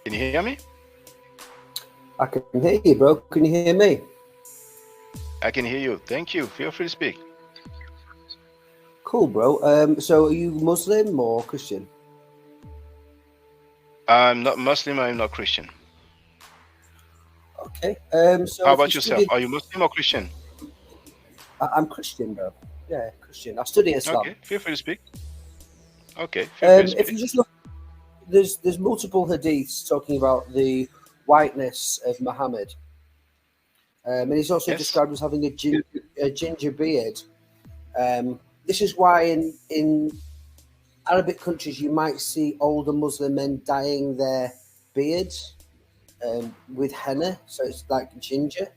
Can you hear me? I can hear you, bro. Can you hear me? I can hear you. Thank you. Feel free to speak. Cool, bro. So are you Muslim or Christian? I'm not Muslim. I'm not Christian. Okay. So How if about you yourself? studied, Are you Muslim or Christian? I'm Christian, bro. Yeah, Christian. I study Islam. Okay. Feel free to speak. Okay. Feel free to If speak. you just look, there's multiple hadiths talking about the whiteness of Muhammad, and he's also Yes. described as having a ginger beard. This is why in Arabic countries you might see older Muslim men dyeing their beards with henna, so it's like ginger,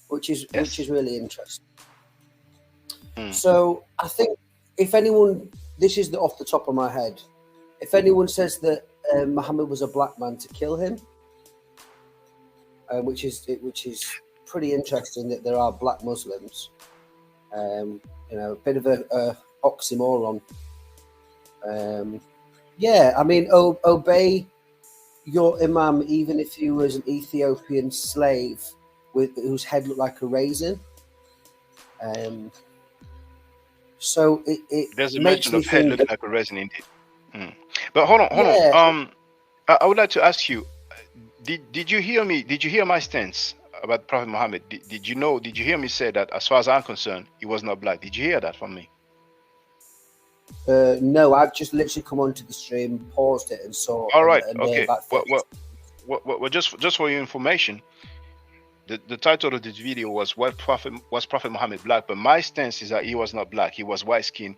which is Yes. really interesting. Mm. So I think if anyone, this is off the top of my head, if anyone says that Muhammad was a black man, to kill him, which is pretty interesting that there are black Muslims. A bit of a oxymoron. Yeah, I mean, obey your imam even if he was an Ethiopian slave whose head looked like a raisin. So it There's a makes mention me of head think. looking like a resin indeed. But hold on. I would like to ask you, did you hear me? Did you hear my stance about Prophet Muhammad? Did you hear me say that as far as I'm concerned, he was not black? Did you hear that from me? No, I've just literally come onto the stream, paused it, and saw. All right. And Okay. Well, just for your information, the title of this video was Prophet Muhammad black? But my stance is that he was not black. He was white skinned,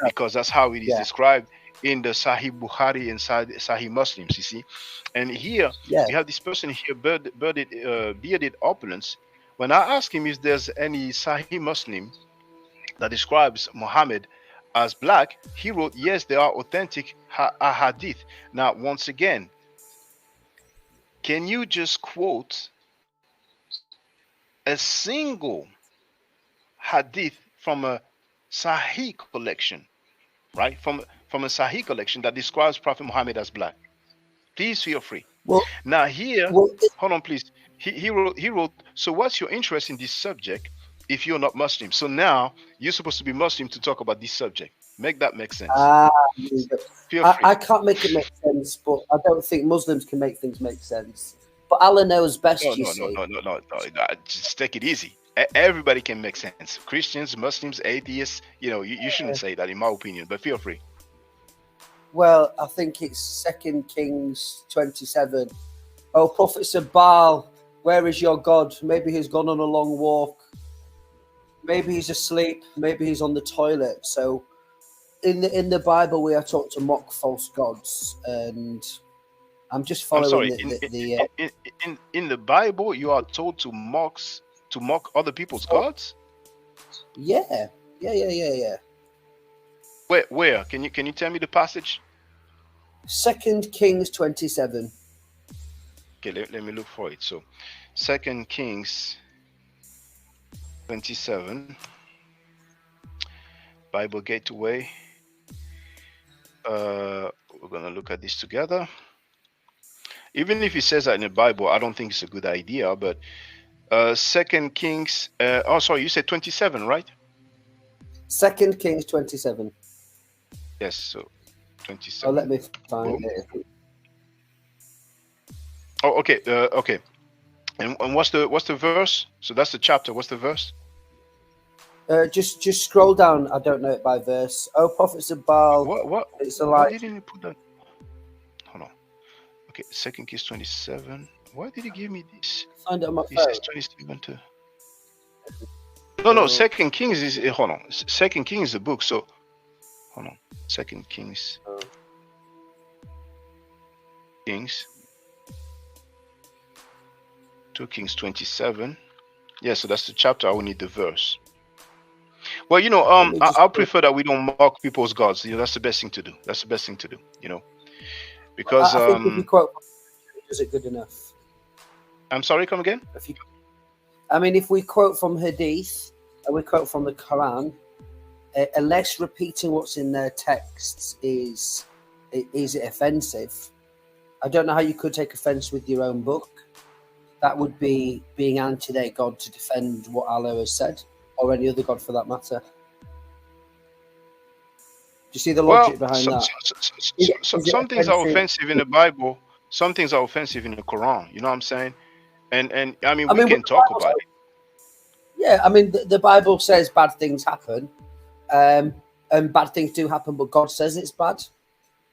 because that's how it is described in the Sahih Bukhari and Sahih Muslims. You see, and here you have this person here, bearded opulence. When I ask him if there's any Sahih Muslim that describes Muhammad as black, he wrote, yes, there are authentic hadith. Now, once again, can you just quote a single hadith from a Sahih collection, right? From a Sahih collection that describes Prophet Muhammad as black? Please feel free. Now here, hold on, please. He wrote. So what's your interest in this subject if you're not Muslim? So now you're supposed to be Muslim to talk about this subject. Make that make sense. Feel free. I can't make it make sense, but I don't think Muslims can make things make sense. But Allah knows best. No. Just take it easy. Everybody can make sense. Christians, Muslims, atheists. You shouldn't say that, in my opinion. But feel free. Well, I think it's 2 Kings 27. Oh, prophets of Baal, where is your God? Maybe he's gone on a long walk. Maybe he's asleep. Maybe he's on the toilet. So in the Bible, we are taught to mock false gods. And I'm just following in the Bible, you are told to mock other people's gods? Yeah. Where? Can you tell me the passage? 2 Kings 27. Okay, let me look for it. So 2 Kings 27. Bible Gateway. We're gonna look at this together. Even if it says that in the Bible, I don't think it's a good idea, but 2 Kings, you said 27, right? 2 Kings 27. Yes, so 27. Oh, let me find it. Oh, okay, okay. And what's the verse? So that's the chapter. What's the verse? Just scroll down. I don't know it by verse. Oh, prophets of Baal. What? It's a lie. Why didn't you put that? Hold on. Okay, 2 Kings 27. Why did he give me this? Find it on my phone. This is 27 to. No. 2 Kings is hold on. 2 Kings is a book. So hold on. 2 Kings. Kings. 2 Kings 27. Yeah, so that's the chapter. I will need the verse. Well, I prefer that we don't mock people's gods. That's the best thing to do. Because I think if you quote, is it good enough? I'm sorry, come again? If we quote from Hadith and we quote from the Quran, unless repeating what's in their texts is it offensive, I don't know how you could take offense with your own book. That would be being anti their God to defend what Allah has said, or any other God for that matter. Do you see the logic behind that? Some things are offensive in the Bible. Some things are offensive in the Quran. You know what I'm saying? And I mean, we can talk about it. Yeah, I mean, the Bible says bad things happen, and bad things do happen, but God says it's bad,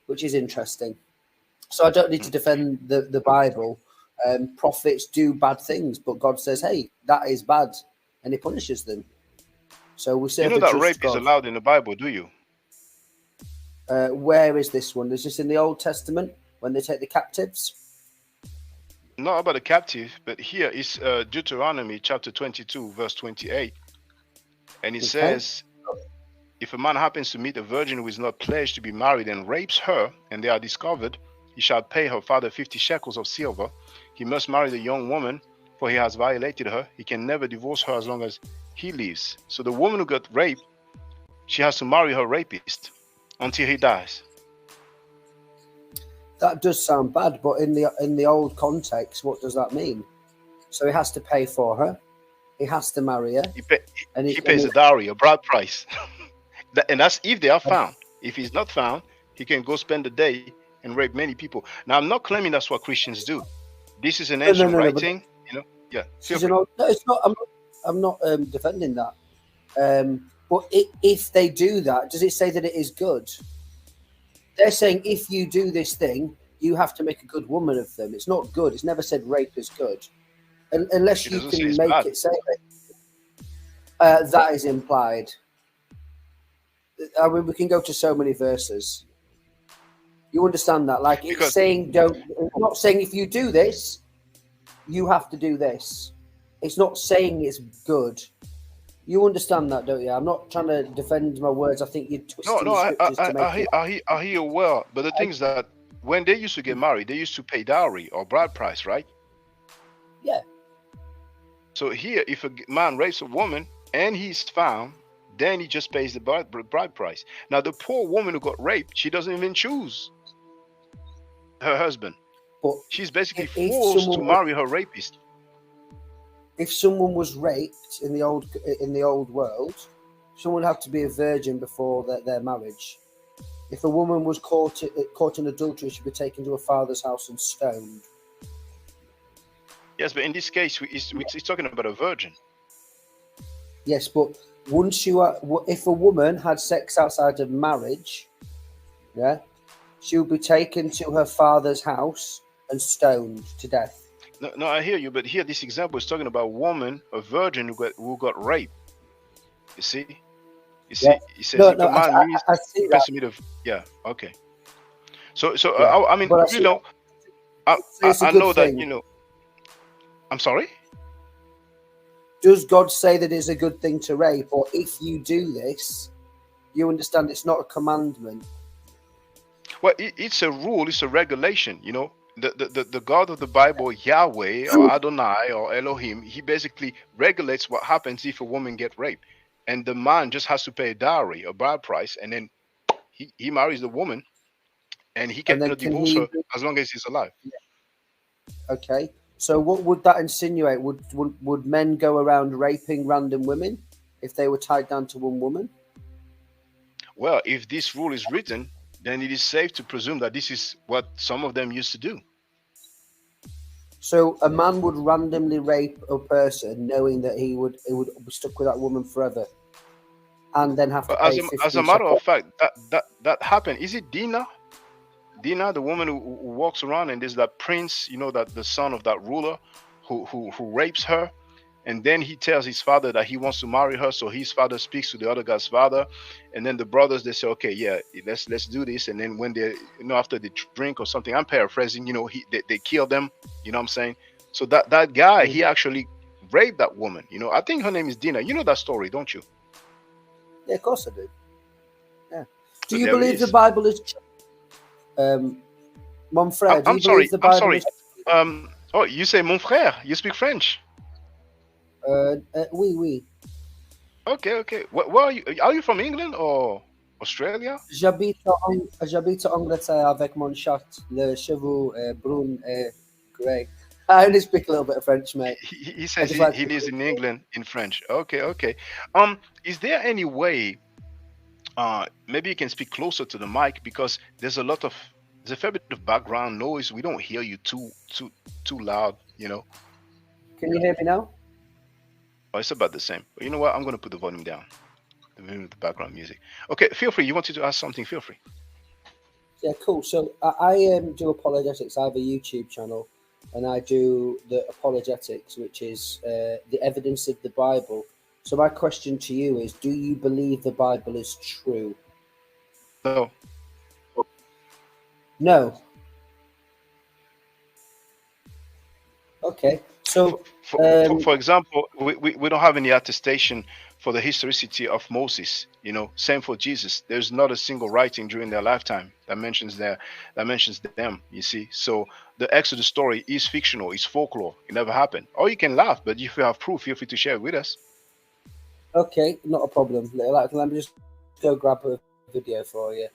which is interesting. So I don't need to defend the Bible. Prophets do bad things, but God says, hey, that is bad, and he punishes them. So we serve You know a that rape just God. is allowed in the Bible, do you? Where is this one? Is this in the Old Testament when they take the captives? Not about the captive, but here is Deuteronomy chapter 22, verse 28. And it says, if a man happens to meet a virgin who is not pledged to be married and rapes her, and they are discovered, he shall pay her father 50 shekels of silver. He must marry the young woman, for he has violated her. He can never divorce her as long as he lives. So the woman who got raped, she has to marry her rapist until he dies. That does sound bad, but in the old context, what does that mean? So he has to pay for her, he has to marry her, he pays a dowry, a bride price, and that's if they are found. If he's not found, he can go spend the day and rape many people. Now, I'm not claiming that's what Christians do. This is an ancient writing, you know. Yeah, no, it's not. I'm not defending that. But if they do that, does it say that it is good? They're saying if you do this thing, you have to make a good woman of them. It's not good. It's never said rape is good, unless you can make it say it. That is implied. I mean, we can go to so many verses. You understand that? Like, it's saying don't. It's not saying if you do this, you have to do this. It's not saying it's good. You understand that, don't you? I'm not trying to defend my words. I think you're twisting the scriptures to make it. I hear well, but the thing is that when they used to get married, they used to pay dowry or bride price, right? Yeah. So here, if a man rapes a woman and he's found, then he just pays the bride price. Now, the poor woman who got raped, she doesn't even choose her husband. But she's basically forced to marry her rapist. If someone was raped in the old world, someone had to be a virgin before their marriage. If a woman was caught in adultery, she'd be taken to her father's house and stoned. Yes, but in this case, he's talking about a virgin. Yes, but if a woman had sex outside of marriage, yeah, she would be taken to her father's house and stoned to death. No, I hear you, but here this example is talking about a woman, a virgin who got raped. You see? He says if a man leaves, the person yeah, okay. So yeah. I mean, you know, I know that, you know. I'm sorry? Does God say that it's a good thing to rape, or if you do this, you understand it's not a commandment? Well, it's a rule, it's a regulation, you know. The God of the Bible, Yahweh or Adonai or Elohim, he basically regulates what happens if a woman gets raped. And the man just has to pay a dowry, a bride price, and then he marries the woman, and he cannot divorce her as long as he's alive. Yeah. Okay. So what would that insinuate? Would men go around raping random women if they were tied down to one woman? Well, if this rule is written, then it is safe to presume that this is what some of them used to do. So a man would randomly rape a person knowing that he would be stuck with that woman forever, and then have to pay 50 as a matter of fact, that happened. Is it Dina? Dina, the woman who walks around, and there's that prince, you know, that the son of that ruler who rapes her, and then he tells his father that he wants to marry her. So his father speaks to the other guy's father, and then the brothers, they say, okay, yeah, let's do this. And then when they, you know, after they drink or something, I'm paraphrasing, you know, they kill them. You know what I'm saying? So that guy, he actually raped that woman. You know, I think her name is Dina. You know that story, don't you? Yeah, of course I do. Yeah. Do you believe the Bible is true? Mon frère, I'm sorry. Oh, you say mon frère? You speak French? Oui. Okay. Where are you? Are you from England or? Australia? J'habite en Angleterre avec mon chat, le cheveux brun et grey. I only speak a little bit of French, mate. He I says just like he to. lives in England in French. Okay, okay. Is there any way maybe you can speak closer to the mic because there's a fair bit of background noise. We don't hear you too loud, you know. Can you hear me now? Oh, it's about the same. But you know what? I'm gonna put the volume down. The background music. Okay, feel free. You wanted to ask something? Feel free. Yeah, cool. So I do apologetics. I have a YouTube channel, and I do the apologetics, which is the evidence of the Bible. So my question to you is: do you believe the Bible is true? No. No. Okay. So For example, we don't have any attestation for the historicity of Moses. You know, same for Jesus. There's not a single writing during their lifetime that mentions them. You see, so the Exodus story is fictional. It's folklore. It never happened. Or you can laugh, but if you have proof, feel free to share it with us. okay, not a problem. Let me just go grab a video for you.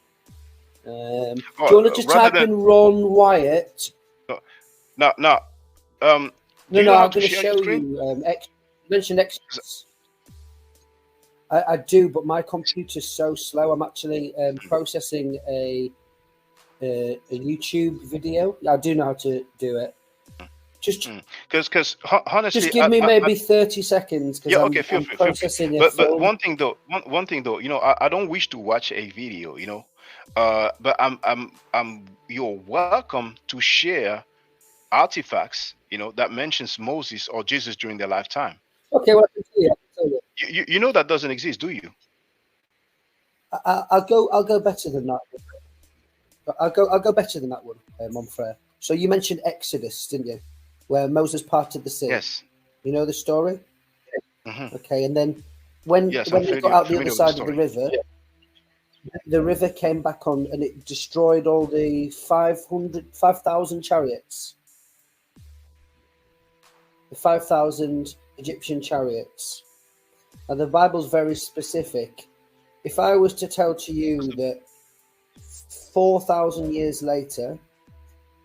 Do you want to just Rather type than in Ron Wyatt? now, do No, you no, know how I'm to going to share your show screen? you. Mention Exodus. I do, but my computer's so slow. I'm actually processing a YouTube video. I do know how to do it. Just Because honestly, give me maybe 30 seconds because yeah, okay, feel I'm free, feel free. processing a But film. one thing though, you know, I don't wish to watch a video, you know, but I'm you're welcome to share artifacts, you know, that mentions Moses or Jesus during their lifetime. Okay, well, I can tell you. You know that doesn't exist, do you? I'll go better than that. I'll go better than that one, Monfrere. So you mentioned Exodus, didn't you? Where Moses parted the sea. Yes. You know the story? Hmm. Okay, and then when Yes, I'm they got out the other familiar with the side of the story. river, the river came back on and it destroyed all the 5,000 chariots. The 5,000 Egyptian chariots. And the Bible's very specific. If I was to tell to you that 4,000 years later,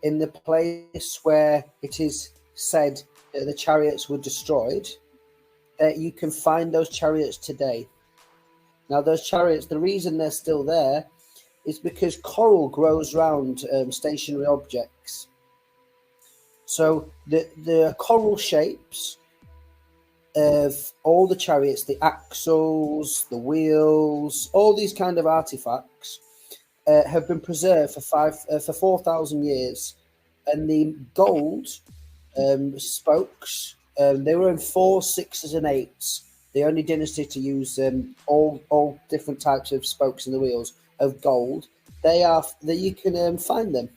in the place where it is said that the chariots were destroyed, that you can find those chariots today. Now, those chariots, the reason they're still there is because coral grows around stationary objects. So the coral shapes of all the chariots, the axles, the wheels, all these kind of artifacts have been preserved for 4,000 years, and the gold spokes they were in 4s, 6s, and 8s. The only dynasty to use all different types of spokes in the wheels of gold. They are that you can find them.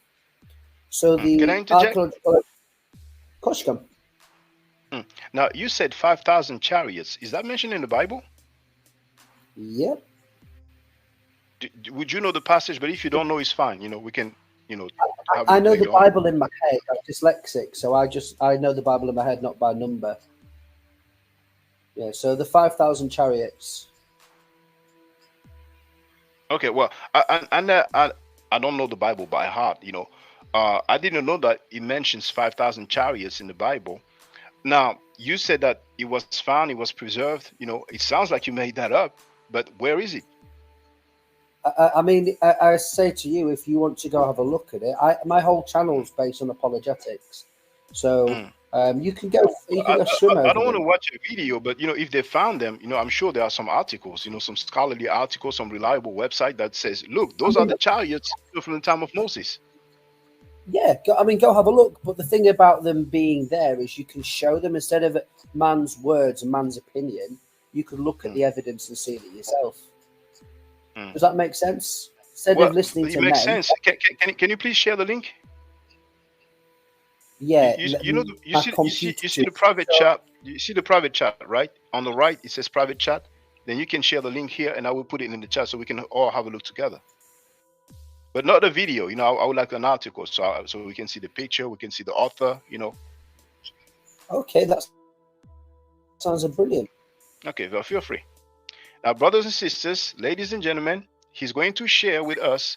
So Can I the interject? archaeological. Of course you can. Now you said 5,000 chariots. Is that mentioned in the Bible? Yep. Would you know the passage? But if you don't know, it's fine. You know, we can, you know, have a I look know the later on. Bible in my head. I'm dyslexic, so I know the Bible in my head, not by number. Yeah. So the 5,000 chariots. Okay, well, I don't know the Bible by heart. You know, I didn't know that it mentions 5,000 chariots in the Bible. Now, you said that it was found, it was preserved. You know, it sounds like you made that up, but where is it? I mean, I say to you, if you want to go have a look at it, my whole channel is based on apologetics, so you can go swim I over don't want to them. watch a video, but you know, if they found them, you know, I'm sure there are some articles, you know, some scholarly articles, some reliable website that says, look, those are the chariots from the time of Moses. Yeah, go have a look. But the thing about them being there is you can show them instead of man's words and man's opinion. You can look at the evidence and see it yourself. Does that make sense? Instead Well, of listening it to makes men. sense. Can you please share the link? Yeah, You know, my computer. you see the private chat. You see the private chat, right? On the right, it says private chat. Then you can share the link here, and I will put it in the chat so we can all have a look together. But not a video. You know, I would like an article so we can see the picture, we can see the author. You know. Okay, that sounds brilliant. Okay, well, feel free. Now, brothers and sisters, ladies and gentlemen, He's going to share with us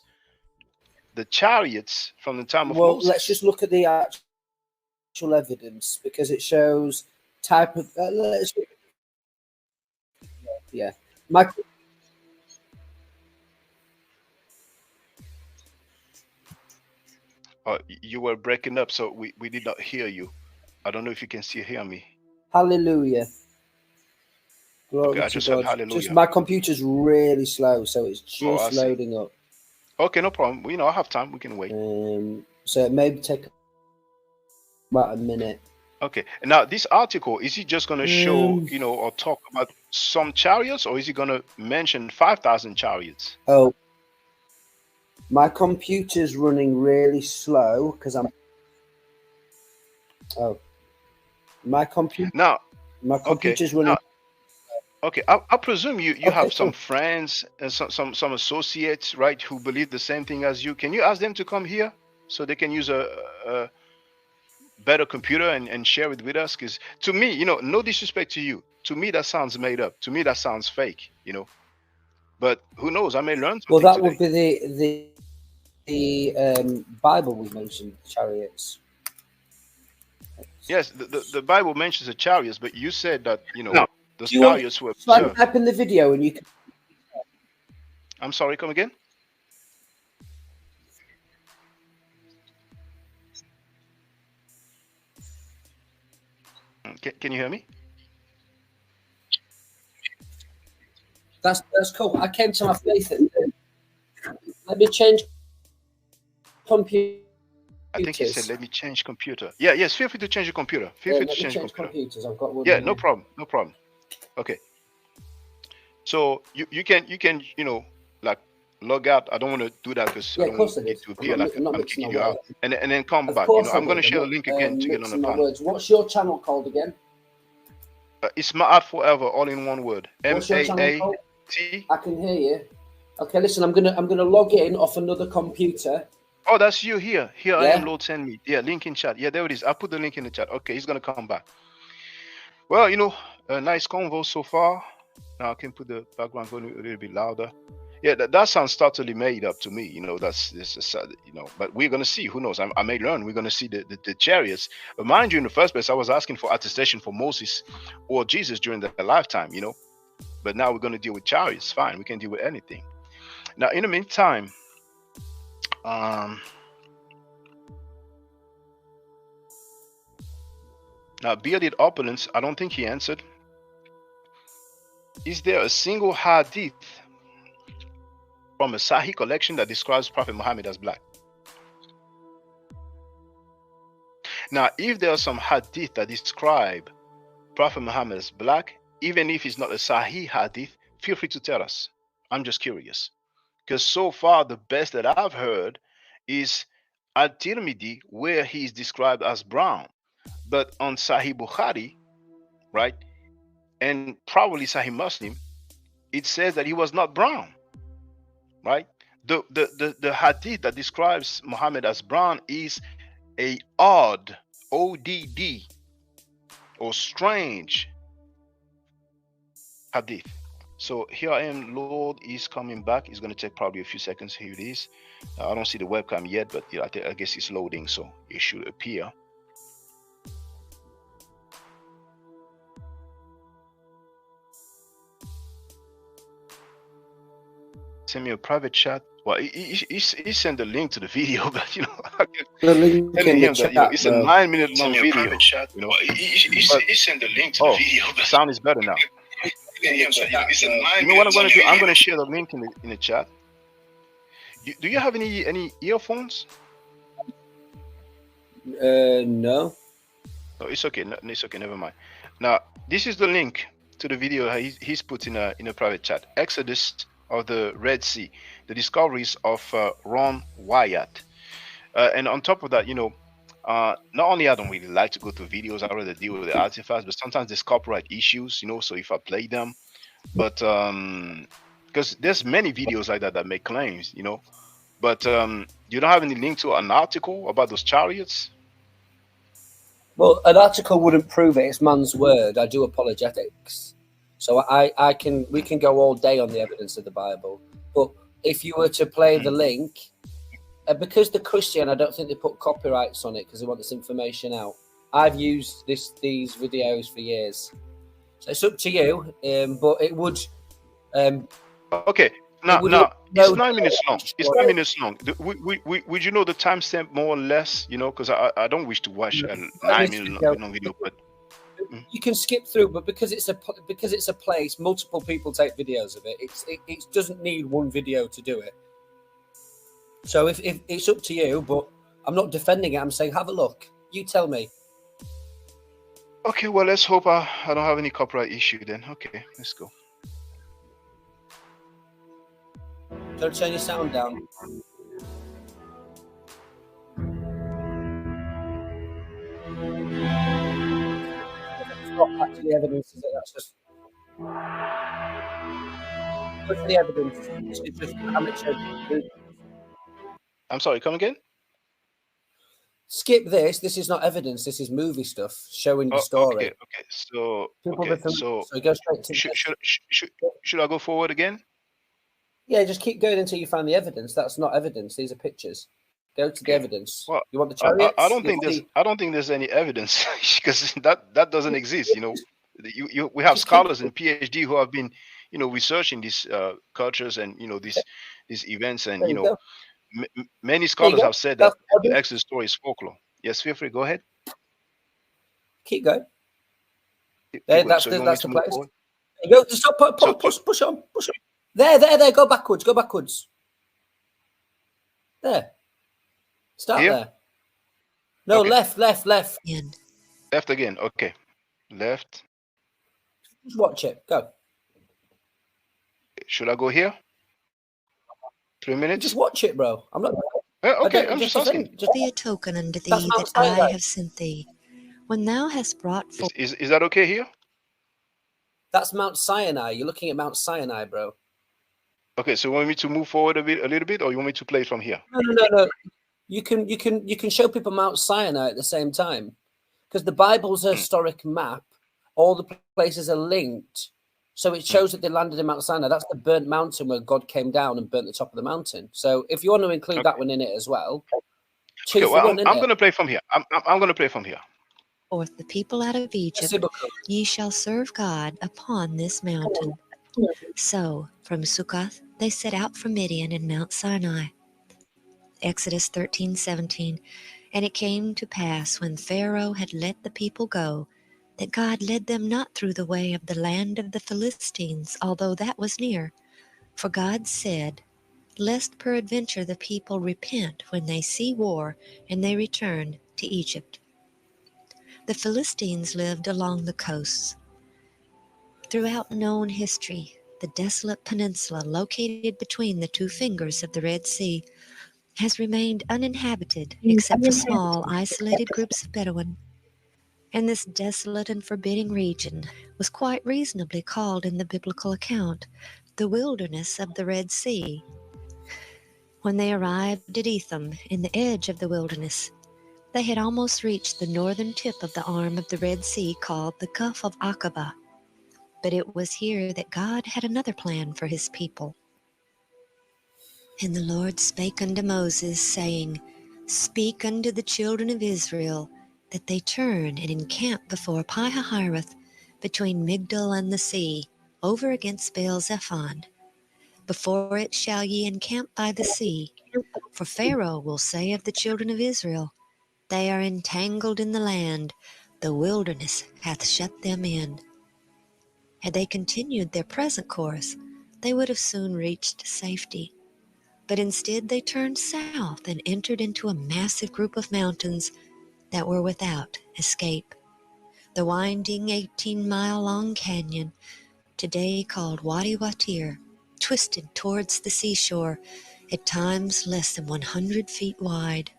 the chariots from the time of Well, Moses. let's just look at the actual evidence because it shows type of. Yeah, my. You were breaking up, so we did not hear you. I don't know if you can still hear me. Hallelujah. Okay, Glory I to just said God. hallelujah. Just my computer's really slow, so it's Oh, I just see. loading up. Okay, no problem. I have time. We can wait. So it may take about a minute. Okay. And now this article, is he just going to show, or talk about some chariots, or is he going to mention 5,000 chariots? Oh, my computer's running really slow because I'm. Oh, my computer. Now, My computer's running. Now, okay, I presume you Okay, have some cool. friends and some associates, right, who believe the same thing as you. Can you ask them to come here so they can use a better computer and share it with us? Because to me, no disrespect to you, to me that sounds made up. To me that sounds fake. But who knows? I may learn something. Well, that today. would be the Bible we mentioned, chariots. Yes, the Bible mentions the chariots, but you said that No. the chariots were So I preserved. type in the video and you can. I'm sorry, come again? Can you hear me? That's cool. I came to my faith. Let me change computer. I think he said, "Let me change computer." Yeah, yes. Feel free to change your computer. Feel free to change your computer. Computers. I've got one. Yeah, no problem. No problem. Okay. So you can like log out. I don't want to do that because I don't want it to appear like I'm kicking you out. And then come back. I'm going to share the link again to get on the panel. What's your channel called again? It's Ma'at Forever, all in one word. M-A-A-T. I can hear you. Okay, listen. I'm gonna log in off another computer. Oh, that's you here. Here I am, Lord, send me. Yeah, link in chat. Yeah, there it is. I put the link in the chat. Okay, he's gonna come back. Well, a nice convo so far. Now I can put the background volume a little bit louder. Yeah, that sounds totally made up to me. This is but we're gonna see. Who knows? I may learn. We're gonna see the chariots. But mind you, in the first place, I was asking for attestation for Moses or Jesus during their lifetime. But now we're gonna deal with chariots. Fine, we can deal with anything. Now, in the meantime, now bearded opponents, I don't think he answered. Is there a single hadith from a Sahih collection that describes Prophet Muhammad as black? Now, if there are some hadith that describe Prophet Muhammad as black, even if it's not a Sahih hadith, feel free to tell us. I'm just curious. Because so far, the best that I've heard is At-Tirmidhi, where he is described as brown. But on Sahih Bukhari, right, and probably Sahih Muslim, it says that he was not brown, right? The hadith that describes Muhammad as brown is a odd, O-D-D, or strange hadith. So here I am, Lord is coming back. It's going to take probably a few seconds. Here it is. I don't see the webcam yet, but I guess it's loading, so it should appear. Send me a private chat. Well, he sent the link to the video, but the link in the chat, it's a 9-minute long video. He sent the link to the video. The sound is better now. You know what I'm going to do? I'm going to share the link in the chat. Do you have any earphones? No. Oh, it's okay. No, it's okay. Never mind. Now, this is the link to the video he's put in a private chat. Exodus of the Red Sea, the discoveries of Ron Wyatt. And on top of that, not only I don't really like to go through videos, I rather deal with the artifacts, but sometimes there's copyright issues, so if I play them, but because there's many videos like that make claims, but you don't have any link to an article about those chariots? Well, an article wouldn't prove it. It's man's word. I do apologetics. So we can go all day on the evidence of the Bible, but if you were to play the link, because the Christian, I don't think they put copyrights on it because they want this information out. I've used these videos for years, so it's up to you. But it would. Okay. Now, it's 9 minutes long. It's 9 minutes long. Would you know the timestamp more or less? You know, because I don't wish to watch a 9-minute long video, but you can skip through. But because it's a place, multiple people take videos of it. It doesn't need one video to do it. So if it's up to you, but I'm not defending it. I'm saying have a look. You tell me. Okay. Well, let's hope I don't have any copyright issue then. Okay, let's go. Don't turn your sound down. It's not actually evidence, is it? That's just. Look for the evidence. It's just amateur. I'm sorry. Come again. Skip this. This is not evidence. This is movie stuff showing the story. Okay. So go straight to. Should I go forward again? Yeah, just keep going until you find the evidence. That's not evidence. These are pictures. Go to the evidence. Well, you want the chariots? I don't think there's any evidence because that doesn't exist. You know, we have scholars and PhD who have been, you know, researching these cultures and, you know, these events, and you know, many scholars have said that the Exodus story is folklore. Yes, feel free. Go ahead. Keep going. That's the place. There you go. Just push on. There. Go backwards. There. Start here? there. No, okay. Left. Left again. Okay. Left. Just watch it. Go. Should I go here? 3 minutes? Just watch it, bro. I'm not. Okay, I'm just asking. Just be a token unto thee that I have sent thee. When thou hast brought forth. Is that okay here? That's Mount Sinai. You're looking at Mount Sinai, bro. Okay, so you want me to move forward a little bit, or you want me to play from here? No. You can show people Mount Sinai at the same time, because the Bible's a historic map. All the places are linked, so it shows that they landed in Mount Sinai. That's the burnt mountain where God came down and burnt the top of the mountain. So if you want to include that one in it as well, I'm going to play from here. I'm going to play from here. Forth the people out of Egypt, ye shall serve God upon this mountain. So from Sukkoth they set out from Midian and Mount Sinai. Exodus 13:17. And it came to pass when Pharaoh had let the people go, that God led them not through the way of the land of the Philistines, although that was near. For God said, lest peradventure the people repent when they see war, and they return to Egypt. The Philistines lived along the coasts. Throughout known history, the desolate peninsula located between the two fingers of the Red Sea has remained uninhabited except for small, isolated groups of Bedouin. And this desolate and forbidding region was quite reasonably called in the biblical account the wilderness of the Red Sea. When they arrived at Etham, in the edge of the wilderness, they had almost reached the northern tip of the arm of the Red Sea called the Gulf of Aqaba. But it was here that God had another plan for his people. And the Lord spake unto Moses, saying, Speak unto the children of Israel, that they turn and encamp before Pi-hahiroth, between Migdol and the sea, over against Baal-zephon. Before it shall ye encamp by the sea, for Pharaoh will say of the children of Israel, They are entangled in the land, the wilderness hath shut them in. Had they continued their present course, they would have soon reached safety. But instead they turned south and entered into a massive group of mountains that were without escape. The winding 18-mile-long canyon, today called Wadi Watir, twisted towards the seashore, at times less than 100 feet wide.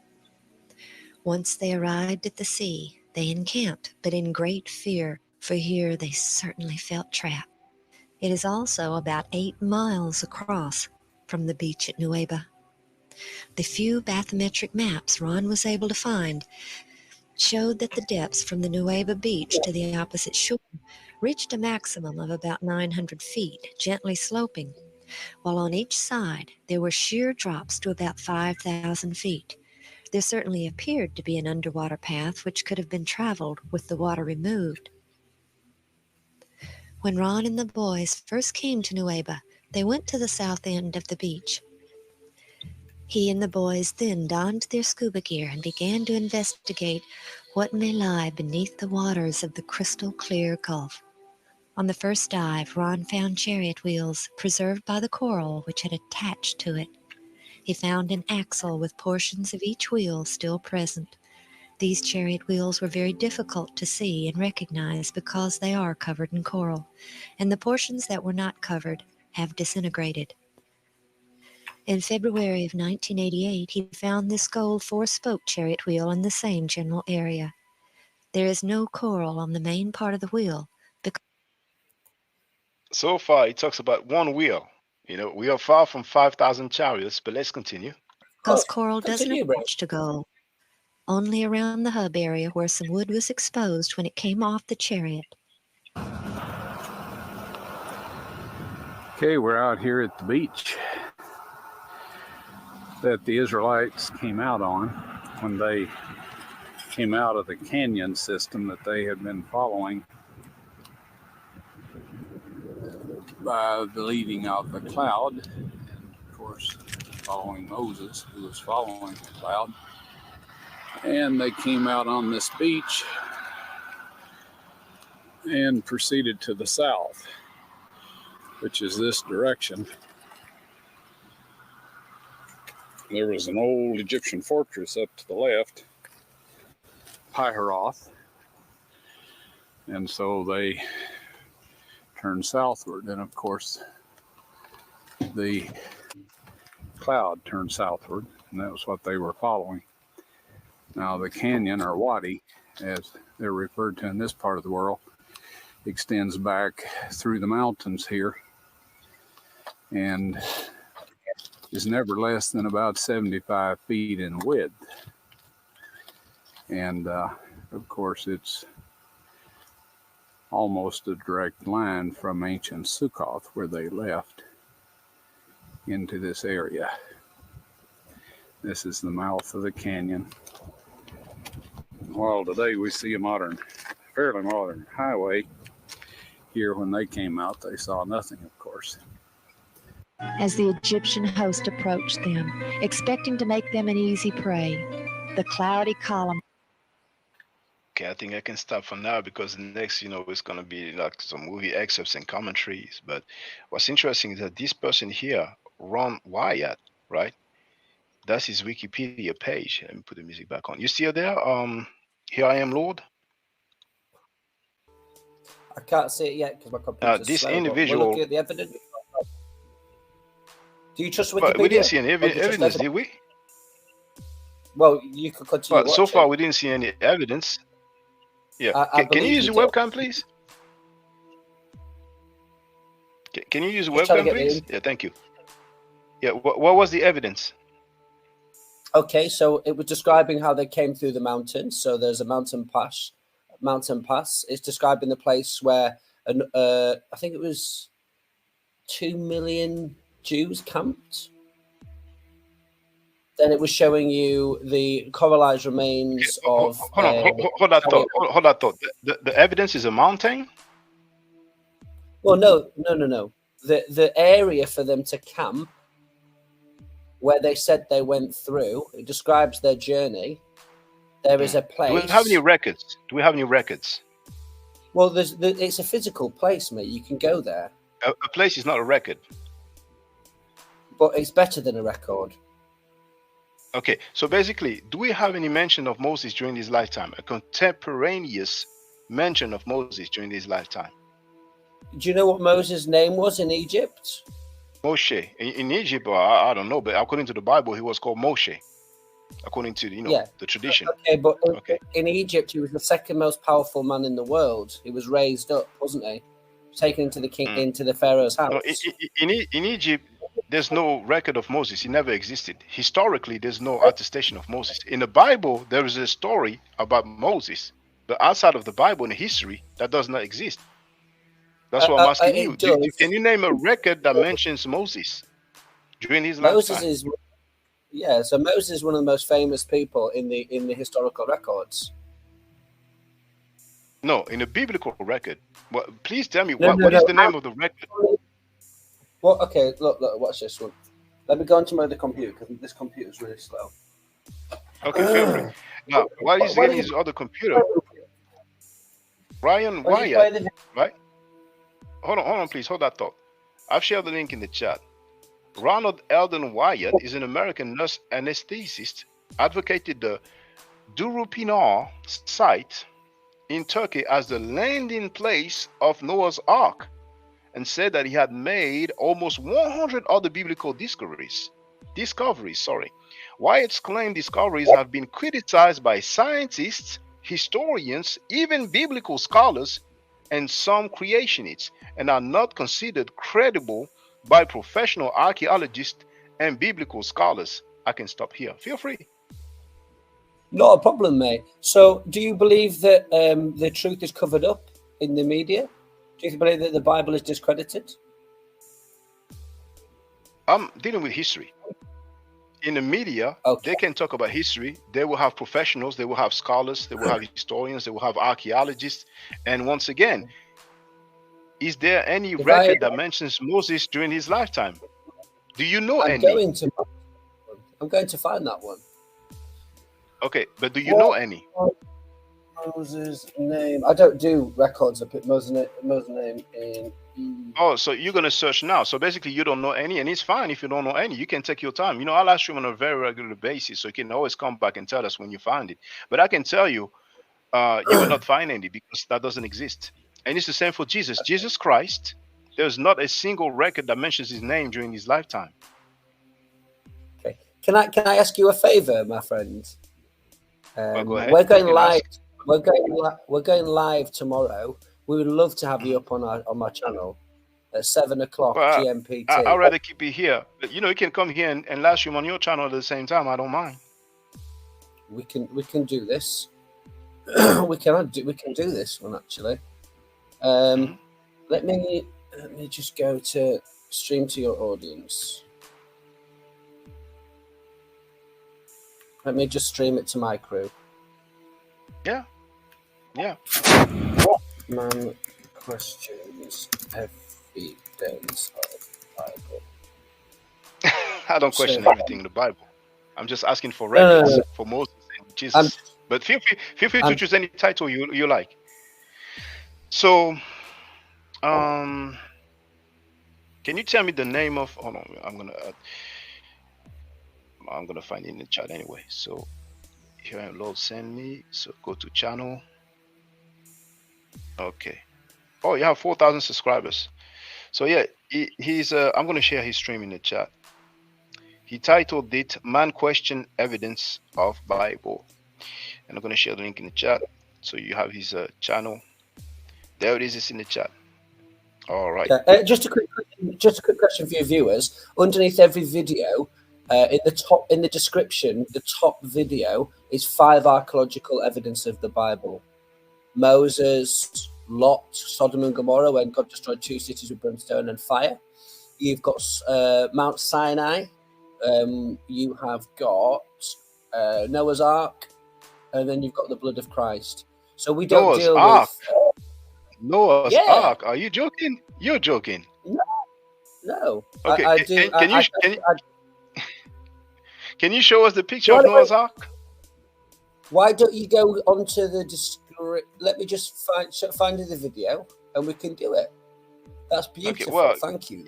Once they arrived at the sea, they encamped, but in great fear, for here they certainly felt trapped. It is also about 8 miles across from the beach at Nueva. The few bathymetric maps Ron was able to find showed that the depths from the Nueva beach to the opposite shore reached a maximum of about 900 feet, gently sloping, while on each side there were sheer drops to about 5,000 feet. There certainly appeared to be an underwater path which could have been traveled with the water removed. When Ron and the boys first came to Nueva, they went to the south end of the beach. He and the boys then donned their scuba gear and began to investigate what may lie beneath the waters of the crystal-clear Gulf. On the first dive, Ron found chariot wheels preserved by the coral which had attached to it. He found an axle with portions of each wheel still present. These chariot wheels were very difficult to see and recognize because they are covered in coral, and the portions that were not covered have disintegrated. In February of 1988, he found this gold 4-spoke chariot wheel in the same general area. There is no coral on the main part of the wheel. So far, it talks about one wheel. You know, we are far from 5,000 chariots, but let's continue. Because coral doesn't attach to gold, only around the hub area where some wood was exposed when it came off the chariot. Okay, we're out here at the beach that the Israelites came out on when they came out of the canyon system that they had been following by the leading of the cloud, and of course following Moses, who was following the cloud. And they came out on this beach and proceeded to the south, which is this direction. There was an old Egyptian fortress up to the left, Piharoth, and so they turned southward, and of course the cloud turned southward, and that was what they were following. Now the canyon, or wadi, as they're referred to in this part of the world, extends back through the mountains here and is never less than about 75 feet in width. And of course it's almost a direct line from ancient Sukkoth, where they left, into this area. This is the mouth of the canyon. While today we see a fairly modern highway, here when they came out they saw nothing, of course. As the Egyptian host approached them, expecting to make them an easy prey, the cloudy column. Okay, I think I can stop for now because next, it's going to be like some movie excerpts and commentaries. But what's interesting is that this person here, Ron Wyatt, right? That's his Wikipedia page. Let me put the music back on. You still there? Here I am, Lord. I can't see it yet because my computer's this slow, individual. We're looking at the evidence. Do you trust Wikipedia? But we didn't see any evidence, did we? Well, you could continue. But so far, we didn't see any evidence. Yeah. Can you use your webcam, please? Can you use the webcam, please? Yeah, thank you. Yeah, what was the evidence? Okay, so it was describing how they came through the mountains. So there's a mountain pass. It's describing the place where I think it was 2 million Jews camped. Then it was showing you the coralized remains of. Hold that thought. The evidence is a mountain. Well, no. The area for them to camp, where they said they went through, it describes their journey. There is a place. Do we have any records? Well, it's a physical place, mate. You can go there. A place is not a record. But it's better than a record. Okay, so basically, do we have any mention of Moses during his lifetime? A contemporaneous mention of Moses during his lifetime? Do you know what Moses' name was in Egypt? Moshe. In Egypt, I don't know, but according to the Bible, he was called Moshe. According to the tradition. Okay, but in Egypt, he was the second most powerful man in the world. He was raised up, wasn't he? Taken into the Pharaoh's house. In Egypt, there's no record of Moses. He never existed. Historically, there's no attestation of Moses. In the Bible, there is a story about Moses, but outside of the Bible and history, that does not exist. That's what I'm asking you. It does. Can you name a record that mentions Moses during his Moses lifetime? is, yeah. So Moses is one of the most famous people in the historical records. No, in the biblical record. Well, please tell me No, what is the name of the record? Well, okay, look, watch this one. Let me go into my other computer because this computer is really slow. Okay, feel free. Now, while he's getting his other computer, Ryan Wyatt, right? Hold on, please. Hold that thought. I've shared the link in the chat. Ronald Eldon Wyatt is an American nurse anesthetist, advocated the Durupinar site in Turkey as the landing place of Noah's Ark, and said that he had made almost 100 other biblical discoveries. Wyatt's claimed discoveries have been criticized by scientists, historians, even biblical scholars, and some creationists, and are not considered credible by professional archaeologists and biblical scholars. I can stop here. Feel free. Not a problem, mate. So, do you believe that the truth is covered up in the media? Do you believe that the Bible is discredited? I'm dealing with history. In the media, They can talk about history. They will have professionals, they will have scholars, they will have historians, they will have archaeologists. And once again, is there any record that mentions Moses during his lifetime? Do you know any? I'm going to find that one. Okay, but do you know any? Moses' name. I don't do records. I put Moses' name in. Oh, so you're gonna search now. So basically, you don't know any, and it's fine if you don't know any. You can take your time. I'll ask you on a very regular basis, so you can always come back and tell us when you find it. But I can tell you, you will not find any because that doesn't exist. And it's the same for Jesus. Jesus Christ, there's not a single record that mentions his name during his lifetime. Okay. Can I ask you a favor, my friend? Go ahead. We're going live. We're going live tomorrow. We would love to have you up on my channel at 7 o'clock GMT. I'd rather keep it here. But, you can come here and live stream on your channel at the same time. I don't mind. We can do this. we can do this one actually. Let me just go to stream to your audience. Let me just stream it to my crew. Yeah. Man questions evidence of Bible. I don't question everything in the Bible. I'm just asking for records for Moses and Jesus. But feel free to choose any title you like. So, can you tell me the name of? Hold on, I'm gonna find it in the chat anyway. So here, Lord send me. So go to channel. Okay. Oh, you have 4,000 subscribers. So yeah, he's. I'm gonna share his stream in the chat. He titled it "Man Question Evidence of Bible," and I'm gonna share the link in the chat. So you have his channel. There it is. It's in the chat. All right. Just a quick question for your viewers. Underneath every video, in the description, the top video is 5 archaeological evidence of the Bible. Moses, Lot, Sodom and Gomorrah, when God destroyed 2 cities with brimstone and fire. You've got Mount Sinai. You have got Noah's Ark, and then you've got the blood of Christ. So we don't deal with Noah's Ark. Are you joking? You're joking. No. Okay. Can you show us the picture of Noah's Ark? Why don't you go onto the let me just find the video and we can do it. That's beautiful. Okay, well, thank you.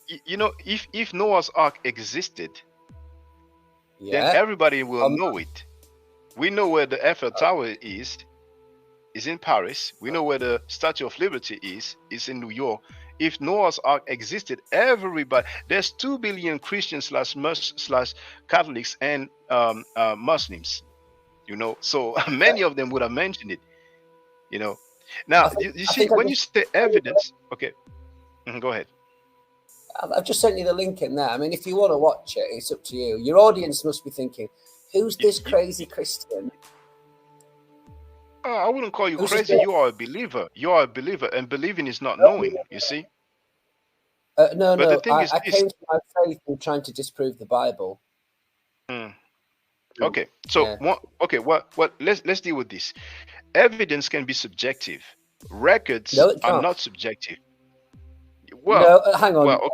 If Noah's Ark existed, then everybody will know it. We know where the Eiffel Tower is in Paris. We know where the Statue of Liberty is in New York. If Noah's Ark existed, everybody, there's 2 billion Christians / Catholics and Muslims, so many of them would have mentioned it, Now, you see, when you say evidence, okay, go ahead. I've just sent you the link in there. I mean, if you want to watch it, it's up to you. Your audience must be thinking, who's this crazy Christian? I wouldn't call you Who's crazy. this? You are a believer. You are a believer, and believing is not knowing. You see. No, But the no. thing is I this. came to my faith in trying to disprove the Bible. Okay. So okay. What? Let's deal with this. Evidence can be subjective. Records No, it are can't. not subjective. No, hang on. Well,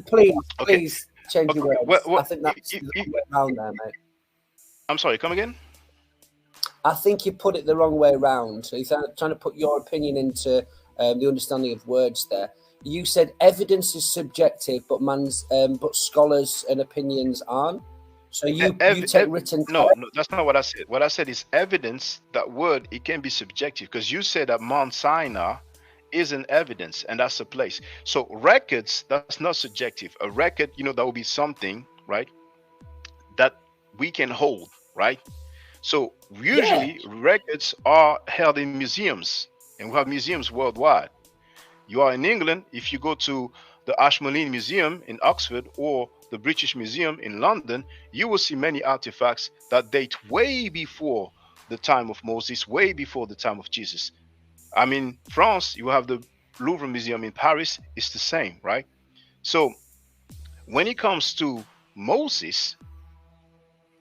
Please change your words. I think that's the wrong way around there, mate. I'm sorry, come again? I think you put it the wrong way around. So you're trying to put your opinion into the understanding of words there. You said evidence is subjective, but scholars and opinions aren't. So you take written. No, that's not what I said. What I said is evidence. That word, it can be subjective, because you said that Mount Sinai is an evidence, and that's a place. So records, that's not subjective. A record, that will be something, right, that we can hold, right? So usually records are held in museums, and we have museums worldwide. You are in England, if you go to the Ashmolean Museum in Oxford or the British Museum in London, you will see many artifacts that date way before the time of Moses, way before the time of Jesus. I mean, France, you have the Louvre Museum in Paris, it's the same, right? So when it comes to Moses,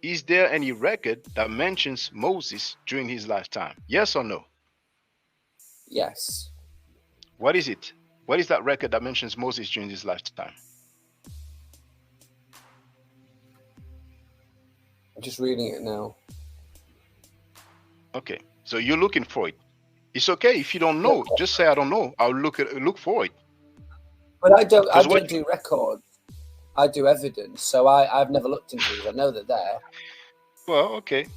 is there any record that mentions Moses during his lifetime? Yes or no? Yes. What is it? What is that record that mentions Moses during his lifetime? I'm just reading it now. Okay, so you're looking for it. It's okay if you don't know. Just say I don't know. I'll look for it. But I don't do records. I do evidence. So I've never looked into it. I know that they're. Well, okay.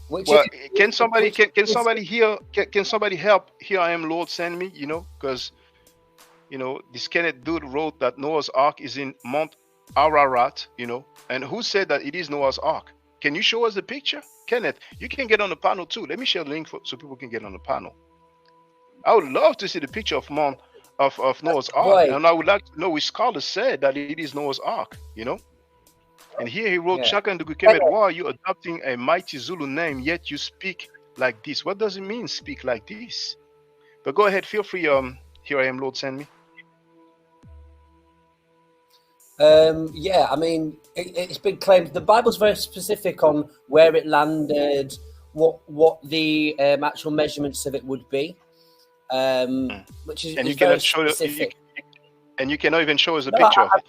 Can somebody help? Here I am, Lord, send me. Because this Kenneth dude wrote that Noah's Ark is in Mount Ararat. And who said that it is Noah's Ark? Can you show us the picture, Kenneth? You can get on the panel too. Let me share the link so people can get on the panel. I would love to see the picture of Noah's Ark, and I would like to know which scholar said that it is Noah's Ark. And here he wrote, Shaka Ndugu Kemet, why are you adopting a mighty Zulu name, yet you speak like this? What does it mean, speak like this? But go ahead, feel free. Here I am, Lord, send me. I mean, it's been claimed. The Bible's very specific on where it landed, what the actual measurements of it would be, which is you cannot show specific. And you cannot even show us a picture of it.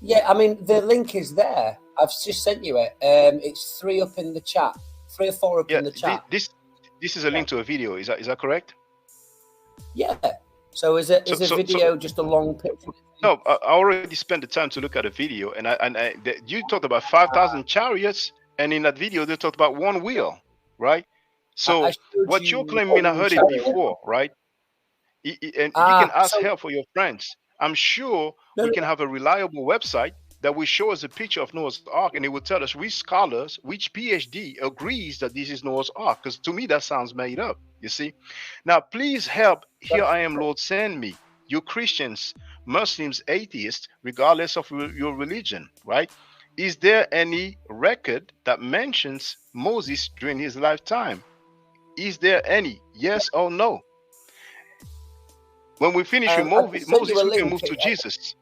Yeah, I mean, the link is there. I've just sent you it. It's 3 up in the chat, 3 or 4 up in the chat. This is a link to a video. Is that correct? Yeah. So is a video just a long picture? No, I already spent the time to look at a video, and you talked about 5,000 chariots, and in that video they talked about one wheel, right? So what you're claiming, I heard it before, right? And you can ask help for your friends. I'm sure we can have a reliable website that will show us a picture of Noah's Ark, and it will tell us which scholars, which PhD agrees that this is Noah's Ark. Because to me, that sounds made up, you see. Now, please help. Here I am, Lord, send me. You Christians, Muslims, atheists, regardless of your religion, right? Is there any record that mentions Moses during his lifetime? Is there any? Yes or no? When we finish with Moses, we can move to Jesus.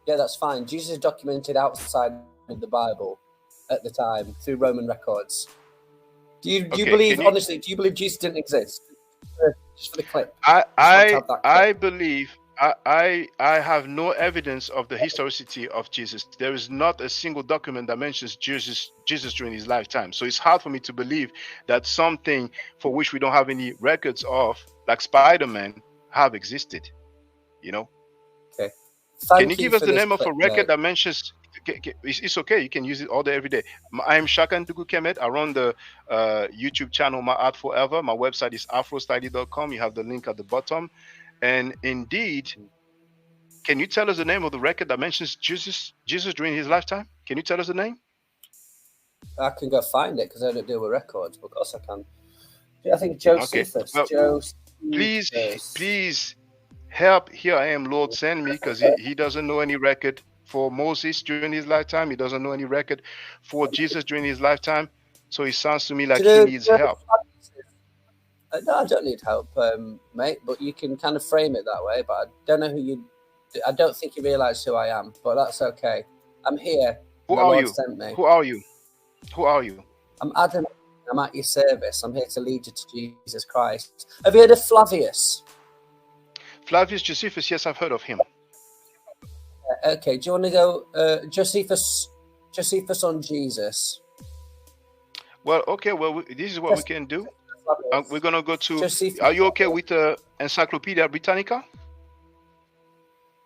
Yeah, that's fine. Jesus is documented outside of the Bible at the time through Roman records. Do you believe, honestly, do you believe Jesus didn't exist? Just for the clip. I believe, I have no evidence of the historicity of Jesus. There is not a single document that mentions Jesus during his lifetime. So it's hard for me to believe that something for which we don't have any records of, like Spider-Man, have existed. Okay. Can you give us the name of a record that mentions? It's okay. You can use it all day, every day. I am Shaka Ndugu Kemet. I run the YouTube channel My Art Forever. My website is afrostudy.com. You have the link at the bottom. And indeed, can you tell us the name of the record that mentions Jesus during his lifetime? Can you tell us the name? I can go find it because I don't deal with records. But of course I can. I think Josephus. Okay. Well, please help. Here I am, Lord, send me, because he doesn't know any record for Moses during his lifetime. He doesn't know any record for Jesus during his lifetime. So it sounds to me like he needs help. No, I don't need help, mate. But you can kind of frame it that way. But I don't know who you. I don't think you realise who I am. But that's okay. I'm here. Who the are Lord you? sent me. Who are you? Who are you? I'm Adam. I'm at your service. I'm here to lead you to Jesus Christ. Have you heard of Flavius? Flavius Josephus. Yes, I've heard of him. Okay. Do you want to go Josephus on Jesus? Well, okay. Well, this is what we can do. We're gonna go to. Josephus. Are you okay with Encyclopedia Britannica?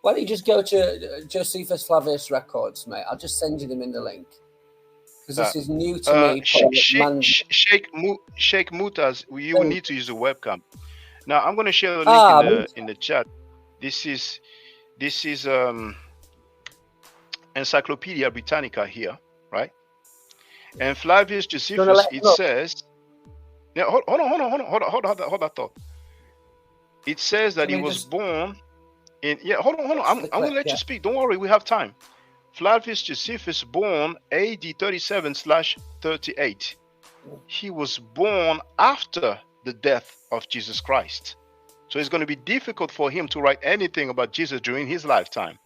Why don't you just go to Josephus Flavius Records, mate? I'll just send you them in the link. Because this is new to me. Sheikh Mutaz, you will need to use a webcam. Now I'm going to share the link in the chat. This is Encyclopedia Britannica here, right? And Flavius Josephus, it says. Yeah, hold on that thought. It says that he was born in. Yeah, hold on. I'm going to let you speak. Don't worry, we have time. Flavius Josephus, born AD 37/38. He was born after the death of Jesus Christ. So it's going to be difficult for him to write anything about Jesus during his lifetime.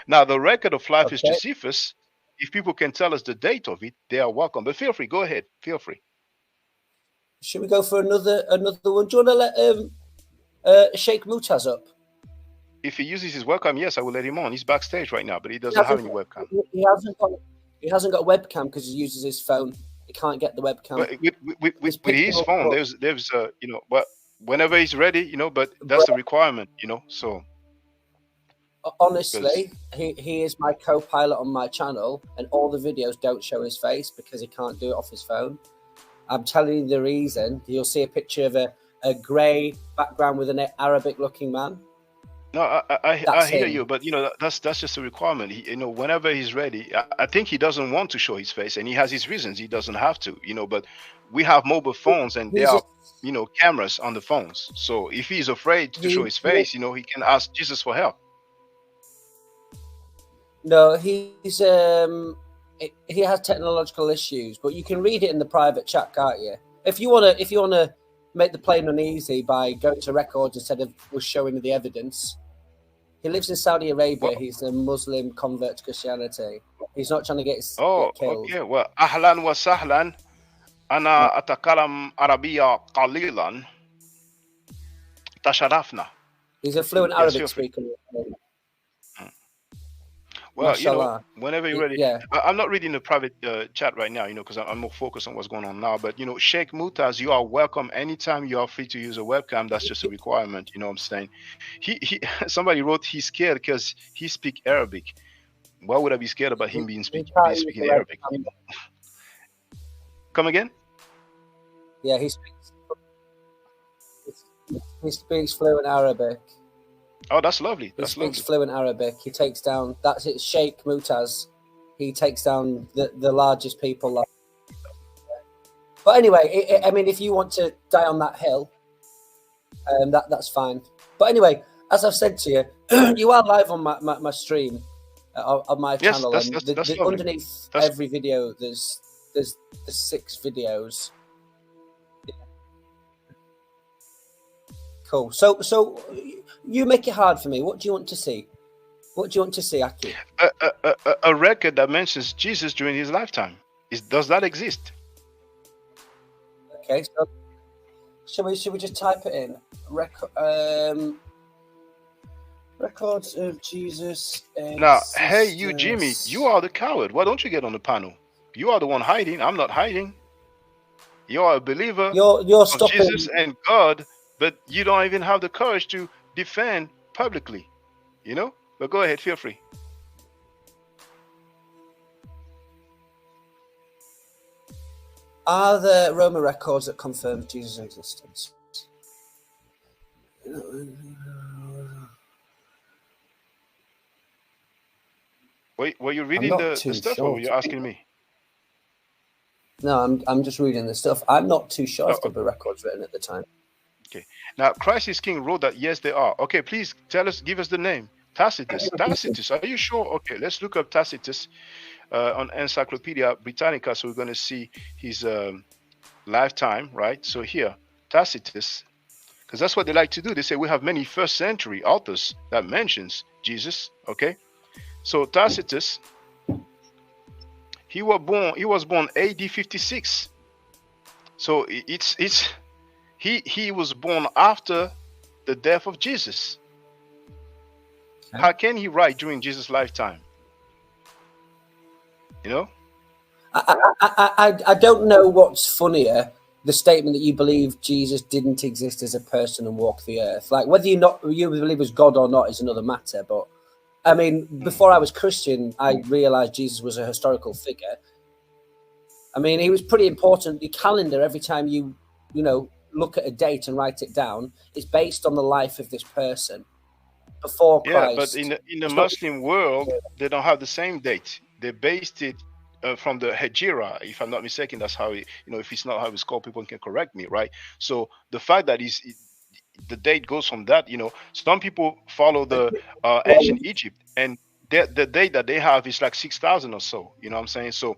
Now, the record of Flavius Josephus, if people can tell us the date of it, they are welcome. But feel free, go ahead. Feel free. Should we go for another one? Do you want to let Sheikh Mutaz up? If he uses his webcam, yes, I will let him on. He's backstage right now, but he doesn't have any webcam. He hasn't got a webcam because he uses his phone. He can't get the webcam. But with his phone, there's but whenever he's ready, but that's the requirement, so. Honestly, he is my co-pilot on my channel, and all the videos don't show his face because he can't do it off his phone. I'm telling you the reason. You'll see a picture of a grey background with an Arabic-looking man. No, I hear you, but that's just a requirement. Whenever he's ready, I think he doesn't want to show his face, and he has his reasons. He doesn't have to, but we have mobile phones, and there are cameras on the phones. So if he's afraid to show his face, he can ask Jesus for help. No, he has technological issues, but you can read it in the private chat, can't you? If you wanna make the plane uneasy by going to records instead of showing the evidence. He lives in Saudi Arabia. He's a Muslim convert to Christianity. He's not trying to get killed. Okay. Well, ahlan wa sahlan. Ana atakalam Arabiya qalilan. Tasharafna. He's a fluent Arabic speaker. Well, whenever you're ready. Yeah. I'm not reading the private chat right now, because I'm more focused on what's going on now. But, Sheikh Mutaz, you are welcome anytime. You are free to use a webcam. That's just a requirement. You know what I'm saying? Somebody wrote he's scared because he speaks Arabic. Why would I be scared about him speaking Arabic? Come again? Yeah, he speaks fluent Arabic. Oh, that's lovely. He speaks fluent Arabic. He takes down. That's it. Sheikh Mutaz. He takes down the largest people. But anyway, I mean, if you want to die on that hill, that's fine. But anyway, as I've said to you, you are live on my stream on my channel. That's underneath every video, there's 6 videos. Cool. So you make it hard for me. What do you want to see? What do you want to see, Aki? A record that mentions Jesus during his lifetime. Does that exist? Okay. So should we just type it in? Records of Jesus. Now, hey, you, Jimmy, you are the coward. Why don't you get on the panel? You are the one hiding. I'm not hiding. You are a believer you're of stopping Jesus and God, but you don't even have the courage to defend publicly, But go ahead, feel free. Are there Roman records that confirm Jesus' existence? Wait, were you reading the stuff, or were you asking me? No, I'm just reading the stuff. I'm not too sure if there were records written at the time. Okay. Now, Christ is King wrote that, yes, they are. Okay, please give us the name. Tacitus. Tacitus, are you sure? Okay, let's look up Tacitus on Encyclopedia Britannica. So we're going to see his lifetime, right? So here, Tacitus, because that's what they like to do. They say we have many first century authors that mentions Jesus. Okay, so Tacitus, he was born AD 56. So he was born after the death of Jesus. Okay. How can he write during Jesus' lifetime? You know? I don't know what's funnier, the statement that you believe Jesus didn't exist as a person and walk the earth. Like whether you believe as God or not is another matter. But I mean, before I was Christian, I realized Jesus was a historical figure. I mean, he was pretty important. The calendar, every time you look at a date and write it down, is based on the life of this person before Yeah, but Christ. in the It's not. Muslim world, they don't have the same date. They based it from the Hejira, if I'm not mistaken. That's how if it's not how it's called, people can correct me, right? So the fact that the date goes from that, some people follow the ancient Egypt, and the date that they have is like 6,000 or so. You know what I'm saying? So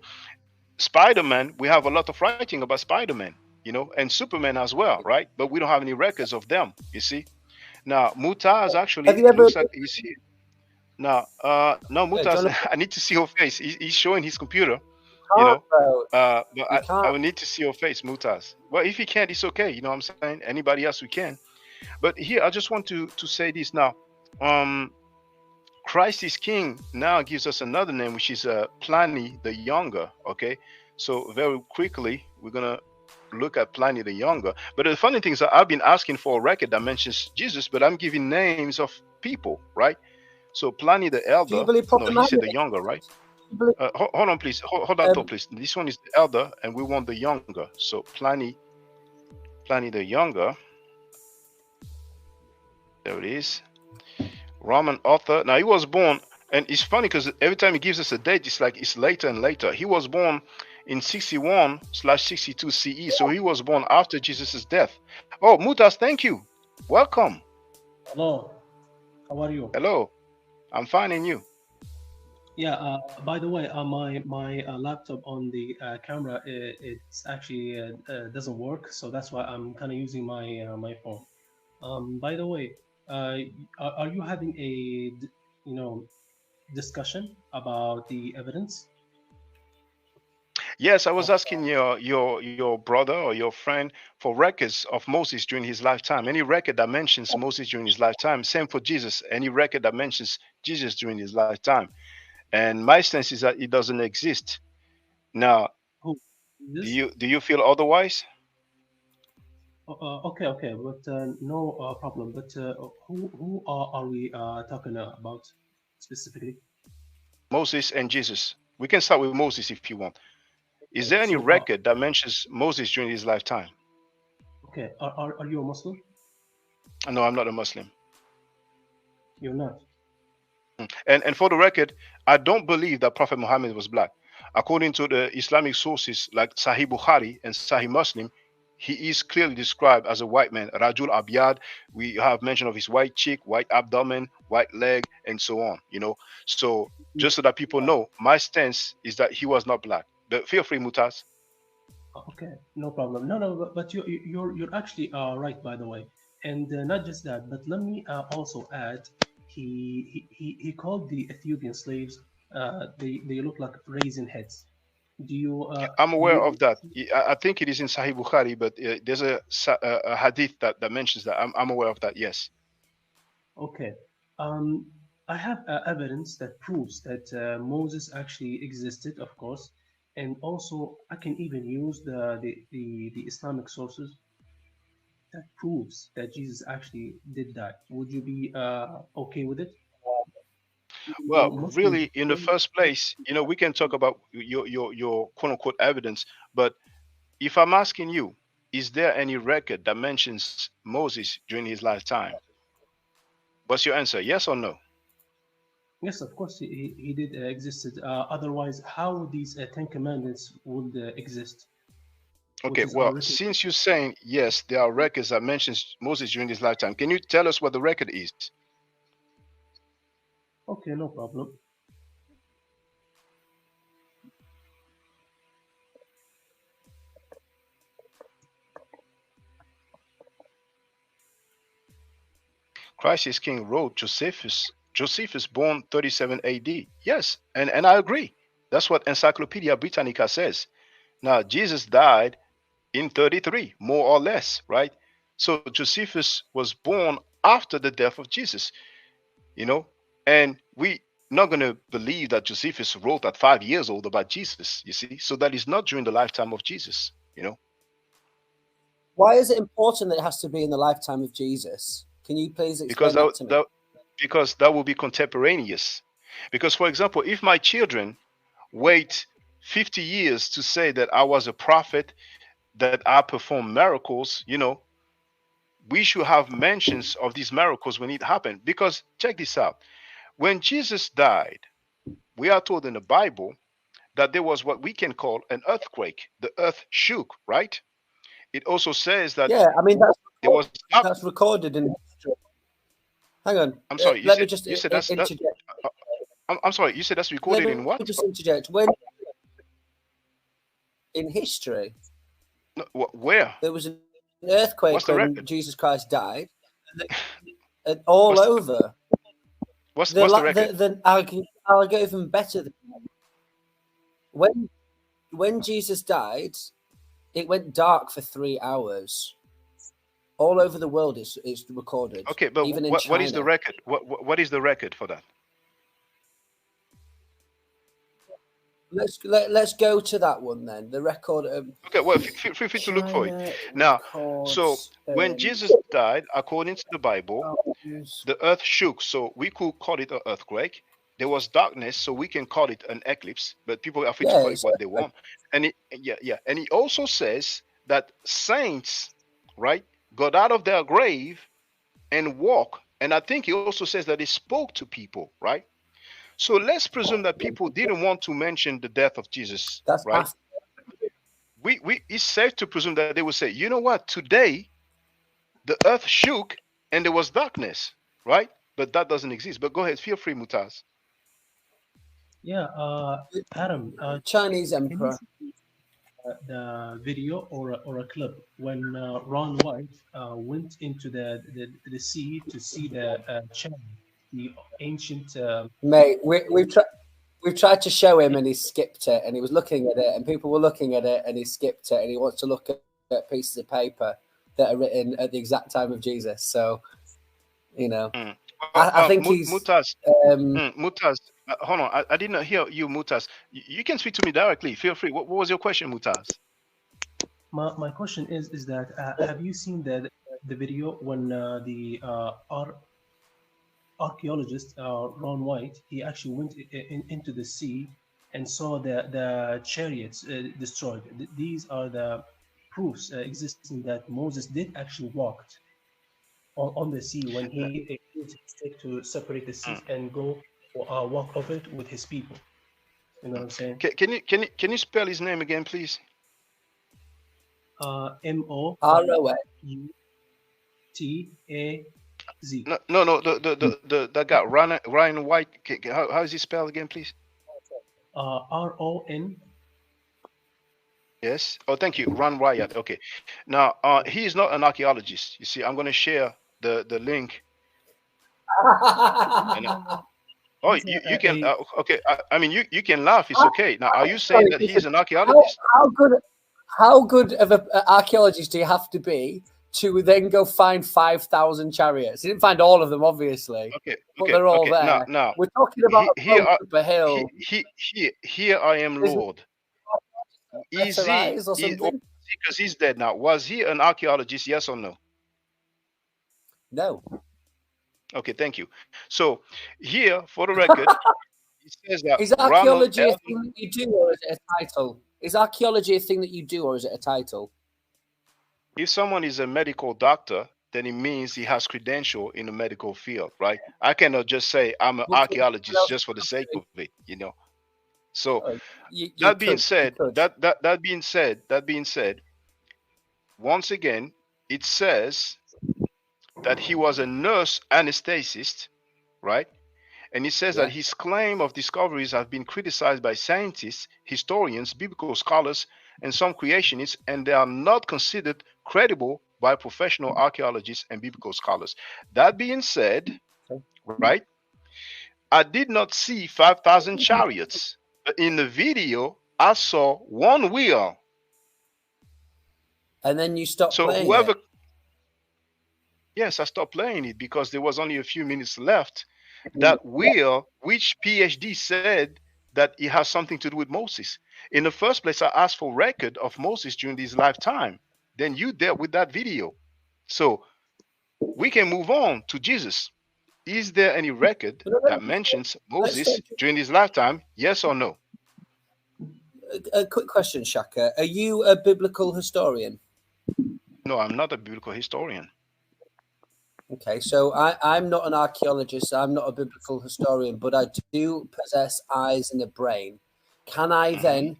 Spider-Man, we have a lot of writing about Spider-Man, and Superman as well, right? But we don't have any records of them. You see? Now Mutaz Have actually you ever? looks like he's here. Now, no, Do you Mutaz, want to I need to see your face. He's showing his computer, you can't know. though? But You I can't. will need to see your face, Mutaz. Well, if he can't, it's okay. You know what I'm saying? Anybody else we can. But here, I just want to say this now. Um, Christ is King now gives us another name, which is Pliny the Younger. Okay, so very quickly we're gonna look at Pliny the Younger. But the funny thing is that I've been asking for a record that mentions Jesus, but I'm giving names of people, right? So Pliny the Do you Elder, believe no, Prophet he said Muhammad? the Younger, right? Do you believe, Hold on, please. Hold that thought, please. This one is the Elder, and we want the Younger. So Pliny the Younger. There it is. Roman author. Now he was born, and it's funny because every time he gives us a date, it's like it's later and later. He was born in 61/62 CE, so he was born after Jesus' death. Oh, Mutas, thank you. Welcome. Hello, how are you? Hello, I'm finding you. Yeah. By the way, my laptop on the camera it's actually doesn't work, so that's why I'm kind of using my phone. By the way, uh, are you having a discussion about the evidence? Yes, I was asking your brother or your friend for records of Moses during his lifetime. Any record that mentions Moses during his lifetime. Same for Jesus. Any record that mentions Jesus during his lifetime. And my stance is that it doesn't exist. Now, Who? do This? you feel otherwise? Okay, but no problem. But who are we talking about specifically? Moses and Jesus. We can start with Moses if you want. Is there Okay, any so record that mentions Moses during his lifetime? okay, are you a Muslim? No, I'm not a Muslim. You're not. And for the record, I don't believe that Prophet Muhammad was black. According to the Islamic sources like Sahih Bukhari and Sahih Muslim, he is clearly described as a white man, Rajul Abyad. We have mention of his white cheek, white abdomen, white leg, and so on. So just so that people know, my stance is that he was not black. But feel free, Mutaz. Okay, no problem. No, but you're actually right, by the way. And not just that, but let me also add, he called the Ethiopian slaves, they look like raisin heads. Do you I'm do aware you? of that. I think it is in Sahih Bukhari, but there's a hadith that mentions that. I'm aware of that. Yes. Okay. Um, I have evidence that proves that Moses actually existed, of course, and also I can even use the Islamic sources that proves that Jesus actually did that. Would you be okay with it? Even Well, though Muslims really, in the say, first place, we can talk about your quote unquote evidence, but if I'm asking you, is there any record that mentions Moses during his lifetime? What's your answer? Yes or no? yes, of course, he did existed. Otherwise, how these Ten Commandments would exist, which Okay, is well, unwritten? since you're saying yes, there are records that mentions Moses during his lifetime, can you tell us what the record is? Okay, no problem. Christ is King wrote Josephus born 37 AD. Yes, and I agree. That's what Encyclopedia Britannica says. Now Jesus died in 33, more or less, right? So Josephus was born after the death of Jesus, you know, and we not going to believe that Josephus wrote at 5 years old about Jesus, you see. So that is not during the lifetime of Jesus, you know. Why is it important that it has to be in the lifetime of Jesus? Can you please explain that to me? Because that will be contemporaneous. Because, for example, if my children wait 50 years to say that I was a prophet, that I performed miracles, you know, we should have mentions of these miracles when it happened. Because check this out. When Jesus died, we are told in the Bible that there was what we can call an earthquake. The earth shook, right? It also says that yeah, I mean there was that's recorded in history. Hang on. I'm sorry. Let me just interject. I'm sorry. You said that's recorded in what? Just interject. When in history, No, where there was an earthquake when record? Jesus Christ died, and all over. What's the record? I'll go even better than that. When Jesus died, it went dark for 3 hours. All over the world, it's recorded. Okay, but even in China. What is the record? What is the record for that? Let's go to that one then. The record. Okay, well, feel free to look for it. Now, so when Jesus died, according to the Bible, the earth shook. So we could call it an earthquake. There was darkness, so we can call it an eclipse. But people are free to call it what they want. And and he also says that saints, right, got out of their grave and walked. And I think he also says that he spoke to people, right? So let's presume that people didn't want to mention the death of Jesus, right? It's safe to presume that they would say, you know what, today the earth shook and there was darkness, right? But that doesn't exist. But go ahead, feel free, Mutaz. Yeah, Adam, Chinese emperor. The video or a clip when Ron White went into the sea to see the channel, the ancient. Mate, we've tried to show him and he skipped it, and he was looking at it, and people were looking at it, and he skipped it, and he wants to look at pieces of paper that are written at the exact time of Jesus. So, you know, I think he's Mutaz. Mutaz, hold on, I did not hear you, Mutaz. You can speak to me directly. Feel free. What was your question, Mutaz? My question is that have you seen the video when the archaeologist Ron White, he actually went into the sea and saw the chariots destroyed? These are the proofs existing that Moses did actually walk on the sea when he used his stick to separate the seas and go walk over it with his people. You know what I'm saying? Can you spell his name again, please? M-O-U-T-A-Z. No. The that guy Ryan White. How is he spelled again, please? R-O-N. Yes. Oh, thank you, Ron Wyatt. Okay. Now, he is not an archaeologist. You see, I'm going to share the link. Oh, you can. Okay. I mean, you can laugh. It's okay. Now, are you saying that he's an archaeologist? How good of an archaeologist do you have to be to then go find 5,000 chariots? He didn't find all of them, obviously. Okay. But they're all there. Now, we're talking about a hill. Here I am, Lord. Is he? Because he's dead now. Was he an archaeologist? Yes or no? No. Okay, thank you. So here, for the record, it says that is archaeology a thing that you do, or is it a title? Is archaeology a thing that you do, or is it a title? If someone is a medical doctor, then it means he has credential in the medical field, right? I cannot just say I'm an archaeologist just for the sake of it, you know. So that being said, once again, it says that he was a nurse anesthetist, right? And it says that his claim of discoveries have been criticized by scientists, historians, biblical scholars, and some creationists, and they are not considered credible by professional archaeologists and biblical scholars. That being said, right, I did not see 5,000 chariots, but in the video, I saw one wheel. And then you stopped So playing whoever, it. yes, I stopped playing it because there was only a few minutes left. That wheel, which PhD said that it has something to do with Moses. In the first place, I asked for record of Moses during his lifetime. Then you dealt with that video. So we can move on to Jesus. Is there any record that mentions Moses during his lifetime? Yes or no? A quick question, Shaka. Are you a biblical historian? No, I'm not a biblical historian. Okay, so I'm not an archaeologist. I'm not a biblical historian, but I do possess eyes and a brain. Can I then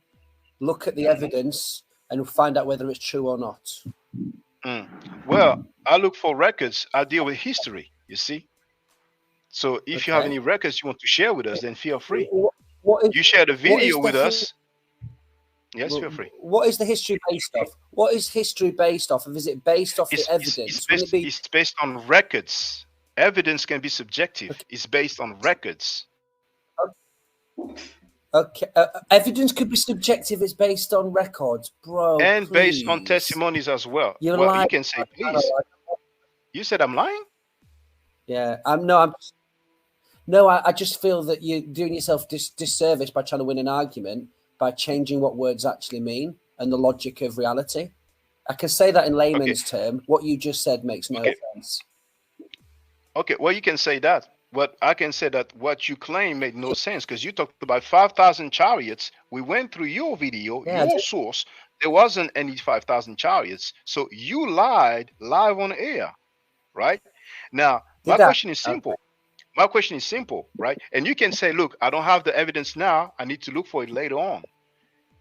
look at the evidence and find out whether it's true or not? Well, I look for records. I deal with history, you see. So if you have any records you want to share with us, then feel free. You share the video with us. Yes, feel free. What is the history based off? What is history based off of? Is it based off the evidence? It's based on records. Evidence can be subjective. Okay. It's based on records. Okay. Evidence could be subjective. It's based on records, bro. And please. Based on testimonies as well. You're well, lying. You can say, please. You said I'm lying? Yeah. I just feel that you're doing yourself disservice by trying to win an argument by changing what words actually mean and the logic of reality. I can say that in layman's term. What you just said makes no sense. Okay, well, you can say that. But I can say that what you claim made no sense because you talked about 5,000 chariots. We went through your video, your source. There wasn't any 5,000 chariots. So you lied live on air, right? Now, my question is simple. My question is simple, right? And you can say, look, I don't have the evidence now. I need to look for it later on.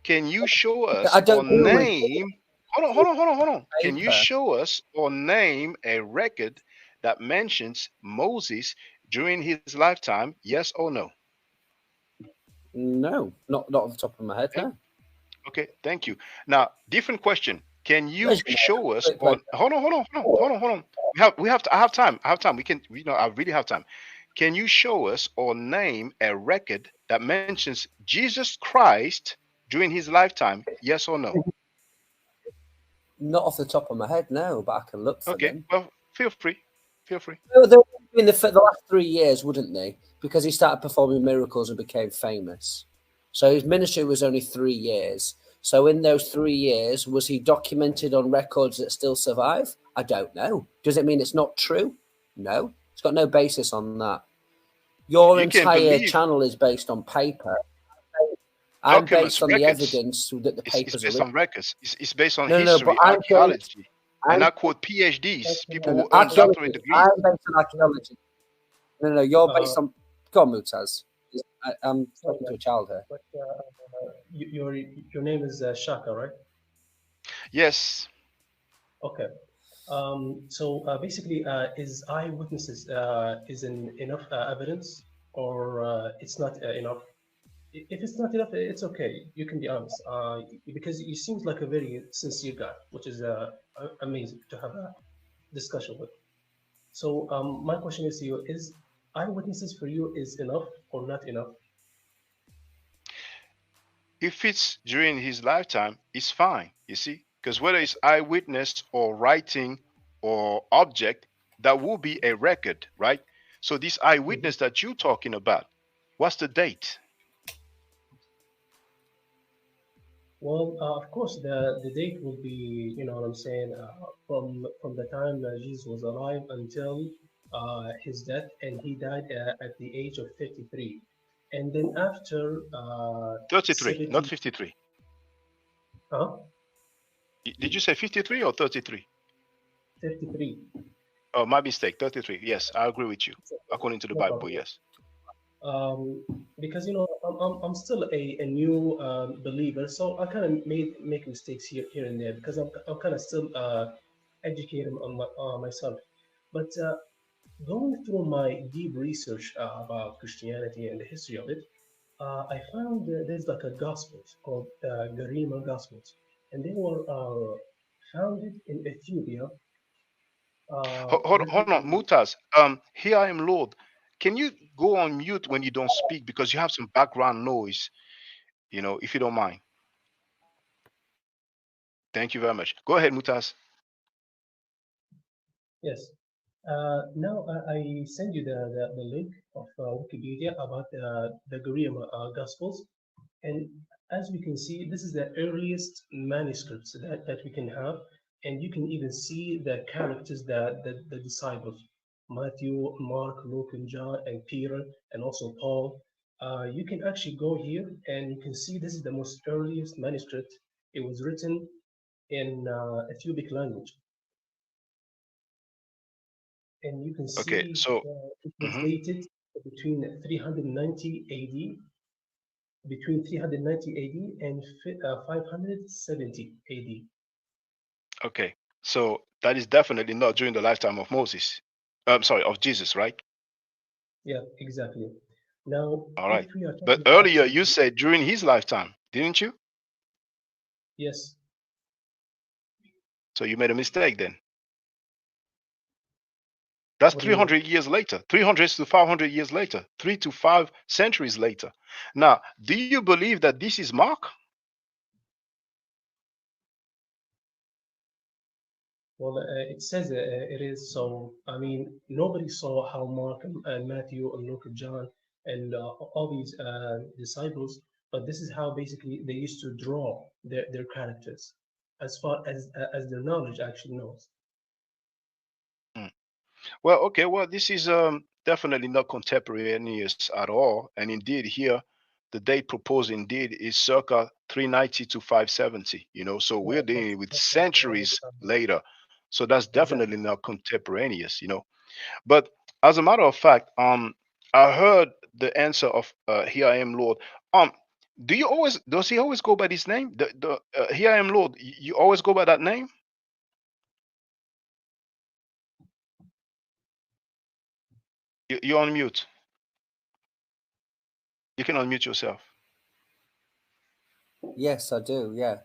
Can you show us or name? Hold on. Can you show us or name a record that mentions Moses during his lifetime? Yes or no? No, not off the top of my head. No. Okay, thank you. Now, different question. Can you show us? Hold on. We have to. I have time. We can. I really have time. Can you show us or name a record that mentions Jesus Christ during his lifetime? Yes or no? Not off the top of my head, no, but I can look for them. Well, feel free. In the last 3 years, wouldn't they? Because he started performing miracles and became famous. So his ministry was only 3 years. So in those 3 years, was he documented on records that still survive? I don't know. Does it mean it's not true? No. It's got no basis on that. Your entire channel is based on paper. I'm based on the evidence that the papers are based on records. It's based on history, archaeology. And I quote PhDs, people who earn doctorate degrees. I'm based on archaeology. No, you're based on... Go on, Mutaz. I'm talking to a child here. But your name is Shaka, right? Yes. Okay. So basically, is eyewitnesses enough evidence, or it's not enough? If it's not enough, it's okay. You can be honest, because you seem like a very sincere guy, which is amazing to have a discussion with. So my question is to you: is eyewitnesses for you is enough or not enough? If it's during his lifetime, it's fine. You see. Because whether it's eyewitness or writing or object, that will be a record, right? So this eyewitness that you're talking about, what's the date? Well, of course, the date will be, you know what I'm saying, from the time Jesus was alive until his death, and he died at the age of 53. And then after 33, not 53. Huh? Did you say 53 or 33? 53. Oh, my mistake. 33. Yes, I agree with you. According to the Bible, yes. Because I'm still a new believer, so I kind of make mistakes here and there because I'm kind of still educating on myself. But going through my deep research about Christianity and the history of it, I found there's like a gospels called Garima Gospels. And they were founded in Ethiopia Hold on, Mutaz. Here I am, Lord. Can you go on mute when you don't speak because you have some background noise? If you don't mind. Thank you very much. Go ahead, Mutaz. Yes. Now I send you the link of Wikipedia about the Korean Gospels, and as we can see, this is the earliest manuscripts that we can have, and you can even see the characters that the disciples, Matthew, Mark, Luke, and John, and Peter, and also Paul. You can actually go here, and you can see this is the most earliest manuscript. It was written in Ethiopic language, and you can Okay, see so it was dated between 390 AD, and 570 AD. okay, so that is definitely not during the lifetime of Moses. I'm sorry, of Jesus, right? Yeah, exactly. Now, All if right. we are But talking earlier actually, you said during his lifetime, didn't you? yes, So you made a mistake then. That's what do you mean? 300 years later, 300 to 500 years later, 3 to 5 centuries later. Now, do you believe that this is Mark? Well, it says it is. So, I mean, nobody saw how Mark and Matthew and Luke and John and all these disciples, but this is how basically they used to draw their characters, as far as their knowledge actually knows. Hmm. Well, okay, well, this is definitely not contemporaneous at all. And indeed, here, the date proposed indeed is circa 390 to 570, so Yeah, we're dealing with that's right, around centuries the time. later. So that's Exactly. definitely not contemporaneous. But as a matter of fact, I heard the answer of "Here I am, Lord." Um, does he always go by this name? The "Here I am, Lord." You always go by that name? You're on mute. You can unmute yourself. Yes, I do. Yeah.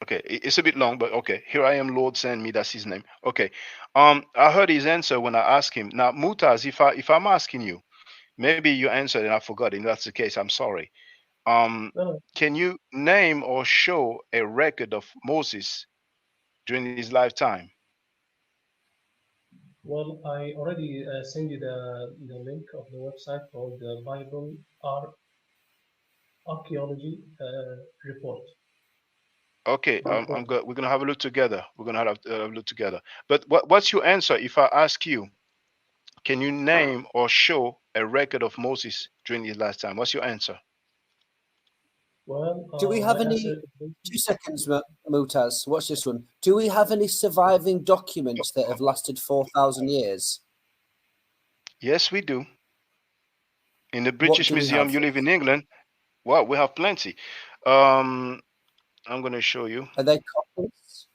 Okay, it's a bit long, but okay. Here I am, Lord, send me. That's his name. Okay. I heard his answer when I asked him. Now, Mutaz, if I'm asking you, maybe you answered and I forgot. If that's the case, I'm sorry. No, Can you name or show a record of Moses during his lifetime? well, I already sent you the link of the website called the Bible Archaeology Report. Okay, I'm .org. good. We're gonna have a look together. We're gonna have a look together. But what's your answer if I ask you? Can you name or show a record of Moses during his lifetime? What's your answer? Well, Do we my have answer any? is basically 2 seconds, Mutaz. Watch this one. Do we have any surviving documents that have lasted 4,000 years? Yes, we do. In the What British do we Museum, have? you live in England. Well, we have plenty. Um, I'm gonna show you. Are they copies?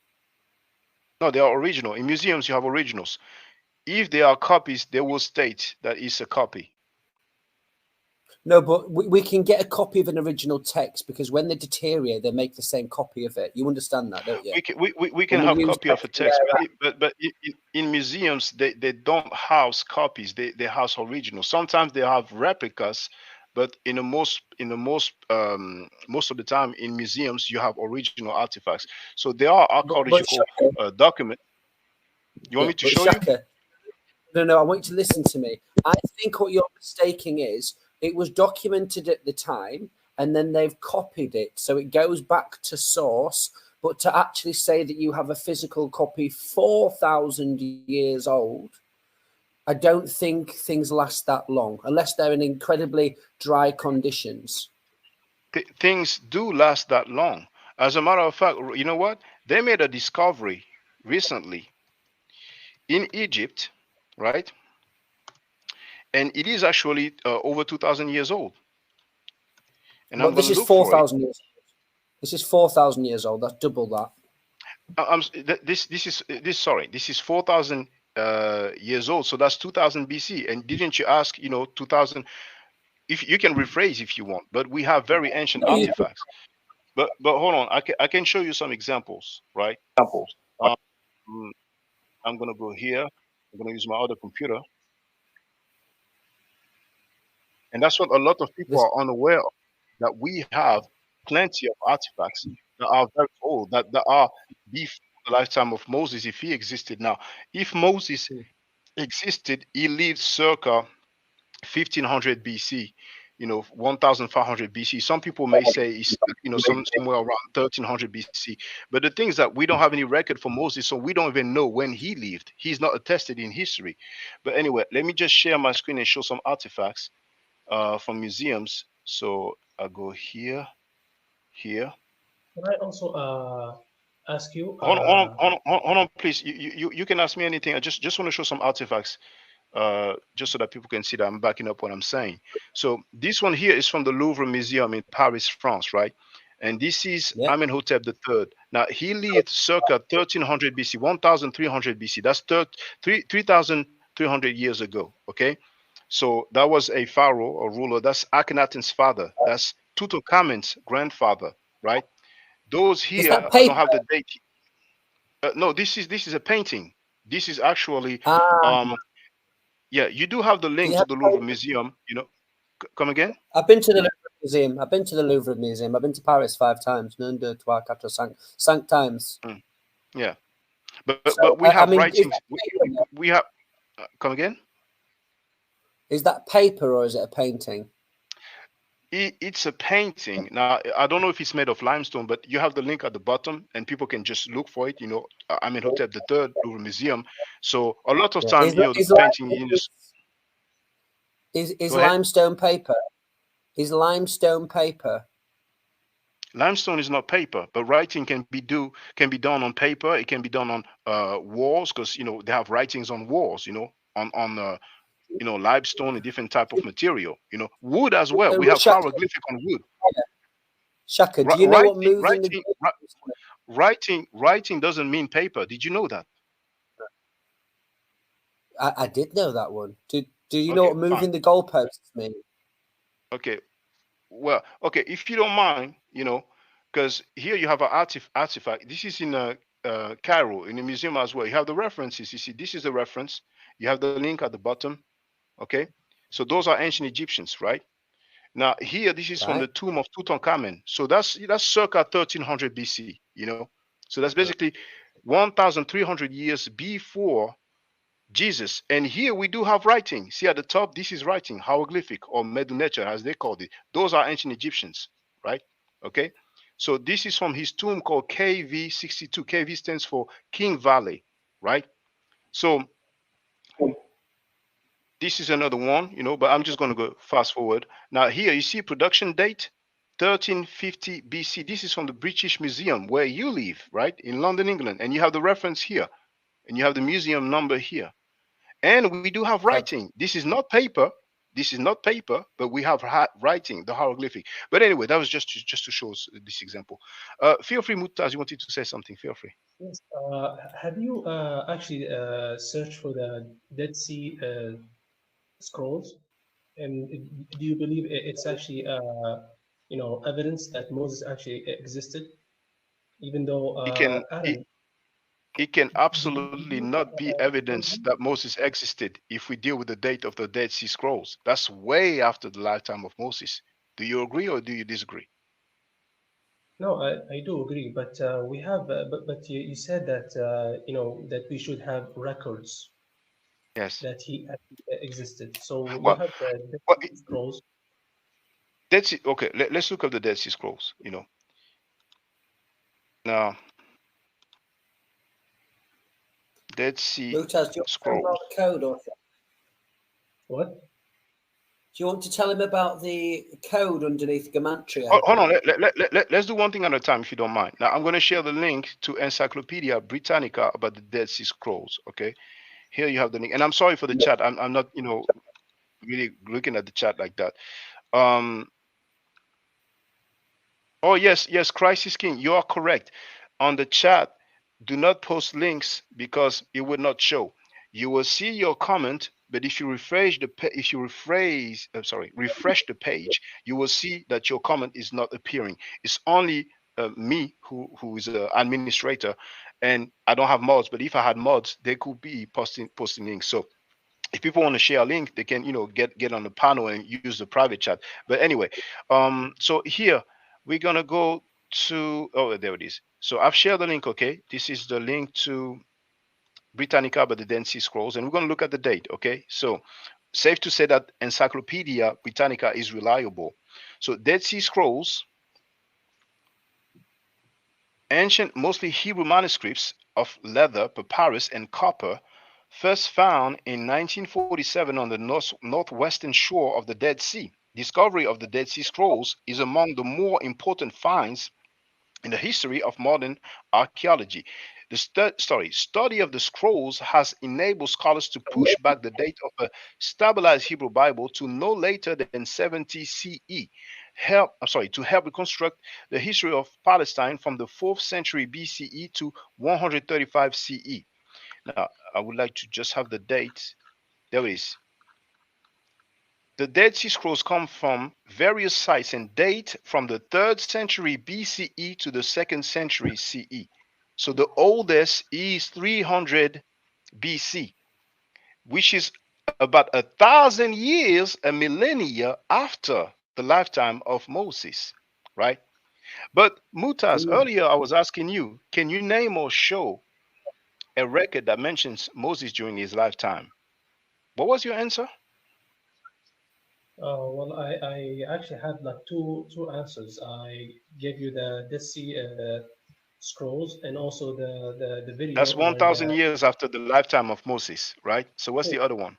No, they are original. In museums, you have originals. If they are copies, they will state that it's a copy. No, but we can get a copy of an original text because when they deteriorate, they make the same copy of it. You understand that, don't you? We can When we have use copy of a text from text, their but in museums they don't house copies. They house originals. Sometimes they have replicas, but most of the time in museums you have original artifacts. So there are but archaeological Shaka, documents. You want yeah, me to but show you? Shaka, no, I want you to listen to me. I think what you're mistaking is it was documented at the time and then they've copied it. So it goes back to source. But to actually say that you have a physical copy 4,000 years old, I don't think things last that long unless they're in incredibly dry conditions. Things do last that long. As a matter of fact, you know what? They made a discovery recently in Egypt, right? And it is actually over 2,000 years old. And I'm But going this to is look for it. 4,000 years. This is 4,000 years old. That's double that. This is 4,000 years old. So that's 2000 BC. And didn't you ask, 2000? If you can rephrase if you want, but we have very ancient No, artifacts. But hold on, I can show you some examples, right? Um, I'm gonna go here. I'm gonna use my other computer, and that's what a lot of people This, are unaware of. That we have plenty of artifacts that are very old, that are before the lifetime of Moses, if he existed. Now, if Moses existed, he lived circa 1500 BC, 1500 BC. Some people may say it's somewhere around 1300 BC. But the thing is that we don't have any record for Moses, so we don't even know when he lived. He's not attested in history. But anyway, let me just share my screen and show some artifacts from museums. So I'll go here, here. Can I also ask you? Hold on, please. You can ask me anything. I just want to show some artifacts, just so that people can see that I'm backing up what I'm saying. So this one here is from the Louvre Museum in Paris, France, right? And this is yeah. Amenhotep III. Now he lived circa 1300 BC, 1300 BC. That's 3,300 years ago. Okay, so that was a pharaoh or ruler. That's Akhenaten's father. That's Tutankhamun's grandfather, right? Those Is here, that I don't paper? have the date. No, this is a painting. This is actually Ah, um yeah, you do have the do link you to have the Louvre paper? Museum, come again? I've been to the Louvre Museum. I've been to the Louvre Museum. I've been to Paris 5 times. None, deux, trois, quatre, cinq times. Mm, yeah. But So, we I have mean, is writings. that paper? We have come again? Is that paper or is it a painting? It's a painting. Now, I don't know if it's made of limestone, but you have the link at the bottom and people can just look for it, Amenhotep the Third Louvre Museum. So a lot of Yeah. time, the painting, Is go ahead. limestone paper? Is limestone paper? Limestone is not paper, but writing can be done on paper. It can be done on walls, because they have writings on walls. On limestone, a different type of material. Wood as well. We have Shaka, hieroglyphic on wood. Shaka, do you know what Writing, moving the writing doesn't mean paper. Did you know that? I did know that one. Do you know Okay, what fine. moving the goalposts mean? Okay, well, okay. If you don't mind, because here you have an artifact. This is in Cairo in the museum as well. You have the references. You see, this is the reference. You have the link at the bottom. Okay, so those are ancient Egyptians, right? Now here, this is from Right. the tomb of Tutankhamun. So that's circa 1300 BC. So that's basically 1,300 years before Jesus. And here we do have writing. See at the top, this is writing, hieroglyphic or Meduneter, as they called it. Those are ancient Egyptians, right? Okay. So this is from his tomb called KV62. KV stands for King Valley, right? So this is another one, but I'm just going to go fast forward. Now here you see production date 1350 BC. This is from the British Museum where you live, right? In London, England. And you have the reference here and you have the museum number here. And we do have writing. This is not paper. This is not paper, but we have writing, the hieroglyphic. But anyway, that was just to show us this example. Feel free, Mutaz, you wanted to say something. Feel free. Yes. Have you actually searched for the Dead Sea Scrolls? And do you believe it's actually evidence that Moses actually existed, even though It can it, Aaron? it can Do you absolutely believe not be evidence that Moses existed if we deal with the date of the Dead Sea Scrolls. That's way after the lifetime of Moses. Do you agree or do you disagree? No, I do agree, but we have, but you said that that we should have records Yes. that he actually existed. So you Well, have the Dead well Sea Scrolls. Dead Sea. Okay, let's look at the Dead Sea Scrolls. Now Dead Sea Mutaz, do you want to tell him Scrolls. about the code, or do What? you want to tell him about the code underneath Gematria? Hold on. Let's do one thing at a time, if you don't mind. Now, I'm going to share the link to Encyclopedia Britannica about the Dead Sea Scrolls. Okay, here you have the link. And I'm sorry for the chat. I'm not, really looking at the chat like that. Oh yes, Crisis King, you are correct. On the chat, do not post links because it would not show. You will see your comment, but if you refresh refresh the page, you will see that your comment is not appearing. It's only me who is an administrator, and I don't have mods. But if I had mods, they could be posting links. So if people want to share a link, they can get on the panel and use the private chat. But anyway, so here we're gonna go to, oh, there it is. So I've shared the link. Okay, this is the link to Britannica by the Dead Sea Scrolls, and we're gonna look at the date. Okay, so safe to say that Encyclopedia Britannica is reliable. So Dead Sea Scrolls, ancient, mostly Hebrew manuscripts of leather, papyrus, and copper, first found in 1947 on the northwestern shore of the Dead Sea. Discovery of the Dead Sea Scrolls is among the more important finds in the history of modern archaeology. The study of the scrolls has enabled scholars to push back the date of a stabilized Hebrew Bible to no later than 70 CE. To help reconstruct the history of Palestine from the 4th century BCE to 135 CE. Now, I would like to just have the date. There it is. The Dead Sea Scrolls come from various sites and date from the 3rd century BCE to the 2nd century CE. So the oldest is 300 BC, which is about 1,000 years, a millennia after the lifetime of Moses, right? But Mutaz, earlier I was asking you, can you name or show a record that mentions Moses during his lifetime? What was your answer? Well, I actually had like two answers. I gave you the Dead Sea scrolls and also the video That's where 1,000 the years after the lifetime of Moses, right? So what's the other one?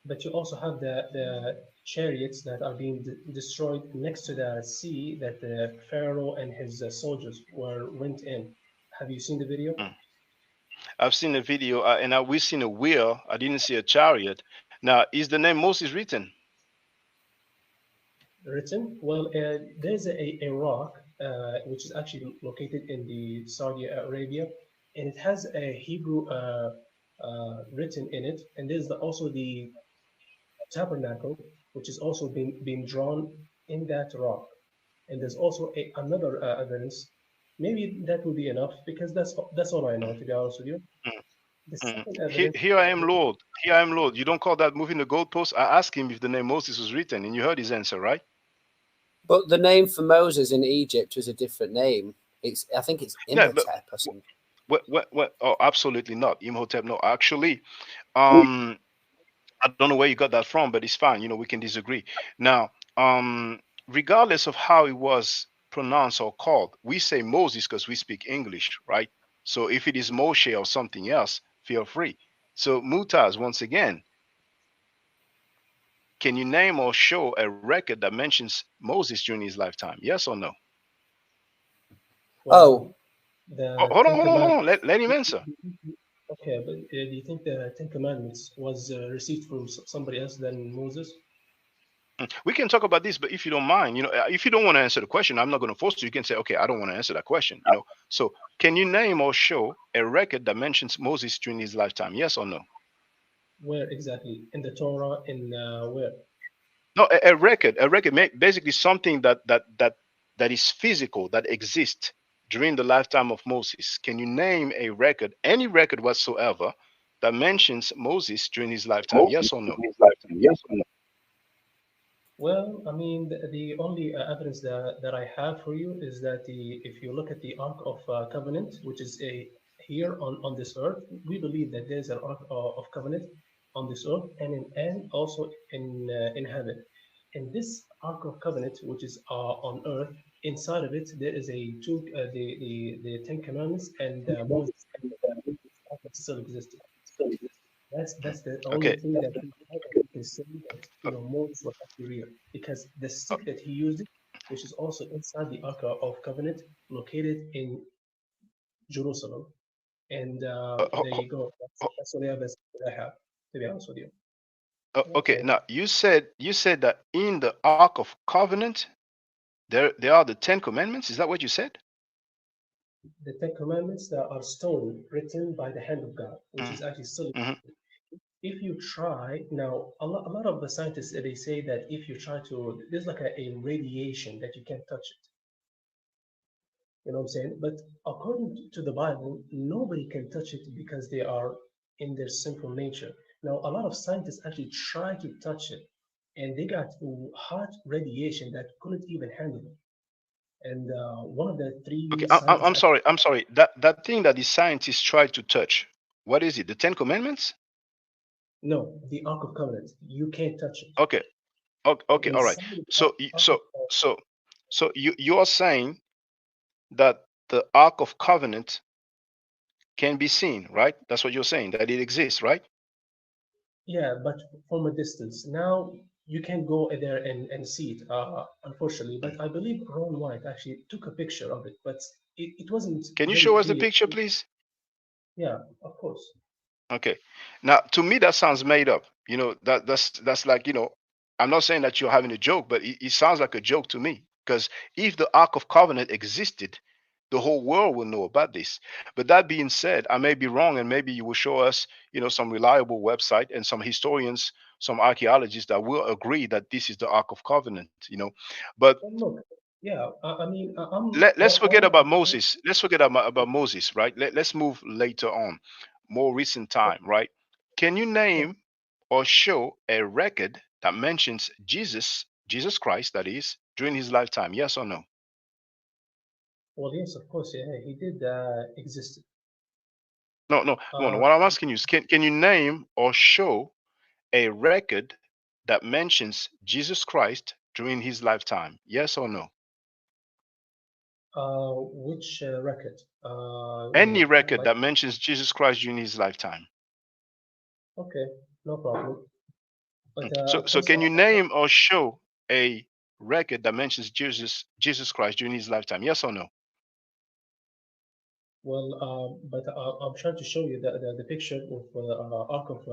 but you also have the chariots that are being destroyed next to the sea that the Pharaoh and his soldiers went in. Have you seen the video? Mm. I've seen a video, we've seen a wheel. I didn't see a chariot. Now, is the name Moses written? Written? Well, there's a rock which is actually located in the Saudi Arabia, and it has a Hebrew written in it, and there's also the tabernacle, which is also been drawn in that rock. And there's also another evidence. Maybe that will be enough because that's all I know, to be honest with you. Mm, The mm. second Here, evidence, here I am, Lord. Here I am, Lord. You don't call that moving the goalpost? I asked him if the name Moses was written, and you heard his answer, right? But the name for Moses in Egypt was a different name. I think it's Yeah, but Imhotep or something. what? Oh, absolutely not. Imhotep, no. Actually, um, I don't know where you got that from, but it's fine. We can disagree. Now, regardless of how it was pronounced or called, we say Moses because we speak English, right? So if it is Moshe or something else, feel free. So Mutaz, once again, can you name or show a record that mentions Moses during his lifetime? Yes or no? Oh, well, Oh, the hold on, Ten hold on, hold on. Commandments. Let him answer. Okay, but do you think the Ten Commandments was received from somebody else than Moses? We can talk about this, but if you don't mind, if you don't want to answer the question, I'm not going to force you. You can say, okay, I don't want to answer that question. So, can you name or show a record that mentions Moses during his lifetime? Yes or no? Where exactly? In the Torah? In where? No, a record, basically something that is physical, that exists during the lifetime of Moses. Can you name a record, any record whatsoever, that mentions Moses during his lifetime? Yes or no? Well, I mean, the only evidence that I have for you is that if you look at the Ark of Covenant, which is here on this earth, we believe that there's an Ark of Covenant on this earth and also in heaven. And this Ark of Covenant, which is on earth, inside of it there is the Ten Commandments and Moses still existed. That's the only Okay. thing that we can say that Moses was actually real because the Uh, stick that he used, which is also inside the Ark of Covenant, located in Jerusalem. And there you go. That's all the evidence that I have, to be honest with you. okay. Okay. Now you said that in the Ark of Covenant there are the Ten Commandments. Is that what you said? The Ten Commandments that are stone written by the hand of God, which is actually still. Mm-hmm. If you try now, a lot of the scientists they say that if you try to, there's like a radiation that you can't touch it. You know what I'm saying? But according to the Bible, nobody can touch it because they are in their sinful nature. Now, a lot of scientists actually try to touch it, and they got hot radiation that couldn't even handle it. And one of the Okay, three I'm scientists, sorry. I'm sorry. That thing that the scientists try to touch. What is it? The Ten Commandments? no, the Ark of Covenant, you can't touch it. Okay. Okay. Okay. All right. Inside the So Ark of you're saying that the Ark of Covenant can be seen, right? That's what you're saying. That it exists, right? yeah, but from a distance. Now you can't go there and see it, unfortunately. But I believe Ron White actually took a picture of it, but it wasn't Can you very show us the clear. picture, please? Yeah, of course. Okay. Now, to me, that sounds made up. That's like, I'm not saying that you're having a joke, but it sounds like a joke to me. Because if the Ark of Covenant existed, the whole world will know about this. But that being said, I may be wrong, and maybe you will show us, some reliable website and some historians, some archaeologists that will agree that this is the Ark of Covenant. But And look, yeah, I mean, I'm let's forget all about Moses. Let's forget about Moses, right? Let's move later on, more recent time, right? Can you name or show a record that mentions Jesus Christ, that is, during his lifetime? Yes or no? well, yes, of course, yeah, he did exist. No, no, no. Uh, What I'm asking you is, can you name or show a record that mentions Jesus Christ during his lifetime? Yes or no? which record? Any record Like, that mentions Jesus Christ during his lifetime. okay, no problem. But So first, can you name or show a record that mentions Jesus Christ during his lifetime? Yes or no? well, but I'm trying to show you the picture of Ark of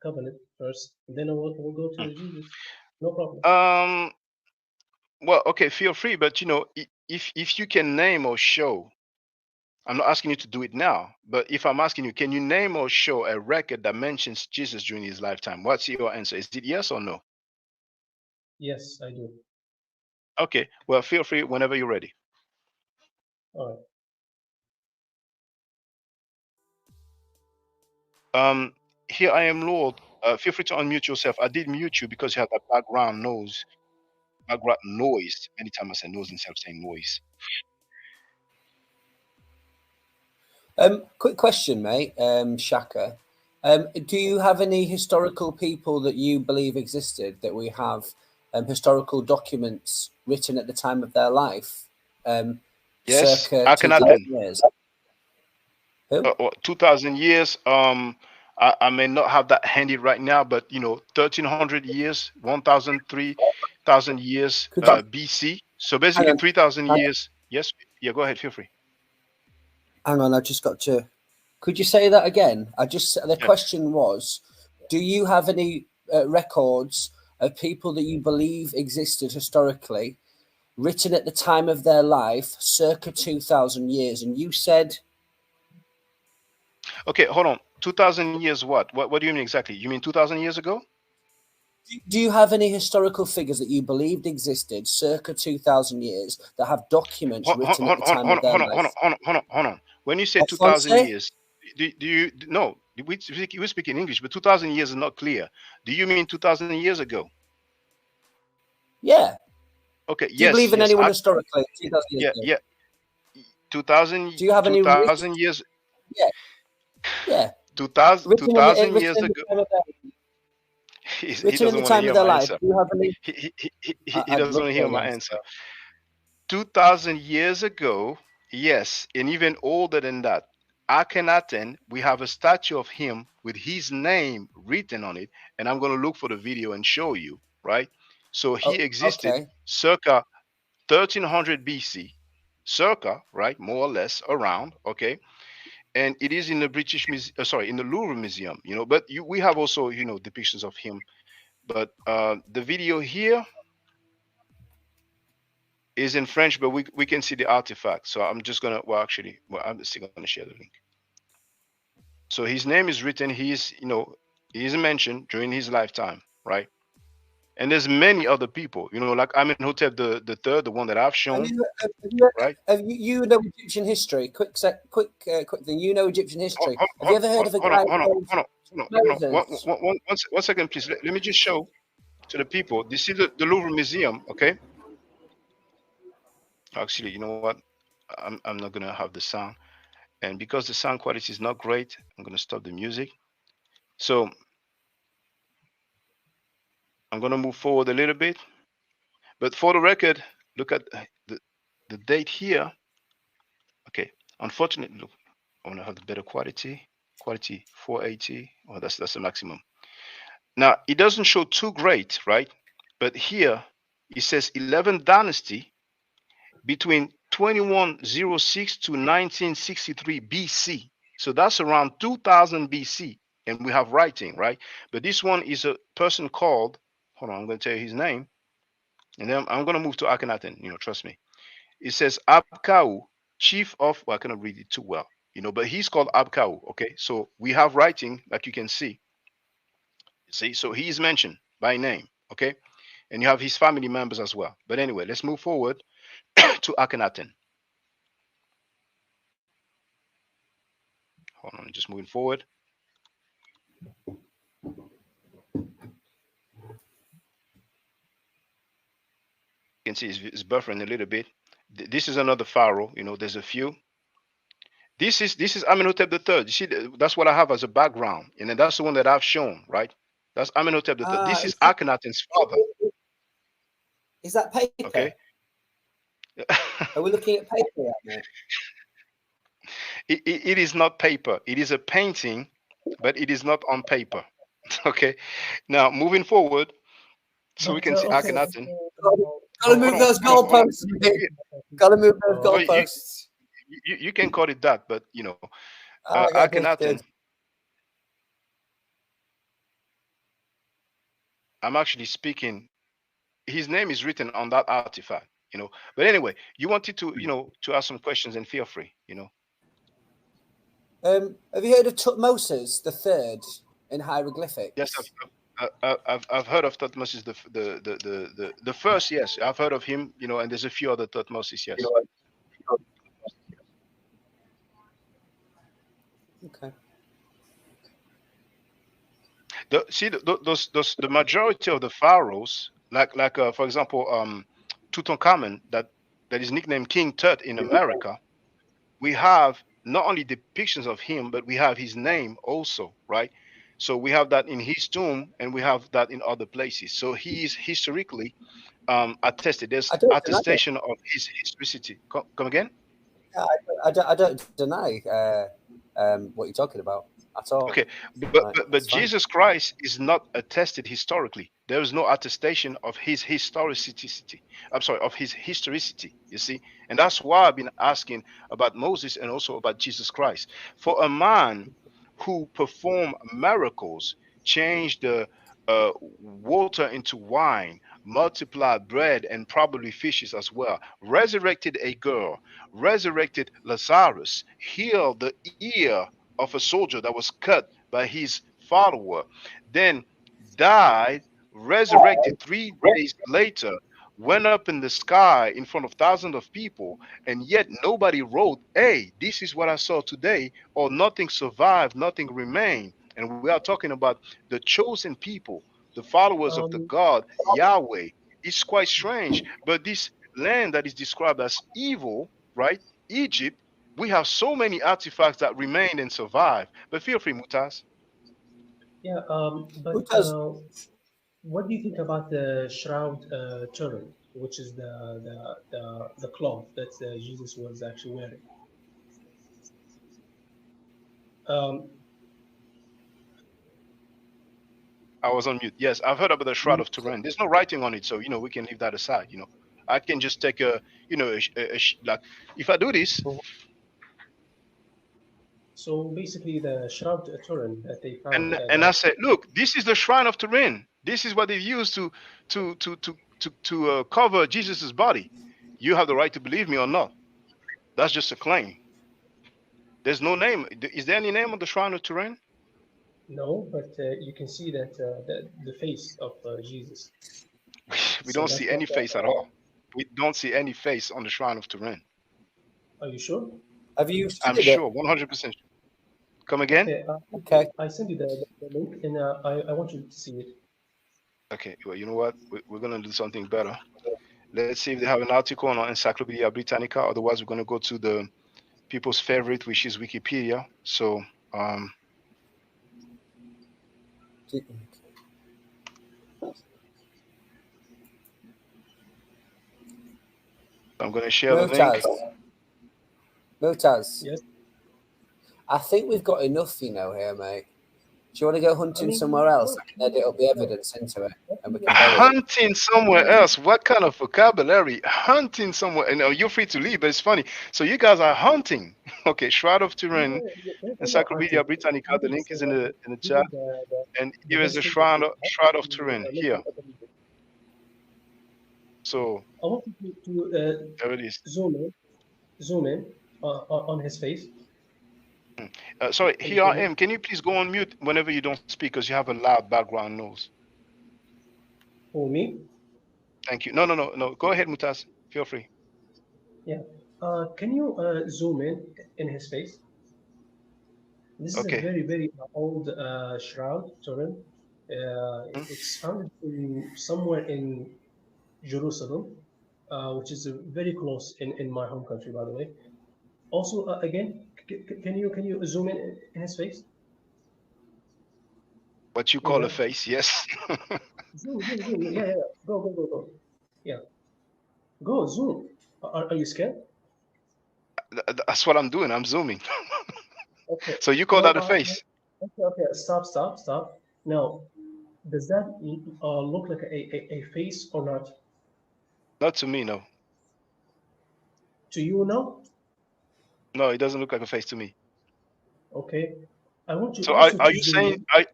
Covenant first, then we'll go to Jesus. No problem. Um. Well, okay. Feel free, but if you can name or show, I'm not asking you to do it now. But if I'm asking you, can you name or show a record that mentions Jesus during his lifetime? What's your answer? Is it yes or no? Yes, I do. Okay. Well, feel free whenever you're ready. All right. Here I am, Lord. Feel free to unmute yourself. I did mute you because you had that background noise. Anytime I say noise instead of saying noise. Quick question, mate. Shaka. Do you have any historical people that you believe existed that we have historical documents written at the time of their life? Yes, Circa 2000 Akhenaten. years. Who? 2,000 years. I may not have that handy right now, but 1,300 years, 1,000, 3,000 years Could you, BC. So hang basically on, 3,000 hang, years. Yes. Yeah. Go ahead. Feel free. hang on. I just got to. Could you say that again? The Yeah. question was, do you have any records of people that you believe existed historically, written at the time of their life, circa 2,000 years? And you said. Okay. Hold on. 2,000 years. What? What do you mean exactly? You mean 2,000 years ago? Do you have any historical figures that you believed existed circa 2,000 years that have documents written at the time of their life? Hold on. When you say 2,000 Alphonse? years, do you no? We speak in English, but 2,000 years is not clear. Do you mean 2,000 years ago? Yeah. Okay. Do you Yes. believe in Yes. anyone historically 2,000 years Yeah. ago? Yeah. 2,000. Do you have any 2,000 years. Yeah. Yeah. 2,000. Written in, 2,000 written years in the ago. time of their, He written in doesn't the want to time of hear their my life. answer. Do you have any? He I'd doesn't love want to to hear hear the my answer. answer. 2,000 years ago, yes, and even older than that. Akhenaten, we have a statue of him with his name written on it, and I'm going to look for the video and show you, right? So he Oh, existed okay. circa 1300 BC, circa, right, more or less around, okay? And it is in the in the Louvre Museum, but we have also, depictions of him. But the video here is in French, but we can see the artifact. So I'm just gonna, I'm still gonna share the link. So his name is written. He is mentioned during his lifetime, right? And there's many other people, you know, like Amenhotep the third, the one that I've shown, right? Have you know Egyptian history? Quick thing. You know Egyptian history. Have you ever heard of a guy called Moses? One second, please. Let me just show to the people. This is the Louvre Museum, okay? Actually, you know what? I'm not gonna have the sound, and because the sound quality is not great, I'm gonna stop the music. So I'm gonna move forward a little bit, but for the record, look at the date here. Okay, unfortunately, look, I want to have the better quality. Quality 480. Oh, that's the maximum. Now it doesn't show too great, right? But here it says 11th dynasty between 2106 to 1963 BC. So that's around 2000 BC, and we have writing, right? But this one is a person called. Hold on, I'm going to tell you his name, and then I'm going to move to Akhenaten. You know, trust me. It says Abkau, chief of. Well, I cannot read it too well, you know, but he's called Abkau. Okay, so we have writing like you can see. See, so he is mentioned by name. Okay, and you have his family members as well. But anyway, let's move forward to Akhenaten. Hold on, just moving forward. You can see it's buffering a little bit. This is another pharaoh. You know, there's a few. This is Amenhotep III. You see, that's what I have as a background, and then that's the one that I've shown, right? That's Amenhotep III. This is Akhenaten's father. Is that paper? Okay. Are we looking at paper? It is not paper. It is a painting, but it is not on paper. Okay. Now moving forward, so we can see Akhenaten. Gotta move those goalposts. Gotta move those goalposts. You can call it that, but you know, Akhenaten. I'm actually speaking. His name is written on that artifact, you know. But anyway, you wanted to, you know, to ask some questions, and feel free, you know. Have you heard of Tutmosis the Third in hieroglyphics? Yes, I've heard of Tutmosis the first. Yes, I've heard of him, you know, and there's a few other Tutmosis. Yes. Okay. The majority of the pharaohs, like for example, Tutankhamun, that is nicknamed King Tut in America, we have not only depictions of him, but we have his name also, right? So we have that in his tomb, and we have that in other places. So he is historically attested. There's attestation of his historicity. Come again? I don't deny what you're talking about at all. Okay, but Jesus Christ is not attested historically. There is no attestation of his historicity. I'm sorry, of his historicity. You see, and that's why I've been asking about Moses and also about Jesus Christ. For a man who performed miracles, changed the water into wine, multiplied bread and probably fishes as well, resurrected a girl, resurrected Lazarus, healed the ear of a soldier that was cut by his follower, then died, resurrected 3 days later, went up in the sky in front of thousands of people, and yet nobody wrote, hey, this is what I saw today, or nothing survived, nothing remained. And we are talking about the chosen people, the followers of the God, Yahweh. It's quite strange, but this land that is described as evil, right, Egypt, we have so many artifacts that remain and survive. But feel free, Mutaz. Yeah, but what do you think about the shroud turban, which is the cloth that Jesus was actually wearing? I was on mute. Yes, I've heard about the Shroud of Turin. There's no writing on it, so you know we can leave that aside. You know, I can just take a, you know, like if I do this. So basically, the Shroud Turin that they found. And I said, look, this is the Shrine of Turin. This is what they used to cover Jesus's body. You have the right to believe me or not. That's just a claim. There's no name. Is there any name on the Shrine of Turin? No, but you can see that the face of Jesus. We So don't that's see what. any face at all. We don't see any face on the Shrine of Turin. Are you sure? Have you I'm studied it? sure, 100%. Come again? Okay. Okay. I send you the link, and I want you to see it. Okay, well, you know what? We're going to do something better. Let's see if they have an article on Encyclopedia Britannica. Otherwise, we're going to go to the people's favorite, which is Wikipedia. So I'm going to share the link. Mutaz. Yes. I think we've got enough, here, mate. Do you want to go hunting somewhere else? I can edit up the evidence into it, and we can bury it. Hunting somewhere else. What kind of vocabulary? Hunting somewhere. And you're free to leave, but it's funny. So you guys are hunting. Okay, Shroud of Turin, Encyclopedia Britannica. The link is in the chat. And here is the Shroud of Turin here. So I want you to there it is. zoom in on his face. Sorry, here I am. Can you please go on mute whenever you don't speak because you have a loud background noise? For me? Thank you. No. Go ahead, Mutaz. Feel free. Yeah. Can you zoom in his face? This is a Okay. very, very old shroud, Turin. It's found somewhere in Jerusalem, which is very close in my home country, by the way. Also, again, can you zoom in his face? What you call a face? Yes. Zoom. Yeah. Go. Yeah. Go, zoom. Are you scared? That's what I'm doing. I'm zooming. Okay. So you call that a face? Okay. Stop. Now, does that look like a face or not? Not to me, no. To you, no? No, it doesn't look like a face to me. Okay. I want you So also are to you zoom saying in.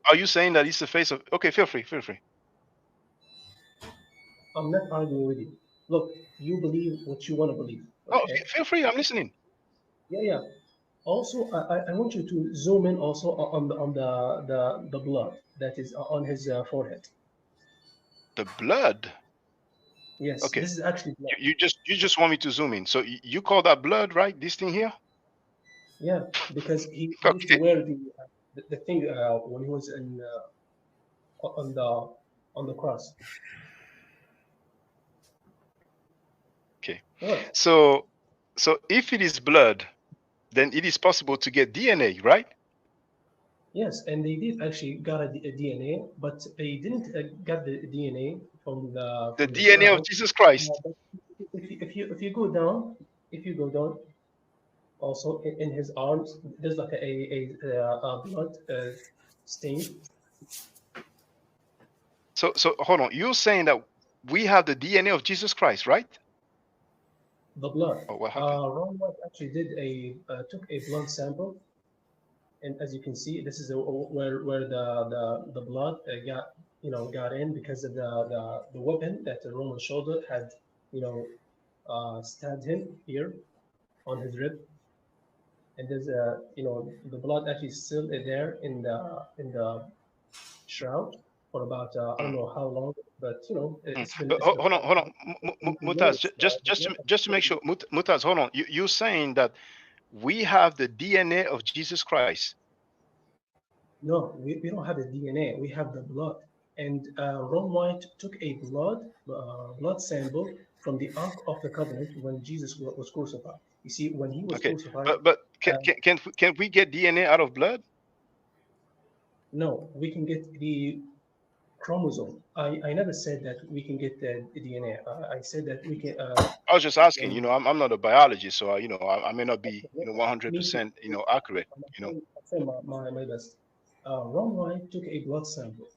are you saying that it's the face of? Okay, feel free. I'm not arguing with you. Look, you believe what you want to believe. Oh, Okay. feel free. I'm listening. Yeah. Also, I want you to zoom in also on the blood that is on his forehead. The blood. Yes, Okay. this is actually blood. You just want me to zoom in. So you call that blood, right? This thing here. Yeah, because he used to Okay. wear the thing when he was in on the cross. Okay. What? So if it is blood, then it is possible to get DNA, right? Yes, and they did actually got a DNA, but they didn't get the DNA from the DNA shroud. of Jesus Christ. But if you go down, also in his arms, there's like a blood stain. So hold on. You're saying that we have the DNA of Jesus Christ, right? The blood. Oh, what happened? Ron White actually did took a blood sample, and as you can see, this is where the blood got in because of the weapon that the Roman soldier had stabbed him here on his rib, and there's the blood actually still there in the shroud for about I don't know how long, but it's been But hold on, Mutaz. Just to make sure, Mutaz, hold on. You're saying that we have the DNA of Jesus Christ. No, we don't have the DNA. We have the blood. And Ron White took a blood sample from the Ark of the Covenant when Jesus was crucified. You see, when he was Okay, crucified, but can we get DNA out of blood? no, we can get the chromosome. I never said that we can get the DNA. I said that we can. I was just asking. I'm not a biologist, so I may not be 100% accurate. I'm saying my best. Ron White took a blood sample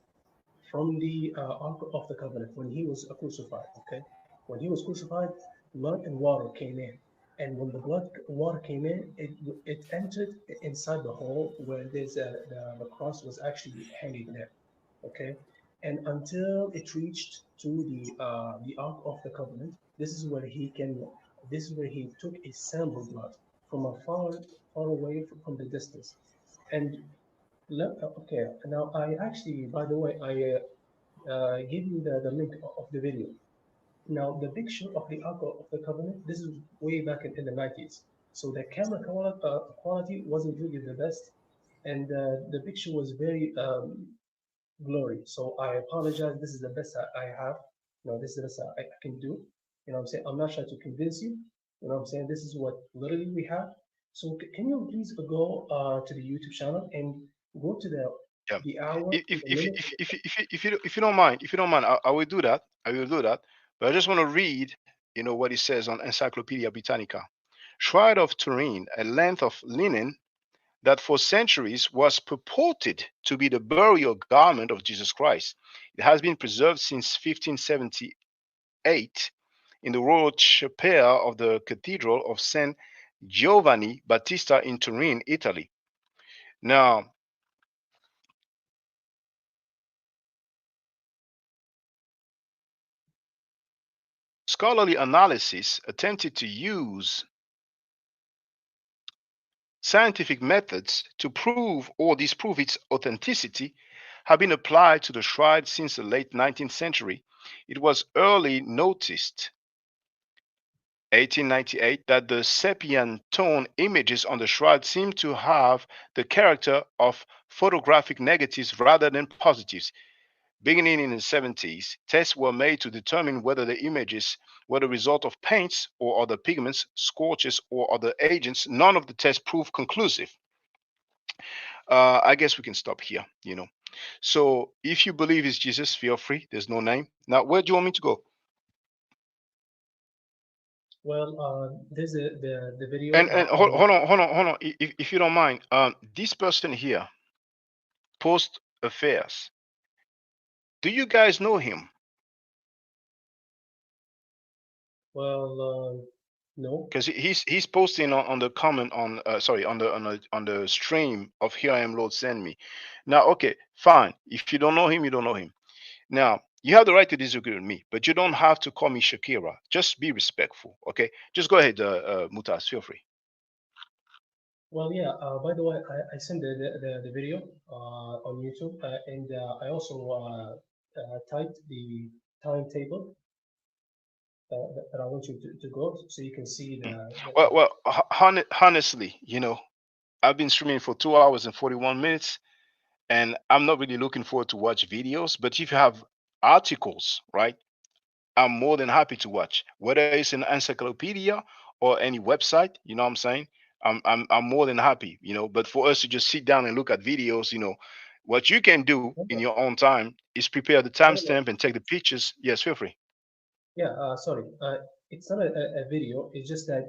from the Ark of the Covenant when he was crucified. Okay, when he was crucified, blood and water came in, and when the blood water came in, it entered inside the hole where the cross was actually hanging there. Okay, and until it reached to the Ark of the Covenant, this is where he took a sample blood from a far away from the distance, and okay. Now I actually, by the way, give you the link of the video. Now, the picture of the Ark of the Covenant, this is way back in the 90s. So the camera quality wasn't really the best, and the picture was very blurry. So I apologize. This is the best I have. This is the best I can do. You know what I'm saying? I'm not trying to convince you. You know what I'm saying? This is what literally we have. So can you please go to the YouTube channel and go to Yeah. the hour, If the if minute? if you don't mind, I will do that. I will do that. But I just want to read, what it says on Encyclopedia Britannica. Shroud of Turin, a length of linen that for centuries was purported to be the burial garment of Jesus Christ. It has been preserved since 1578 in the royal chapel of the Cathedral of San Giovanni Battista in Turin, Italy. Now, scholarly analysis attempted to use scientific methods to prove or disprove its authenticity have been applied to the shroud since the late 19th century. It was early noticed 1898 that the sepia tone images on the shroud seem to have the character of photographic negatives rather than positives. Beginning in the 70s, tests were made to determine whether the images were the result of paints or other pigments, scorches, or other agents. None of the tests proved conclusive. I guess we can stop here. So if you believe it's Jesus, feel free. There's no name. Now, where do you want me to go? Well, there's the video And of hold, the. hold on. If you don't mind, this person here, Post Affairs. Do you guys know him? Well, no. Because he's posting on the comment on sorry on the stream of Here I Am, Lord Send Me. Now, okay, fine. If you don't know him, you don't know him. Now, you have the right to disagree with me, but you don't have to call me Shakira. Just be respectful, okay? Just go ahead, Mutas. Feel free. Well, yeah. By the way, I sent the video on YouTube, and I also typed the timetable that I want you to go so you can see Mm. the Honestly, I've been streaming for 2 hours and 41 minutes, and I'm not really looking forward to watch videos. But if you have articles, right, I'm more than happy to watch, whether it's an encyclopedia or any website. You know what I'm saying? I'm more than happy. But for us to just sit down and look at videos, what you can do in your own time is prepare the no, no, no. timestamp and take the pictures. Yes, feel free. Yeah. Sorry. It's not a video. It's just that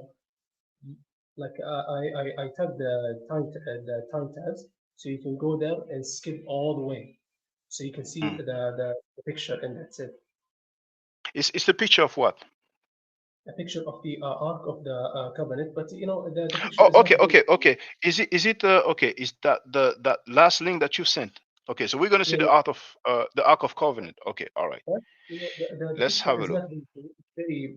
like I typed the time tabs so you can go there and skip all the way so you can see Mm. the picture and that's it. It's the picture of what? A picture of the Ark of the Covenant, but the picture Oh, is not okay, very. okay, okay. Is it okay? Is that that last link that you sent? Okay, so we're gonna see Yeah, the yeah. the Ark of Covenant. Okay, all right. But, the Let's picture have a is look. not very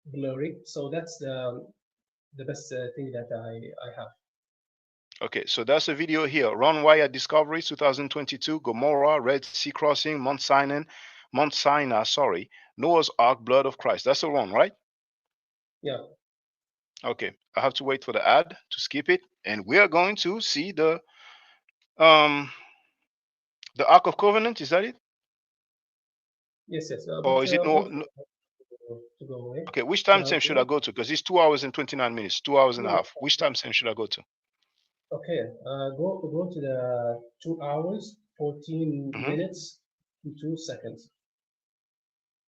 blurry, so that's the best thing that I have. Okay, so that's a video here. Ron Wire Discoveries 2022, Gomorrah, Red Sea Crossing, Mount Sinai, sorry, Noah's Ark, Blood of Christ. That's the one, right? Yeah. Okay, I have to wait for the ad to skip it, and we are going to see um the Ark of Covenant. Is that it, Yes, yes. or But is it no? wait for to go away. Okay, which Now, timestamp should I go to? Because it's 2 hours and 29 minutes, 2 hours and a no, half. Which timestamp should I go to? okay. Go to the 2 hours, 14 Hmm. minutes, and 2 seconds.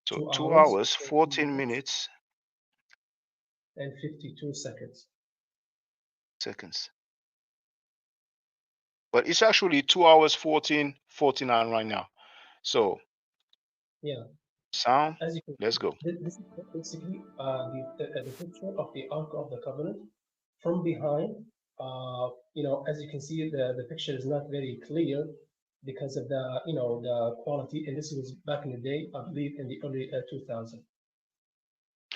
So Two two hours, hours, 14 14 minutes, minutes, and 52 seconds. seconds. But it's actually 2 hours, 14:49 right now. So Yeah. sound, As you can let's see, go. this is basically the picture of the Ark of the Covenant from behind. As you can see, the picture is not very clear because of the quality. And this was back in the day, I believe, in the early 2000.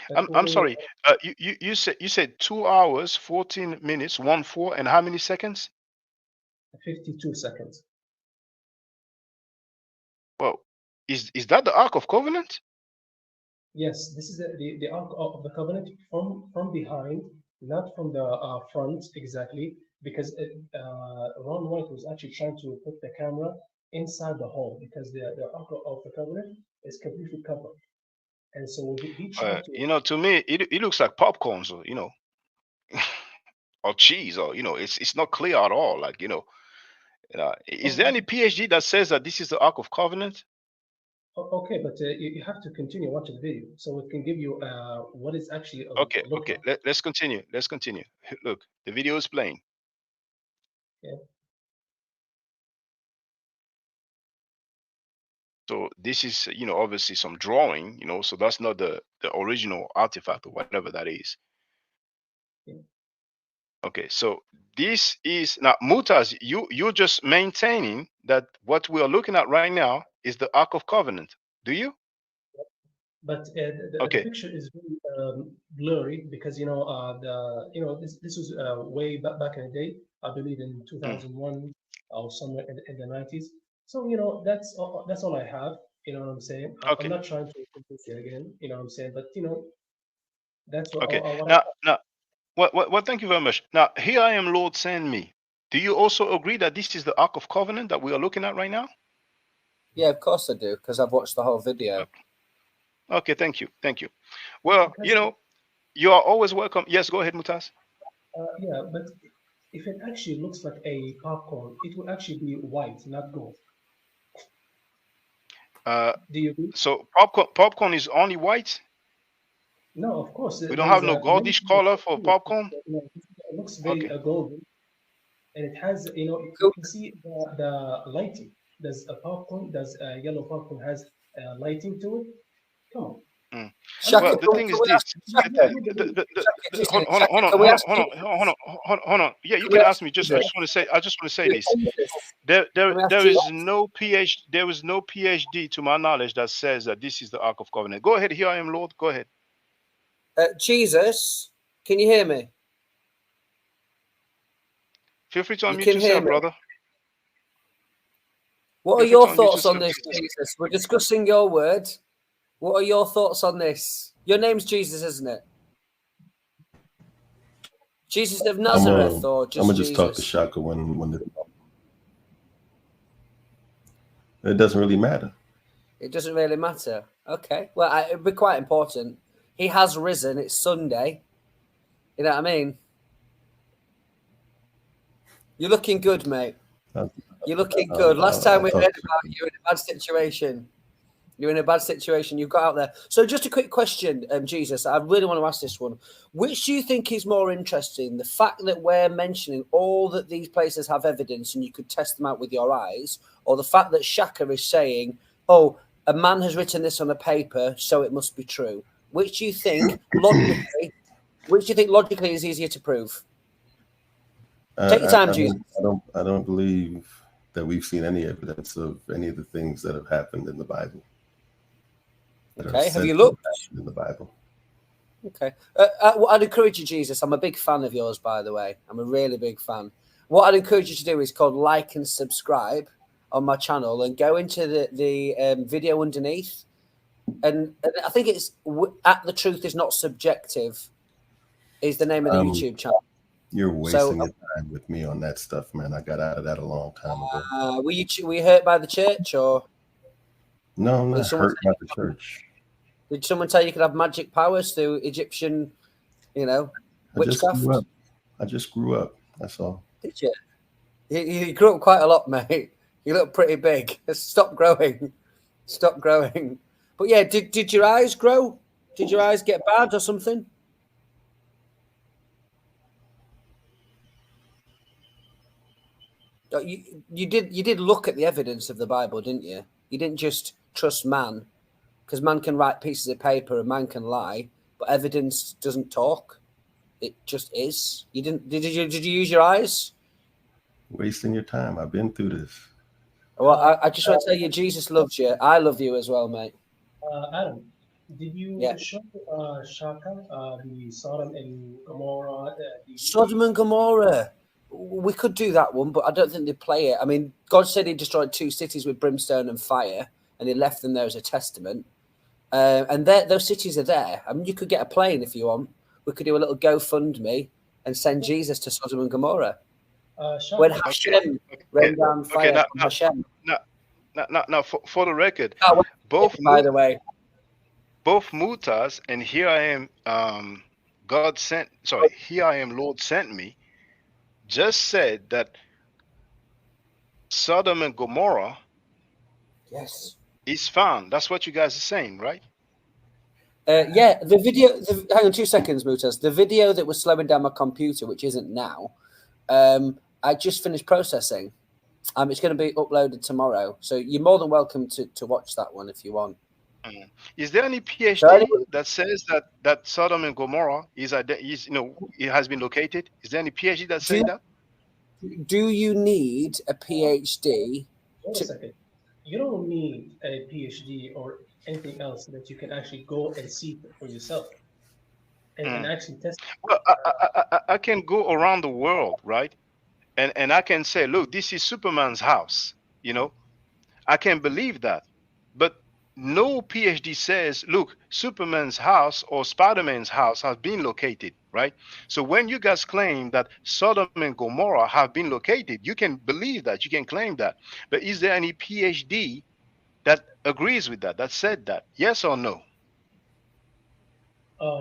But I'm sorry. You said 2 hours, 14 minutes, 1 4, and how many seconds? 52 seconds. Well, Is that the Ark of Covenant? Yes, this is the Ark of the Covenant from behind, not from the front exactly, because Ron White was actually trying to put the camera inside the hole because the Ark of the Covenant is completely covered, and so he tried to. You know, to me, it looks like popcorn, so you know, or cheese, or you know, it's not clear at all. Like is there any PhD that says that this is the Ark of Covenant? Okay, but you have to continue watching the video so it can give you what is actually Okay, look okay. like. Let's continue. Let's continue. Look, the video is playing. Yeah. So this is, obviously some drawing, so that's not the original artifact or whatever that is. Yeah. Okay, so this is now Mutaz, you're just maintaining that what we are looking at right now is the Ark of Covenant. Do you? But the Okay. picture is very blurry because this was way back in the day. I believe in 2001 or somewhere in the 90s. So that's all I have. You know what I'm saying? I'm Okay. not trying to convince you again. You know what I'm saying? But that's what Okay. what I Now, well, thank you very much. Now, here I am, Lord, send me. Do you also agree that this is the Ark of Covenant that we are looking at right now? Yeah, of course I do, because I've watched the whole video. Okay, thank you. Well, you are always welcome. Yes, go ahead, Mutaz. Yeah, but if it actually looks like a popcorn, it will actually be white, not gold. Do you agree? So popcorn is only white? No, of course. We don't There's have no many goldish color for popcorn? it looks very Okay. golden, and it has, you can see the lighting. Does a popcorn, does a yellow popcorn has lighting to it? Come on. Shaka, Well, the thing is this. Hold on. Yeah, you can ask me. I just want to say this. There is no PhD to my knowledge that says that this is the Ark of Covenant. Go ahead. Here I am, Lord. Go ahead. Jesus, can you hear me? Feel free to unmute yourself, brother. What are your thoughts on this, Jesus? We're discussing your word. What are your thoughts on this? Your name's Jesus, isn't it? Jesus of Nazareth, or just I'm gonna just Jesus? talk to Shaka when it doesn't really matter. It doesn't really matter. Okay. Well, it'd be quite important. He has risen. It's Sunday. You know what I mean? You're looking good, mate. You're looking good. Last time we heard about you in a bad situation. You're in a bad situation. You've got out there. So just a quick question, Jesus. I really want to ask this one. Which do you think is more interesting? The fact that we're mentioning all that these places have evidence and you could test them out with your eyes, or the fact that Shaka is saying, oh, a man has written this on a paper, so it must be true? Which do you think logically is easier to prove? Take your time, Jesus. I don't believe that we've seen any evidence of any of the things that have happened in the Bible. Okay, have you looked in the Bible? Okay, I'd encourage you, Jesus. I'm a big fan of yours, by the way. I'm a really big fan. What I'd encourage you to do is called like and subscribe on my channel, and go into the video underneath. And I think it's at The Truth Is Not Subjective is the name of the YouTube channel. You're wasting your time with me on that stuff, man. I got out of that a long time ago. Were you hurt by the church, or? No, I'm not hurt by the church. Did someone tell you could have magic powers through Egyptian, witchcraft? I just grew up. That's all. Did you? You grew up quite a lot, mate. You look pretty big. Stop growing. Stop growing. But yeah, did your eyes grow? Did your eyes get bad or something? You did look at the evidence of the Bible, didn't you? You didn't just trust man, because man can write pieces of paper and man can lie, but evidence doesn't talk. It just is. You didn't? Did you use your eyes? Wasting your time. I've been through this. Well, I just want to tell you, Jesus loves you. I love you as well, mate. Adam, did you show Shaka the Sodom and Gomorrah? Sodom and Gomorrah. We could do that one, but I don't think they play it. I mean, God said he destroyed 2 cities with brimstone and fire. and he left them there as a testament. And those cities are there. I mean, you could get a plane if you want. We could do a little GoFundMe and send Jesus to Sodom and Gomorrah. When Hashem rained down fire from Hashem. Now, for the record, both, by the way, both Mutas and here I am, here I am, Lord sent me, just said that Sodom and Gomorrah, yes, is found. That's what you guys are saying, right? Yeah, the video. Hang on 2 seconds, Mutas. The video that was slowing down my computer, which isn't now, I just finished processing. It's going to be uploaded tomorrow, so you're more than welcome to watch that one if you want. Is there any PhD that says that Sodom and Gomorrah it has been located? Is there any PhD that says that? Do you need a PhD? Wait a second. You don't need a PhD or anything else that you can actually go and see for yourself and actually test. Well, I can go around the world, right? And I can say, look, this is Superman's house. I can believe that. But no PhD says, look, Superman's house or Spider-Man's house has been located, right? So when you guys claim that Sodom and Gomorrah have been located, you can believe that, you can claim that. But is there any PhD that agrees with that said that? Yes or no?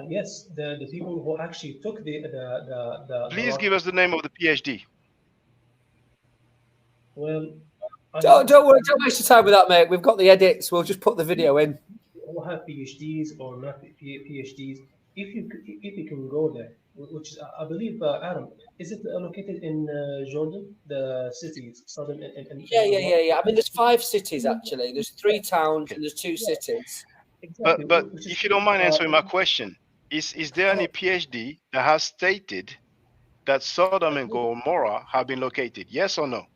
Yes, the people who actually took the Please give us the name of the PhD. Well, don't worry, don't waste your time with that, mate. We've got the edits. We'll just put the video in. We'll have PhDs or not PhDs. If you can go there, which is, I believe, Adam, is it located in Jordan, the cities, Sodom and Yeah. I mean, there's 5 cities actually. There's 3 towns and there's 2 cities. Exactly. But if you don't mind answering my question, is there any PhD that has stated that Sodom and Gomorrah have been located? Yes or no?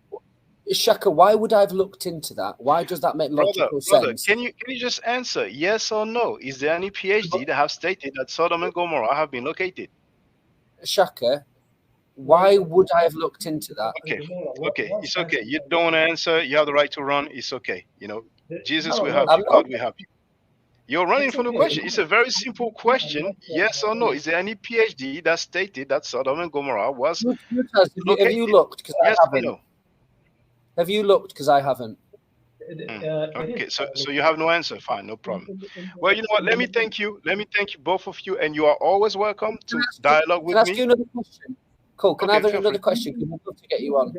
Shaka, why would I have looked into that? Why does that make logical sense? Can you just answer yes or no? Is there any PhD that have stated that Sodom and Gomorrah have been located? Shaka, why would I have looked into that? Okay, it's okay. You don't want to answer. You have the right to run. It's okay. Jesus will help you. God will help you. You're running from the question. It's a very simple question. Yes or no? Is there any PhD that stated that Sodom and Gomorrah was located? Have you looked? Because yes I haven't. Or no? Have you looked? Because I haven't. Okay, so you have no answer. Fine, no problem. Well, you know what? Let me thank you. Let me thank you, both of you, and you are always welcome to dialogue with me. Can I ask you another question? Cool. Can I have another question? Because I'd love to get you on.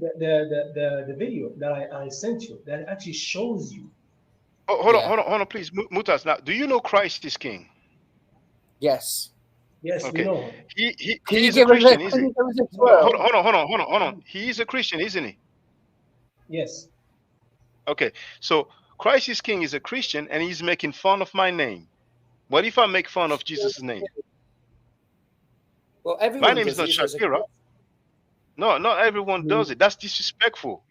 The video that I sent you that actually shows you. Oh, hold on, please, Mutas. Now, do you know Christ is King? Yes. Yes, okay. We know. He is a Christian, isn't he? Hold on. He is a Christian, isn't he? Yes. Okay, so Christ is King is a Christian, and he's making fun of my name. What if I make fun of Jesus' name? Well, everyone. My name is not Shakira. No, not everyone does it. That's disrespectful.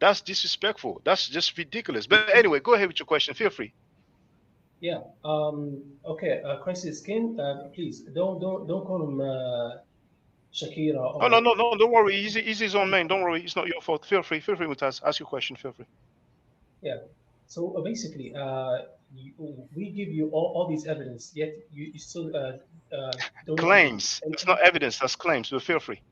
That's disrespectful. That's just ridiculous. But anyway, go ahead with your question. Feel free. Yeah. Okay. Christ is King. Please don't call him Shakira. Or... No. Don't worry. He's his own man. Don't worry. It's not your fault. Feel free, Mutaz. Ask your question. Feel free. Yeah. So basically, we give you all these evidence, yet you still don't. Claims. It's not evidence. That's claims. But feel free.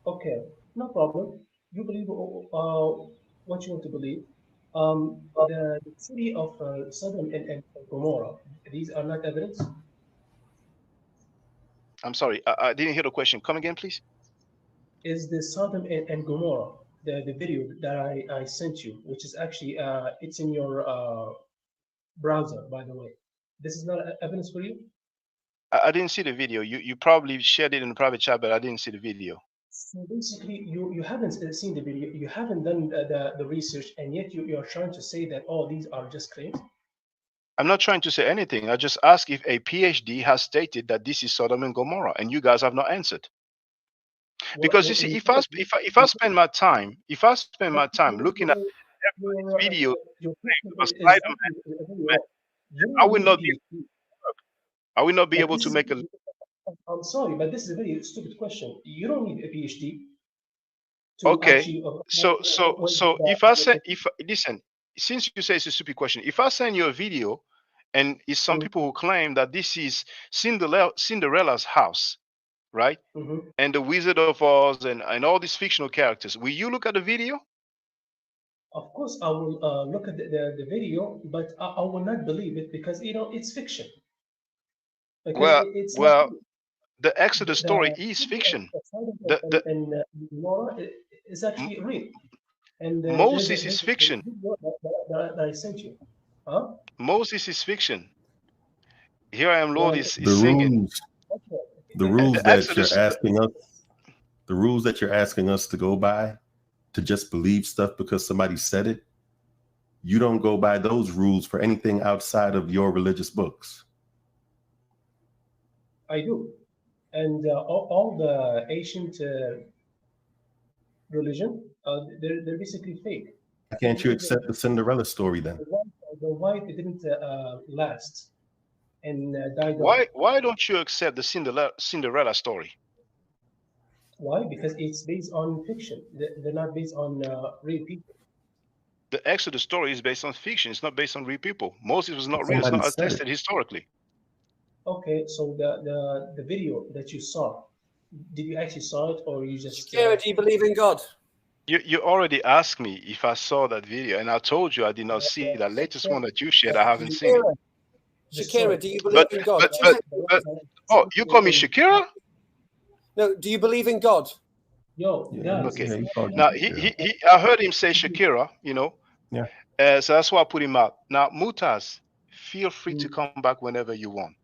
Okay. No problem. You believe what you want to believe. The city of Sodom and Gomorrah. These are not evidence. I'm sorry, I didn't hear the question. Come again, please. Is the Sodom and Gomorrah the video that I sent you, which is actually it's in your browser, by the way. This is not evidence for you? I didn't see the video. You probably shared it in the private chat, but I didn't see the video. So basically, you haven't seen the video, you haven't done the research, and yet you are trying to say that all these are just claims? I'm not trying to say anything. I just asked if a PhD has stated that this is Sodom and Gomorrah, and you guys have not answered. Because you see, if I spend my time looking at every video, I will not be able to make a. I'm sorry, but this is a very stupid question. You don't need a PhD. Okay. So if I say listen, since you say it's a stupid question, if I send you a video and it's some people who claim that this is Cinderella's house, right? And the Wizard of Oz and all these fictional characters, will you look at the video? Of course, I will look at the video, but I will not believe it because it's fiction. Because it's not well, the Exodus story is fiction. And Laura is actually real. And Moses is fiction. That I sent you. Huh? Moses is fiction. Here I am, Lord is the singing. Rules, the rules that you're asking us, the rules that you're asking us to go by, to just believe stuff because somebody said it, you don't go by those rules for anything outside of your religious books. I do. And all the ancient religion, they're basically fake. Can't you accept the Cinderella story then? The wife didn't last and died. Why don't you accept the Cinderella story? Why? Because it's based on fiction. They're not based on real people. The Exodus story is based on fiction. It's not based on real people. Moses was not real. It's not attested historically. Okay, so the video that you saw, did you actually saw it or you just? Shakira, do you believe in God? You already asked me if I saw that video, and I told you I did not see that latest one that you shared. I haven't seen it. Shakira, do you believe in God? Oh, you call me Shakira? No, do you believe in God? Yo, okay. Now I heard him say Shakira, Yeah. So that's why I put him out. Now, Mutaz, feel free to come back whenever you want.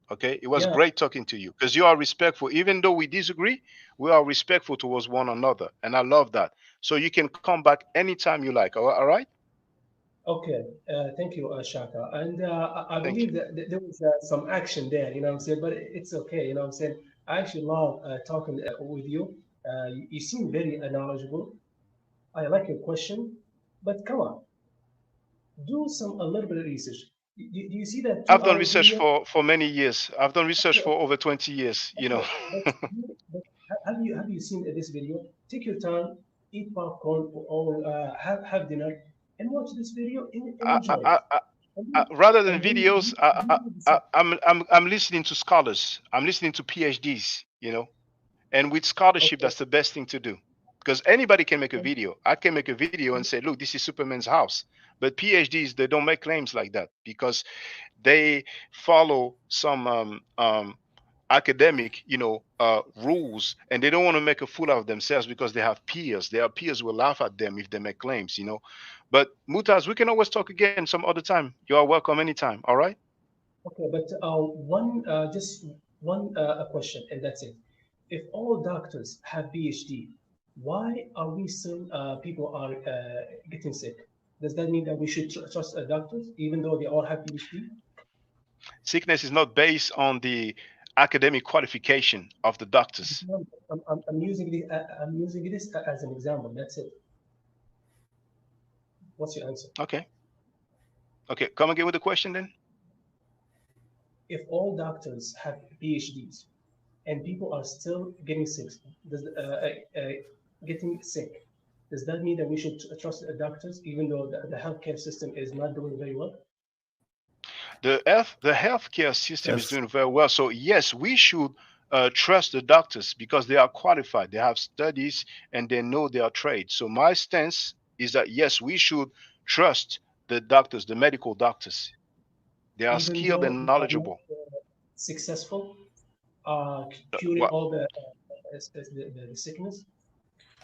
Okay, it was great talking to you because you are respectful. Even though we disagree, we are respectful towards one another, and I love that. So you can come back anytime you like. All right? Okay, thank you, Shaka. And I believe that there was some action there, you know what I'm saying? But it's okay, you know what I'm saying? I actually love talking with you. You seem very knowledgeable. I like your question, but come on, do a little bit of research. Do you see that? I've done research for many years. I've done research for over 20 years. But have you seen this video? Take your time, eat popcorn, or have dinner, and watch this video and enjoy it. Rather than videos, I'm listening to scholars. I'm listening to PhDs. And with scholarship, that's the best thing to do. Because anybody can make a video. I can make a video and say, look, this is Superman's house. But PhDs, they don't make claims like that because they follow some academic, rules, and they don't want to make a fool of themselves because they have peers. Their peers will laugh at them if they make claims, But Mutaz, we can always talk again some other time. You are welcome anytime. All right? Okay, but just one question, and that's it. If all doctors have PhD, why are we still people are getting sick? Does that mean that we should trust doctors even though they all have PhD? Sickness is not based on the academic qualification of the doctors. I'm using this as an example. That's it. What's your answer? Okay, come again with the question then. If all doctors have PhDs and people are still getting sick, does that mean that we should trust the doctors even though the healthcare system is not doing very well? The healthcare system is doing very well. So yes, we should trust the doctors because they are qualified. They have studies and they know their trade. So my stance is that yes, we should trust the doctors, the medical doctors. They are skilled and knowledgeable. Successful, curing all the sickness.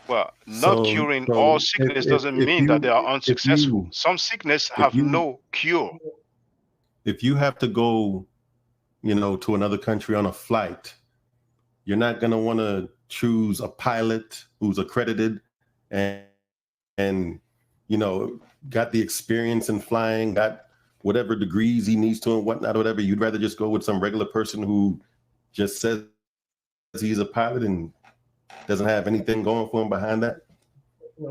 Well, not curing all sickness doesn't mean that they are unsuccessful. Some sickness have no cure. If you have to go, to another country on a flight, you're not going to want to choose a pilot who's accredited and got the experience in flying, got whatever degrees he needs to and whatnot, whatever. You'd rather just go with some regular person who just says he's a pilot and doesn't have anything going for him behind that.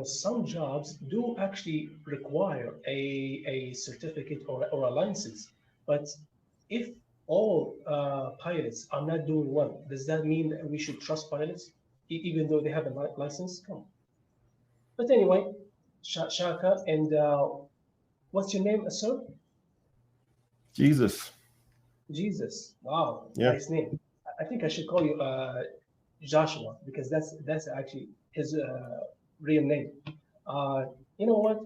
Some jobs do actually require a certificate or a license. But if all pilots are not doing well, does that mean that we should trust pilots even though they have a license? Come on. But anyway, Shaka, and What's your name, sir? Jesus. Jesus. Wow, Yeah. nice name. I think I should call you Joshua, because that's actually his real name. You know what?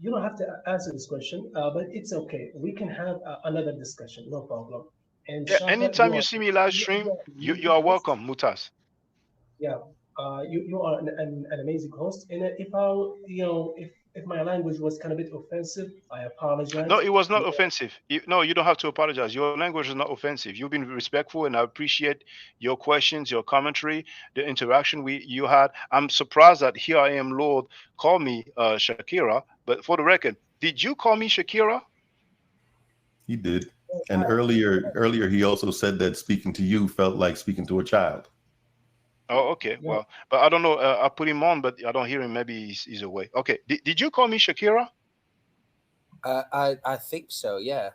You don't have to answer this question, but it's okay. We can have another discussion, no problem. And Yeah, Shaka, anytime you see me live stream, you are welcome, Mutaz. yeah, you are an amazing host. And if I, if my language was kind of a bit offensive, I No, apologize. it was not offensive. No, you don't have to apologize. Your language is not offensive. You've been respectful, and I appreciate your questions, your commentary, the interaction you had. I'm surprised that here I am, Lord, call me Shakira. But for the record, did you call me Shakira? He did. And earlier he also said that speaking to you felt like speaking to a child. Oh, okay. Yeah. Well, but I don't know. I put him on, but I don't hear him. Maybe he's away. Okay. Did you call me Shakira? I think so, yeah.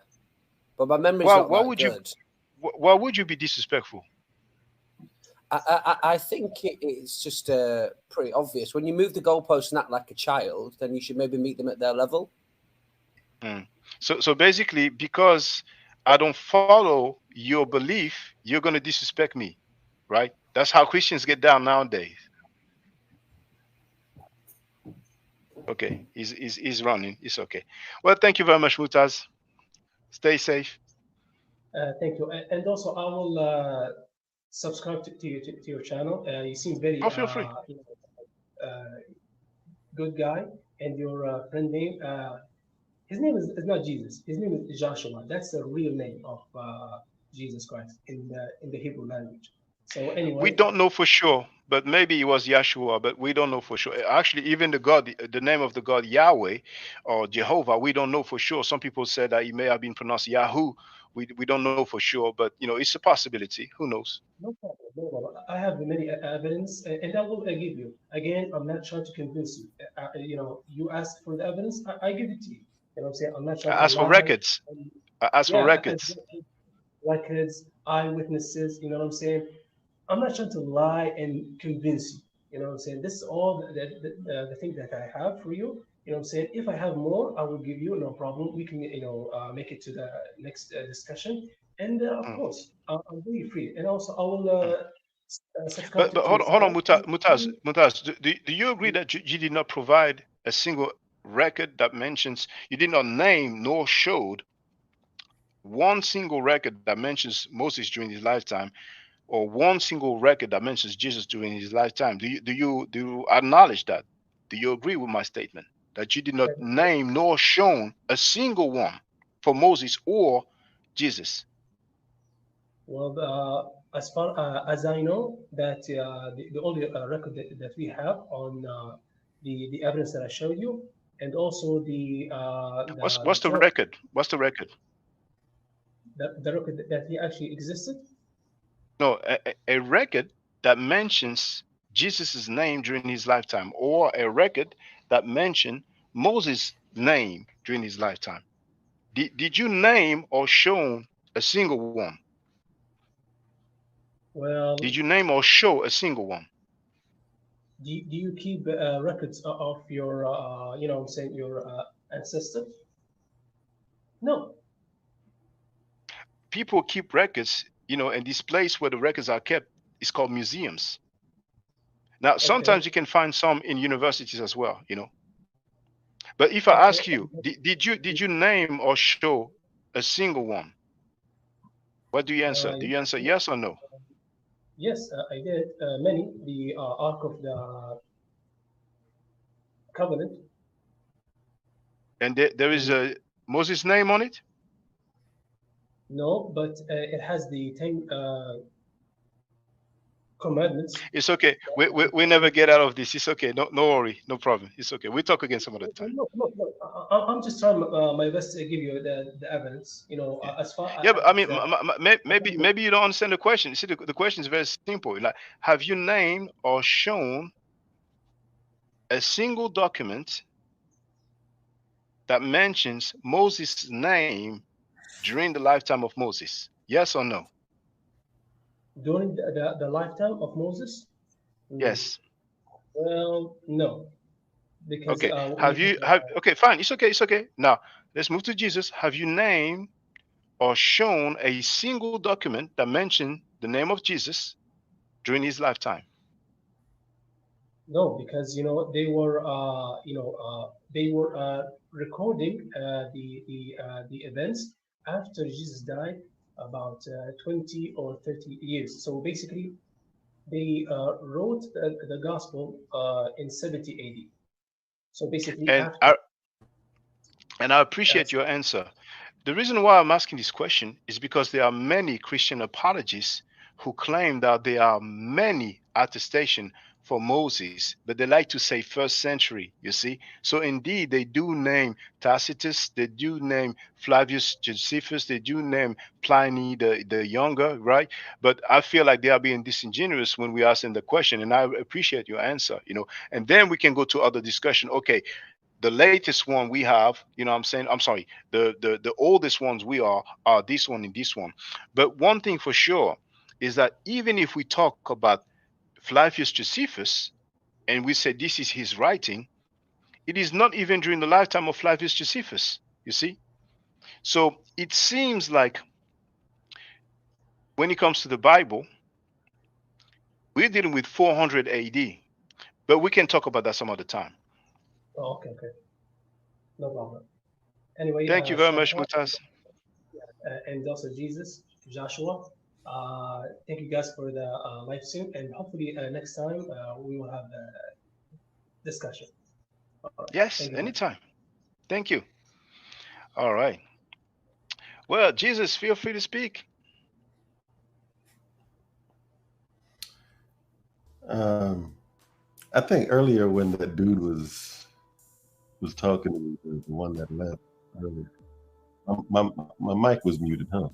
But my memory's Well, not why that would good. why would you be disrespectful? I think it's just pretty obvious. When you move the goalposts and act like a child, then you should maybe meet them at their level. So basically, because I don't follow your belief, you're going to disrespect me, right? That's how Christians get down nowadays. Okay, he's running. It's okay. Well, thank you very much, Mutaz. Stay safe. Thank you. And also, I will subscribe to your channel. You seem very Oh, feel free. Good guy. And your friend name, his name is not Jesus. His name is Joshua. That's the real name of Jesus Christ in the Hebrew language. So anyway, We don't know for sure, but maybe it was Yeshua, but we don't know for sure. Actually, even the name of the God Yahweh or Jehovah, we don't know for sure. Some people said that it may have been pronounced Yahoo. We don't know for sure, but it's a possibility. Who knows? no problem. No problem. I have many evidence, and I will give you. Again, I'm not trying to convince you. You asked for the evidence, I give it to you. You know what I'm saying? I'm not trying to As for lie. records, as for Yeah, records. records, eyewitnesses. You know what I'm saying? I'm not trying to lie and convince you. You know what I'm saying? This is all the thing that I have for you. You know what I'm saying? If I have more, I will give you, no problem. We can, make it to the next discussion. And of course, I'm really free. And also, I will subscribe But to hold your on, hold on, channel. Mutaz. Do you agree that you did not provide a single record that mentions, you did not name nor showed one single record that mentions Moses during his lifetime, or one single record that mentions Jesus during his lifetime? Do you acknowledge that? Do you agree with my statement that you did not name nor shown a single one for Moses or Jesus? Well, as far as I know, that the only record that we have on the evidence that I showed you, and also What's the record? What's the record? the record that he actually existed. No, a record that mentions Jesus' name during his lifetime, or a record that mentioned Moses' name during his lifetime. Did you name or show a single one? Well, Did you name or show a single one? do you keep records of your, what I'm saying, your ancestors? No. People keep records, and this place where the records are kept is called museums. Now, sometimes you can find some in universities as well, But if I ask you, did you name or show a single one? What do you answer? Do you answer yes or no? Yes, I did. Many. The Ark of the Covenant. And there is a Moses' name on it? No, but it has the 10 commandments. It's okay. We never get out of this. It's okay. No worry. No problem. It's okay. We'll talk again some other time. No. I'm just trying my best to give you the evidence. As far yeah, but I mean, maybe maybe you don't understand the question. You see, the question is very simple. Like, have you named or shown a single document that mentions Moses' name during the lifetime of Moses? Yes or no? During the lifetime of Moses? Yes. Well, no. because Okay. Okay, fine. It's okay. It's okay. Now let's move to Jesus. Have you named or shown a single document that mentioned the name of Jesus during his lifetime? no, because they were recording the events after Jesus died about 20 or 30 years. So basically, they wrote the gospel in 70 AD. So basically, And after. I appreciate your answer. The reason why I'm asking this question is because there are many Christian apologists who claim that there are many attestation for Moses, but they like to say first century, you see. So indeed, they do name Tacitus, they do name Flavius Josephus, they do name Pliny the Younger, right? But I feel like they are being disingenuous when we ask them the question, and I appreciate your answer, and then we can go to other discussion. Okay, the latest one we have, I'm saying, I'm sorry, the oldest ones we are this one and this one. But one thing for sure is that even if we talk about Flavius Josephus and we say this is his writing, it is not even during the lifetime of Flavius Josephus, you see. So it seems like when it comes to the Bible, we're dealing with 400 AD, but we can talk about that some other time. Oh, okay, okay, no problem. Anyway, Thank you very much, Shahwa, Mutaz. and also Jesus, Joshua. Thank you guys for the live stream, and hopefully next time we will have a discussion. All right. Thank Yes, you very much. anytime. Thank you. All right. Well, Jesus, feel free to speak. I think earlier when that dude was talking to me, the one that left earlier, my mic was muted, huh?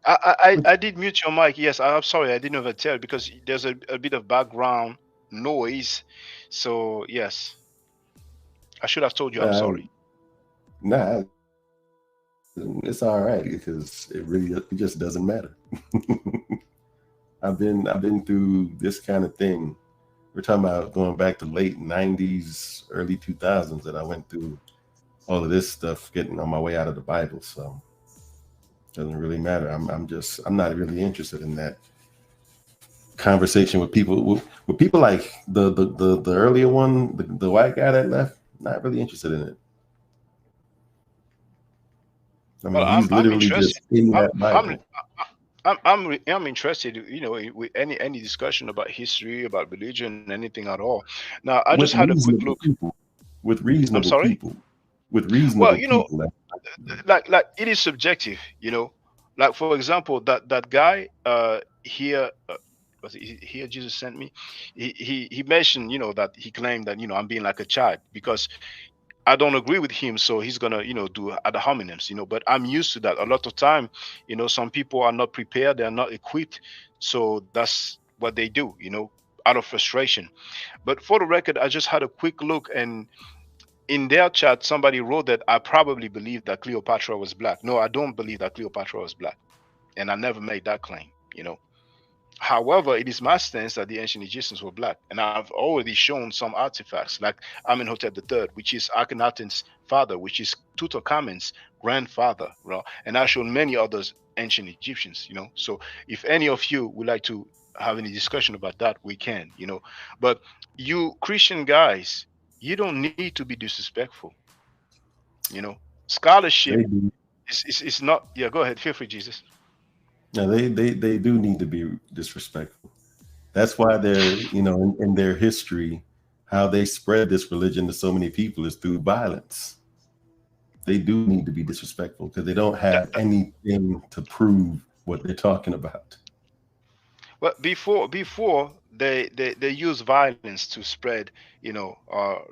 I did mute your mic. Yes, I'm sorry. I didn't even tell because there's a bit of background noise. So, yes, I should have told you I'm Uh, sorry. nah, it's all right because it just doesn't matter. I've been through this kind of thing. We're talking about going back to late '90s, early 2000s that I went through all of this stuff, getting on my way out of the Bible. So it doesn't really matter. I'm not really interested in that conversation with people like the earlier one, the white guy that left. Not really interested in it. I Well, mean, he's I'm literally interested. just in I'm that I'm Bible. I'm interested, with any discussion about history, about religion, anything at all. Now, I just with had a quick reasonable look. people. With I'm reasonable sorry. people. With Well, reasonable people. like it is subjective, like for example that guy here, was it here Jesus sent me, he mentioned, that he claimed that, I'm being like a child because I don't agree with him, so he's gonna, do ad hominems, but I'm used to that. A lot of time, some people are not prepared, they're not equipped, so that's what they do, out of frustration. But for the record, I just had a quick look, and in their chat, somebody wrote that I probably believe that Cleopatra was black. No, I don't believe that Cleopatra was black, and I never made that claim. However, it is my stance that the ancient Egyptians were black, and I've already shown some artifacts, like Amenhotep III, which is Akhenaten's father, which is Tutankhamun's grandfather, and I showed many others ancient Egyptians. So if any of you would like to have any discussion about that, we can. But you Christian guys, you don't need to be disrespectful. Scholarship They do. is not. Yeah, go ahead. Feel free, Jesus. Now they do need to be disrespectful. That's why they're, in their history, how they spread this religion to so many people is through violence. They do need to be disrespectful because they don't That, have anything to prove what they're talking about. Well, before they use violence to spread,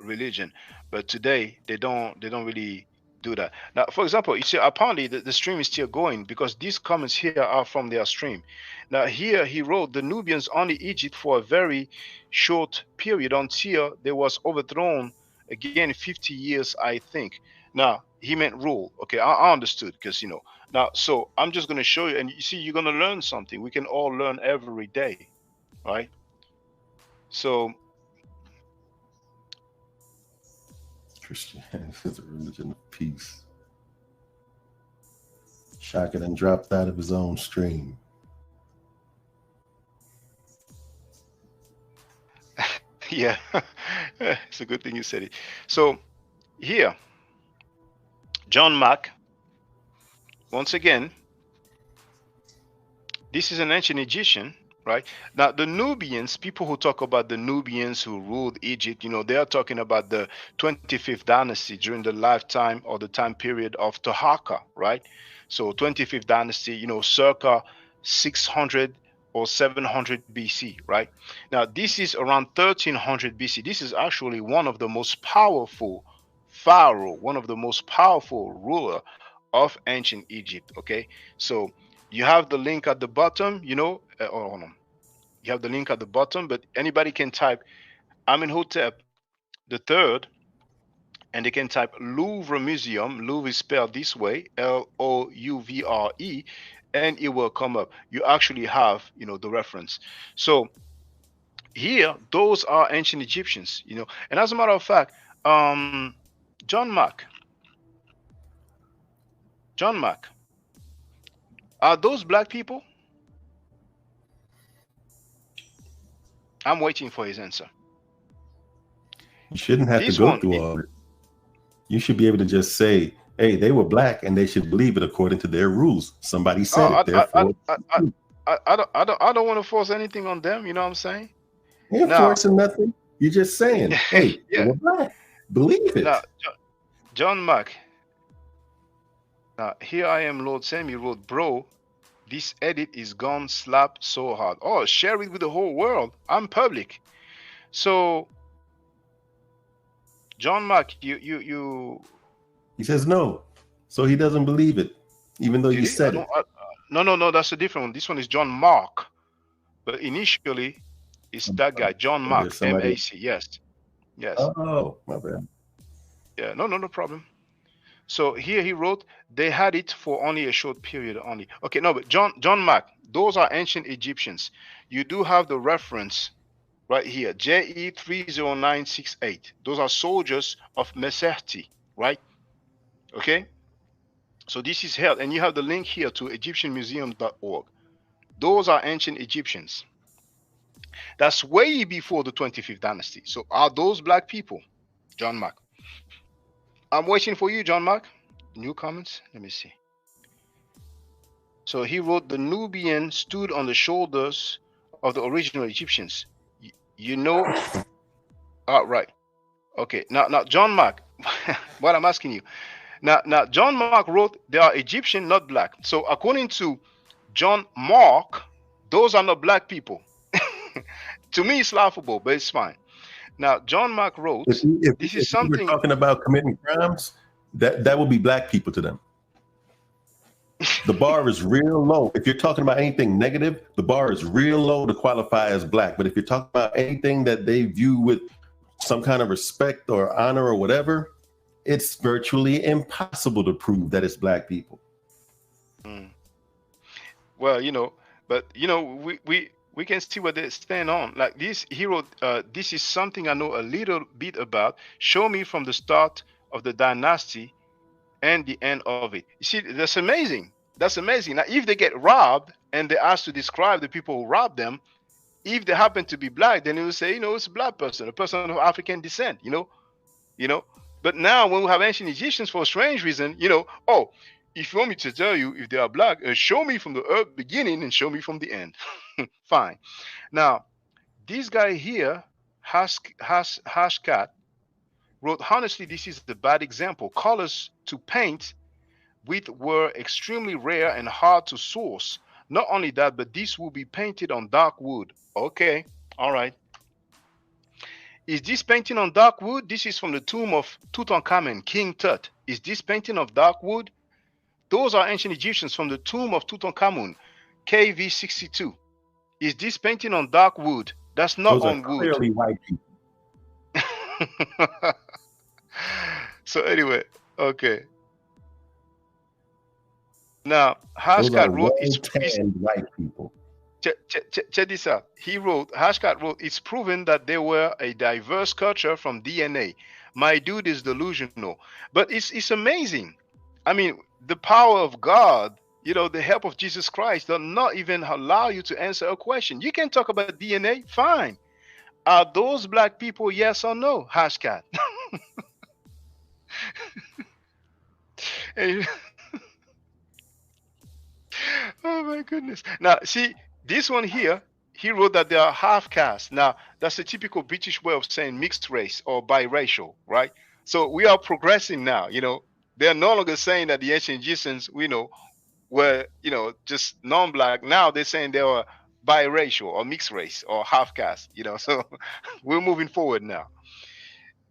religion, but today they don't really do that. Now, for example, you see, apparently the stream is still going because these comments here are from their stream. Now, here he wrote the Nubians only Egypt for a very short period until they was overthrown again 50 years, I think. Now, he meant rule. Okay, I understood because now, so I'm just going to show you, and you see, you're going to learn something. We can all learn every day, right? So Christianity is a religion of peace. Shaka done dropped out of his own stream. Yeah, it's a good thing you said it. So here, John Mark, once again, this is an ancient Egyptian, right? Now, the Nubians, people who talk about the Nubians who ruled Egypt, they are talking about the 25th dynasty during the lifetime or the time period of Taharqa, right? So 25th dynasty, circa 600 or 700 BC, right? Now, this is around 1300 BC. This is actually one of the most powerful pharaoh, one of the most powerful ruler of ancient Egypt, okay? So you have the link at the bottom, hold on. You have the link at the bottom, but anybody can type Amenhotep the third, and they can type Louvre Museum. Louvre is spelled this way, Louvre, and it will come up. You actually have, the reference. So here, those are ancient Egyptians, and as a matter of fact, John Mark, are those black people? I'm waiting for his answer. You shouldn't have to go through all of it. You should be able to just say, hey, they were black and they should believe it according to their rules. Somebody said it, therefore. I don't want to force anything on them, you know what I'm saying? You're forcing nothing. You're just saying, hey, they were black. Believe it. Now, John Mark. Now, here I am, Lord Sammy wrote, bro, this edit is gone slap so hard. Oh, share it with the whole world. I'm public. So, John Mark, you. He says no. So he doesn't believe it, even though you said it. No, that's a different one. This one is John Mark. But initially, it's that guy, John Mark, M-A-C. Yes. Oh, my bad. Yeah, no problem. So here he wrote, they had it for only a short period only. Okay, no, but John Mark, those are ancient Egyptians. You do have the reference right here, JE 30968. Those are soldiers of Meserti, right? Okay? So this is held, and you have the link here to egyptianmuseum.org. Those are ancient Egyptians. That's way before the 25th dynasty. So are those black people? John Mark. I'm waiting for you, John Mark. New comments? Let me see. So he wrote, the Nubian stood on the shoulders of the original Egyptians. Right. Okay. Now, John Mark, what I'm asking you. Now, John Mark wrote, they are Egyptian, not black. So according to John Mark, those are not black people. To me, it's laughable, but it's fine. Now, John Mark wrote, this is something. We're talking about committing crimes, that will be black people to them. The bar is real low. If you're talking about anything negative, the bar is real low to qualify as black. But if you're talking about anything that they view with some kind of respect or honor or whatever, it's virtually impossible to prove that it's black people. Well, we can see what they stand on. Like this, he wrote, this is something I know a little bit about. Show me from the start of the dynasty and the end of it. You see, that's amazing. That's amazing. Now, if they get robbed and they're asked to describe the people who robbed them, if they happen to be black, then they will say, it's a black person, a person of African descent, But now when we have ancient Egyptians, for a strange reason, if you want me to tell you if they are black, show me from the beginning and show me from the end. Fine. Now, this guy here, Hashkat, wrote, honestly, this is the bad example. Colors to paint with were extremely rare and hard to source. Not only that, but this will be painted on dark wood. Okay, all right. Is this painting on dark wood? This is from the tomb of Tutankhamun, King Tut. Is this painting of dark wood? Those are ancient Egyptians from the tomb of Tutankhamun, KV 62. Is this painting on dark wood? That's not on wood. Clearly white people. So anyway, okay. Now, Hashkat wrote, it's white people. check this out. Hashcat wrote, it's proven that they were a diverse culture from DNA. My dude is delusional. But it's amazing. I mean, the power of God, the help of Jesus Christ does not even allow you to answer a question. You can talk about DNA, fine. Are those black people, yes or no, Hashcat? Oh my goodness. Now, see, this one here, he wrote that they are half caste. Now, that's a typical British way of saying mixed race or biracial, right? So we are progressing now, They're no longer saying that the ancient Egyptians, were, just non-black. Now they're saying they were biracial or mixed race or half caste, So we're moving forward now.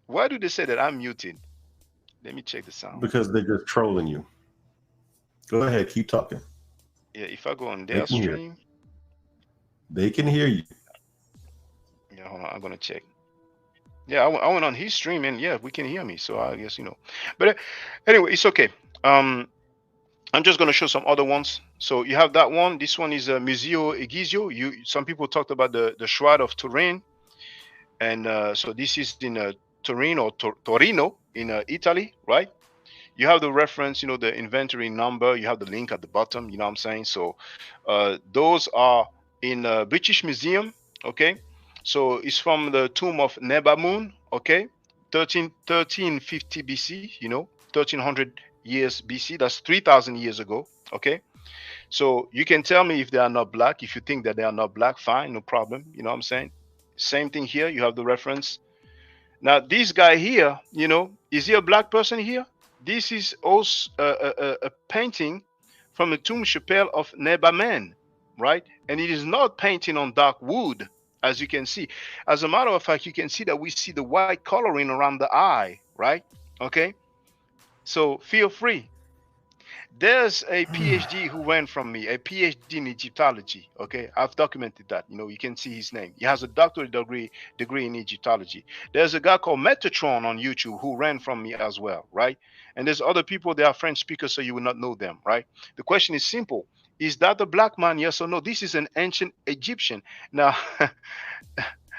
Why do they say that I'm muted? Let me check the sound. Because they're just trolling you. Go ahead, keep talking. Yeah, if I go on their stream, they can hear you. Yeah, hold on, I'm gonna check. Yeah, I went on his stream and yeah, we can hear me. So I guess But anyway, it's okay. I'm just gonna show some other ones. So you have that one. This one is Museo Egizio. Some people talked about the Shroud of Turin, and so this is in Turin or Torino in Italy, right? You have the reference, the inventory number. You have the link at the bottom. You know what I'm saying? So those are in British Museum. Okay, so it's from the tomb of Nebamun. Okay, 1350 BC. 1300 years BC. That's 3,000 years ago. Okay, so you can tell me if they are not black. If you think that they are not black, fine, no problem. You know what I'm saying? Same thing here. You have the reference. Now this guy here, is he a black person here? This is also a painting from the tomb chapel of Nebaman, right? And it is not painting on dark wood, as you can see. As a matter of fact, you can see that we see the white coloring around the eye, right? Okay, so feel free. There's a PhD who went from me, a PhD in Egyptology. Okay, I've documented that. You can see his name. He has a doctorate degree in Egyptology. There's a guy called Metatron on YouTube who ran from me as well, right? And there's other people, they are French speakers, so you will not know them, right? The question is simple. Is that a black man, yes or no? This is an ancient Egyptian. Now,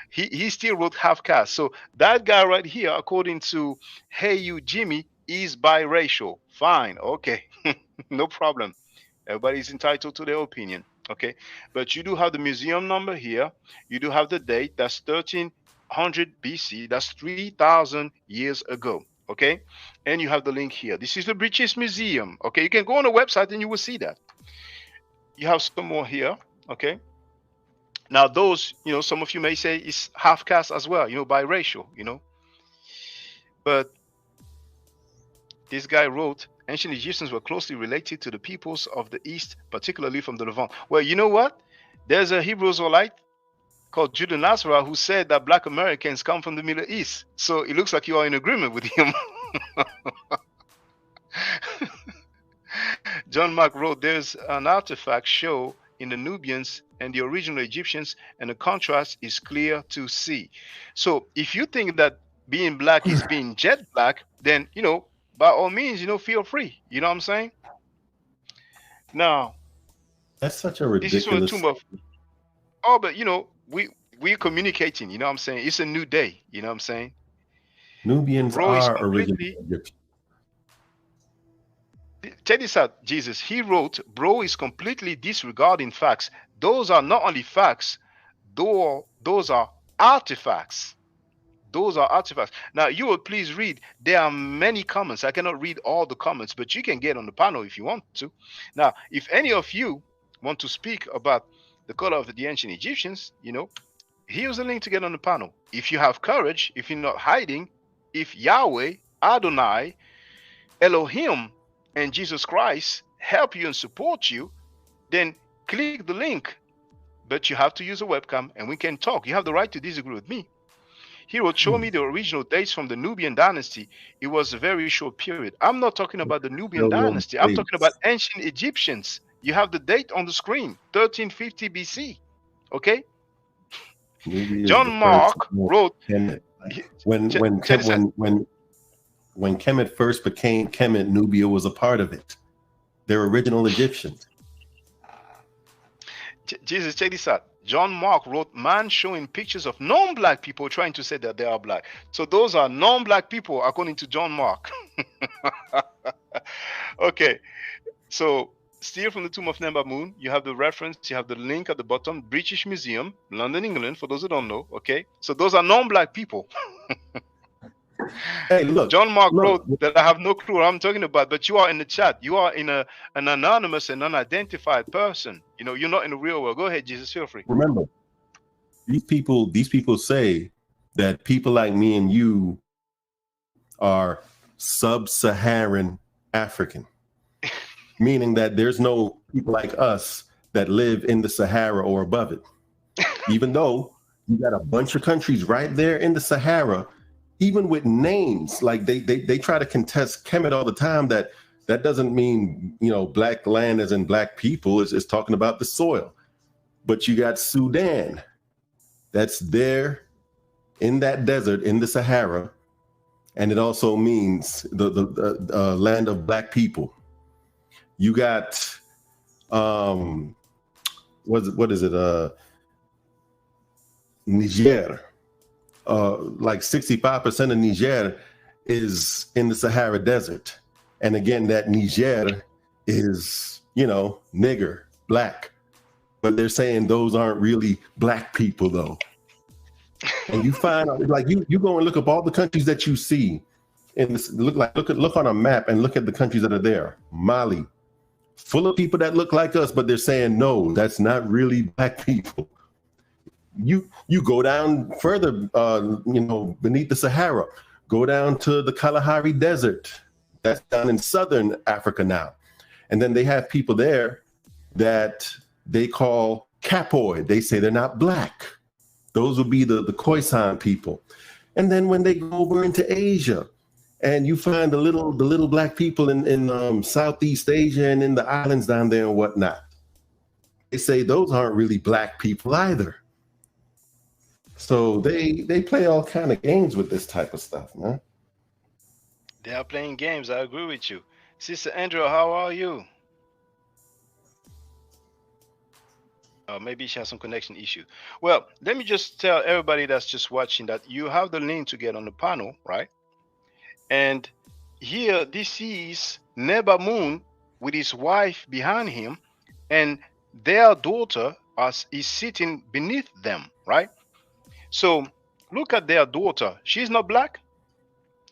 he still wrote half caste. So that guy right here, according to Hey You Jimmy, is biracial. Fine, okay. No problem. Everybody's entitled to their opinion. Okay, but you do have the museum number here. You do have the date. That's 1300 BC. That's 3,000 years ago. Okay, and you have the link here. This is the British Museum. Okay, you can go on the website and you will see that. You have some more here. Okay, now those, some of you may say it's half caste as well. Biracial. But this guy wrote, ancient Egyptians were closely related to the peoples of the East, particularly from the Levant. Well, you know what? There's a Hebrew Israelite called Judah Nasrallah who said that black Americans come from the Middle East. So it looks like you are in agreement with him. John Mark wrote, there's an artifact show in the Nubians and the original Egyptians, and the contrast is clear to see. So if you think that being black is being jet black, then, by all means, feel free. You know what I'm saying? Now, that's such a ridiculous. This is from the tomb of. Oh, but we're communicating. You know what I'm saying? It's a new day. You know what I'm saying? Nubians are original Egyptian. Check this out, Jesus. He wrote, "Bro is completely disregarding facts. Those are not only facts, those are artifacts." Those are artifacts. Now, you will please read. There are many comments. I cannot read all the comments, but you can get on the panel if you want to. Now, if any of you want to speak about the color of the ancient Egyptians, here's the link to get on the panel. If you have courage, if you're not hiding, if Yahweh, Adonai, Elohim, and Jesus Christ help you and support you, then click the link. But you have to use a webcam and we can talk. You have the right to disagree with me. He will show me the original dates from the Nubian dynasty. It was a very short period. I'm not talking about the Nubian dynasty. I'm talking about ancient Egyptians. You have the date on the screen, 1350 BC. Okay? John Mark wrote when Kemet first became Kemet, Nubia was a part of it. They're original Egyptians. Jesus, check this out. John Mark wrote, man showing pictures of non-black people trying to say that they are black. So those are non-black people according to John Mark. Okay, so still from the Tomb of Nemba you have the reference, you have the link at the bottom, British Museum, London, England, for those who don't know. Okay, so those are non-black people. Hey, look, John Mark wrote that I have no clue what I'm talking about, but you are in the chat. You are in an anonymous and unidentified person. You know, you're not in the real world. Go ahead, Jesus, feel free. Remember, these people say that people like me and you are sub-Saharan African, meaning that there's no people like us that live in the Sahara or above it. Even though you got a bunch of countries right there in the Sahara, even with names, like they try to contest Kemet all the time, that doesn't mean, you know, black land as in black people. It's talking about the soil. But you got Sudan, that's there in that desert in the Sahara, and it also means the land of black people. You got what is it? Niger. Like 65% of Niger is in the Sahara Desert. And again, that Niger is, you know, nigger, black. But they're saying those aren't really black people, though. And you find, like, you go and look up all the countries that you see in this, look on a map and look at the countries that are there. Mali, full of people that look like us, but they're saying, no, that's not really black people. You go down further, you know, beneath the Sahara, go down to the Kalahari Desert. That's down in southern Africa now. And then they have people there that they call Capoid. They say they're not black. Those would be the Khoisan people. And then when they go over into Asia, and you find the little black people in Southeast Asia and in the islands down there and whatnot, they say those aren't really black people either. So they play all kind of games with this type of stuff, man. They are playing games. I agree with you. Sister Andrea, how are you? Maybe she has some connection issue. Well, let me just tell everybody that's just watching that you have the link to get on the panel, right? And here, this is Neba Moon with his wife behind him, and their daughter is sitting beneath them, right? So look at their daughter. She's not black.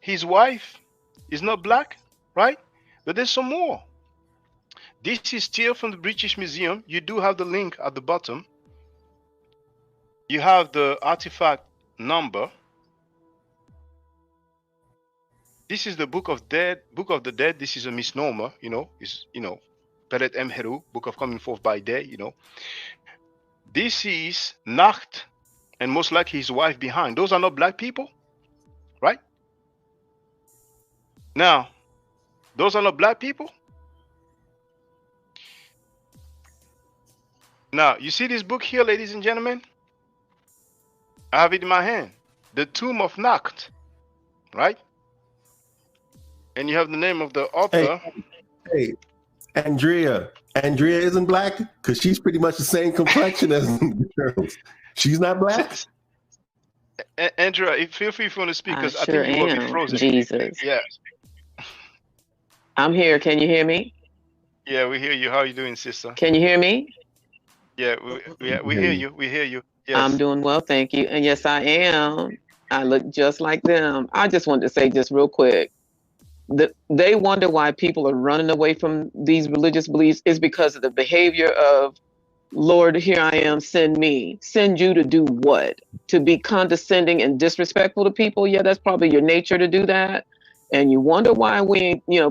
His wife is not black, right? But there's some more. This is still from the British Museum. You do have the link at the bottom. You have the artifact number. This is the Book of the Dead. This is a misnomer, you know. It's, you know, Peret Emheru, Book of Coming Forth by Day, you know. This is Nacht, and most likely his wife behind. Those are not black people, right? Now, those are not black people. Now, you see this book here, ladies and gentlemen? I have it in my hand. The Tomb of Nacht, right? And you have the name of the author. Hey, Andrea isn't black? Because she's pretty much the same complexion as the girls. She's not black? Andrea, feel free if you want to speak, because I sure think you will be frozen. Jesus. Yeah. I'm here. Can you hear me? Yeah, we hear you. How are you doing, sister? Can you hear me? Yeah, we hear you. We hear you. Yes. I'm doing well, thank you. And yes, I am. I look just like them. I just wanted to say just real quick, they wonder why people are running away from these religious beliefs is because of the behavior of, Lord, here I am, send me. Send you to do what? To be condescending and disrespectful to people? Yeah, that's probably your nature to do that. And you wonder why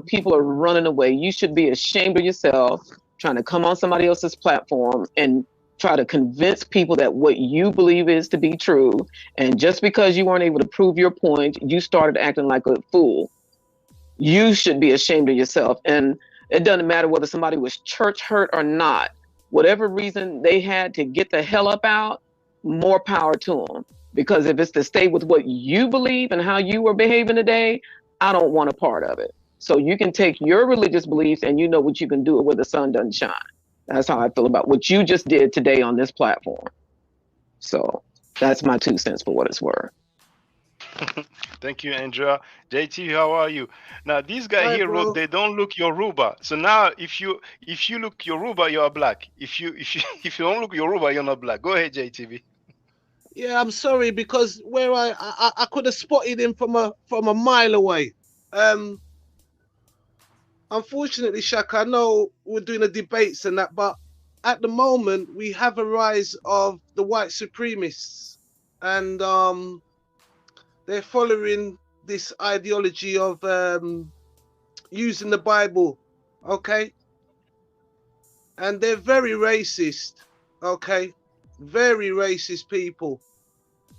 people are running away. You should be ashamed of yourself trying to come on somebody else's platform and try to convince people that what you believe is to be true. And just because you weren't able to prove your point, you started acting like a fool. You should be ashamed of yourself. And it doesn't matter whether somebody was church hurt or not. Whatever reason they had to get the hell up out, more power to them. Because if it's to stay with what you believe and how you were behaving today, I don't want a part of it. So you can take your religious beliefs and you know what you can do where the sun doesn't shine. That's how I feel about what you just did today on this platform. So that's my 2 cents for what it's worth. Thank you, Andrea. JT, how are you? Now, this guy Hi, here bro. wrote, "They don't look Yoruba." So now, if you look Yoruba, you're black. If you if you don't look Yoruba, you're not black. Go ahead, JTV. Yeah, I'm sorry because where I could have spotted him from a mile away. Unfortunately, Shaka, I know we're doing the debates and that, but at the moment we have a rise of the white supremacists, and they're following this ideology of using the Bible, okay, and they're very racist, okay, very racist people,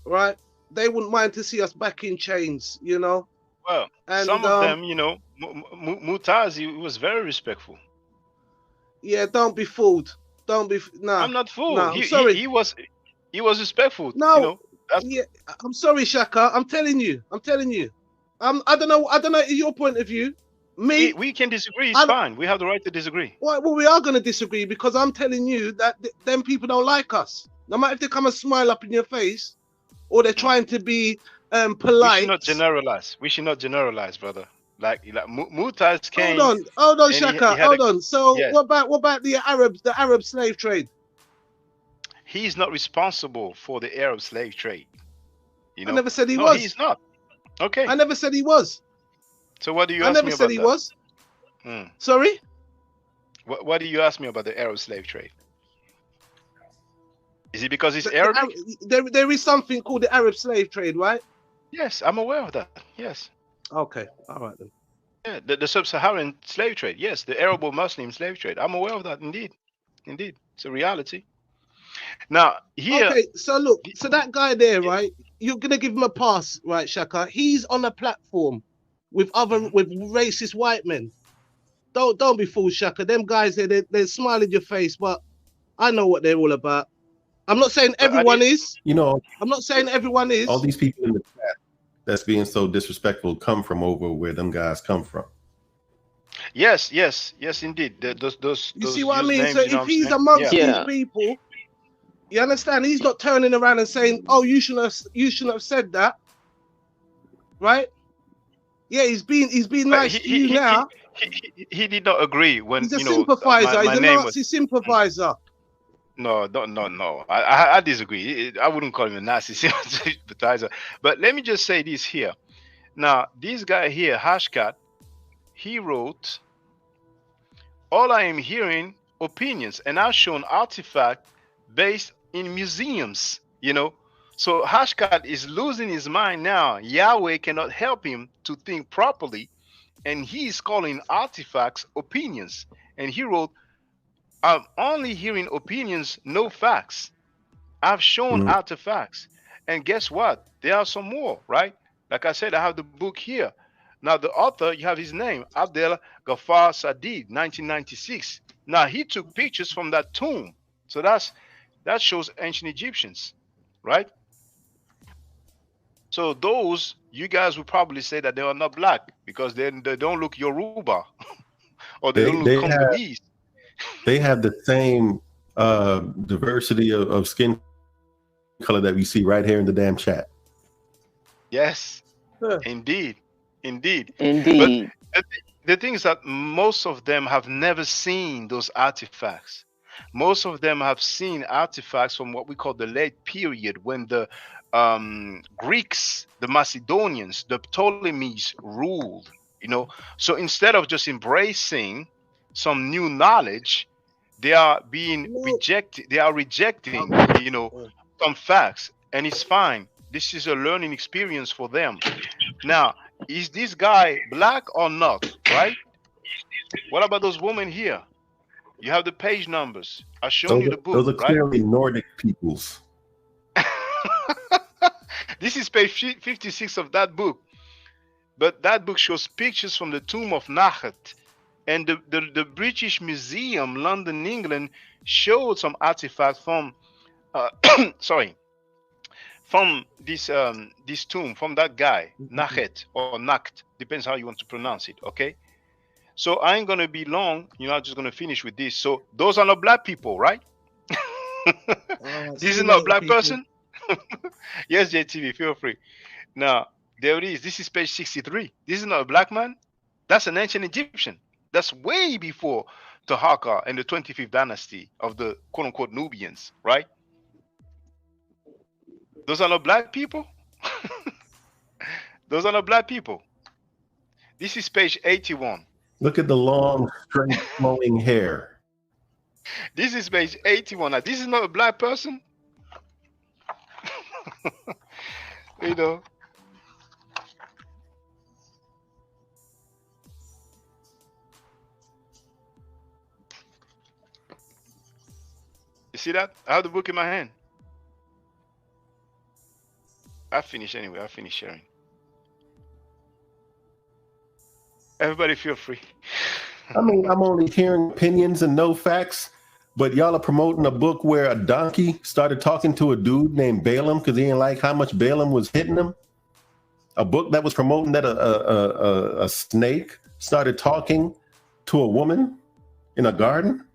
right? They wouldn't mind to see us back in chains, you know. Well, And some of them, you know, Mutazi was very respectful. yeah, don't be fooled. Don't be nah. I'm not fooled. Nah, I'm sorry. He was respectful. No, You know. yeah, I'm sorry, Shaka. I'm telling you. I don't know your point of view. Me, we can disagree. It's fine. We have the right to disagree. Well, we are going to disagree because I'm telling you that them people don't like us. No matter if they come and smile up in your face, or they're trying to be polite. We should not generalize. We should not generalize, brother. Like Mutaz came. Hold on, Shaka. Hold on. So yes. what about the Arab slave trade? He's not responsible for the Arab slave trade. You know? I never said he was. He's not. Okay. I never said he was. So what do you ask me about that? I never said he was. Sorry? What do you ask me about the Arab slave trade? Is it because it's Arabic? There is something called the Arab slave trade, right? Yes, I'm aware of that. Yes. Okay. All right then. Yeah, the sub-Saharan slave trade. Yes, the Arab or Muslim slave trade. I'm aware of that. Indeed. It's a reality. Now, here... Okay, so look. So that guy there, right? You're going to give him a pass, right, Shaka? He's on a platform with with racist white men. Don't be fooled, Shaka. Them guys, they're smiling your face, but I know what they're all about. I'm not saying everyone is. You know, I'm not saying everyone is. All these people in the chat that's being so disrespectful come from over where them guys come from. Yes, indeed. Those you see what I mean? Names, so if he's amongst these people, you understand? He's not turning around and saying, "Oh, you shouldn't have said that," right? Yeah, he's being nice to you now. He did not agree when he's a sympathizer. He's a Nazi sympathizer. No. I disagree. I wouldn't call him a Nazi sympathizer. But let me just say this here. Now, this guy here, Hashkat, he wrote, "All I am hearing opinions, and I've shown artifacts based in museums." You know, so Hashkat is losing his mind now. Yahweh cannot help him to think properly, and he's calling artifacts opinions. And he wrote, "I'm only hearing opinions, no facts. I've shown artifacts." And guess what? There are some more, right? Like I said, I have the book here. Now, the author, you have his name, Abdel Ghaffar Sadid, 1996. Now, he took pictures from that tomb. So that shows ancient Egyptians, right? So those, you guys would probably say that they are not black because they don't look Yoruba or they don't look Congolese. They have the same diversity of skin color that we see right here in the damn chat. Yes, indeed. But the thing is that most of them have never seen those artifacts. Most of them have seen artifacts from what we call the late period, when the Greeks, the Macedonians, the Ptolemies ruled. You know, so instead of just embracing some new knowledge, they are being rejected. They are rejecting, you know, some facts, and it's fine. This is a learning experience for them. Now, is this guy black or not? Right? What about those women here? You have the page numbers. I've shown you the book. Those are clearly Nordic peoples. This is page 56 of that book. But that book shows pictures from the tomb of Nakhet. And the British Museum, London, England, showed some artifacts from, from this tomb, from that guy, Nakhet or Nakht, depends how you want to pronounce it. Okay. So I ain't gonna be long. I'm just gonna finish with this. So those are not black people, right? This is not a black person. Yes, JTV, feel free. Now there it is. This is page 63. This is not a black man. That's an ancient Egyptian. That's way before Taharqa and the 25th dynasty of the quote unquote Nubians, right? Those are not black people. Those are not black people. This is page 81. Look at the long, straight, flowing hair. This is page 81. Now, this is not a black person. You know. You see that? I have the book in my hand. I finished anyway. I finished sharing. Everybody feel free. I mean, I'm only hearing opinions and no facts, but y'all are promoting a book where a donkey started talking to a dude named Balaam because he didn't like how much Balaam was hitting him. A book that was promoting that a snake started talking to a woman in a garden.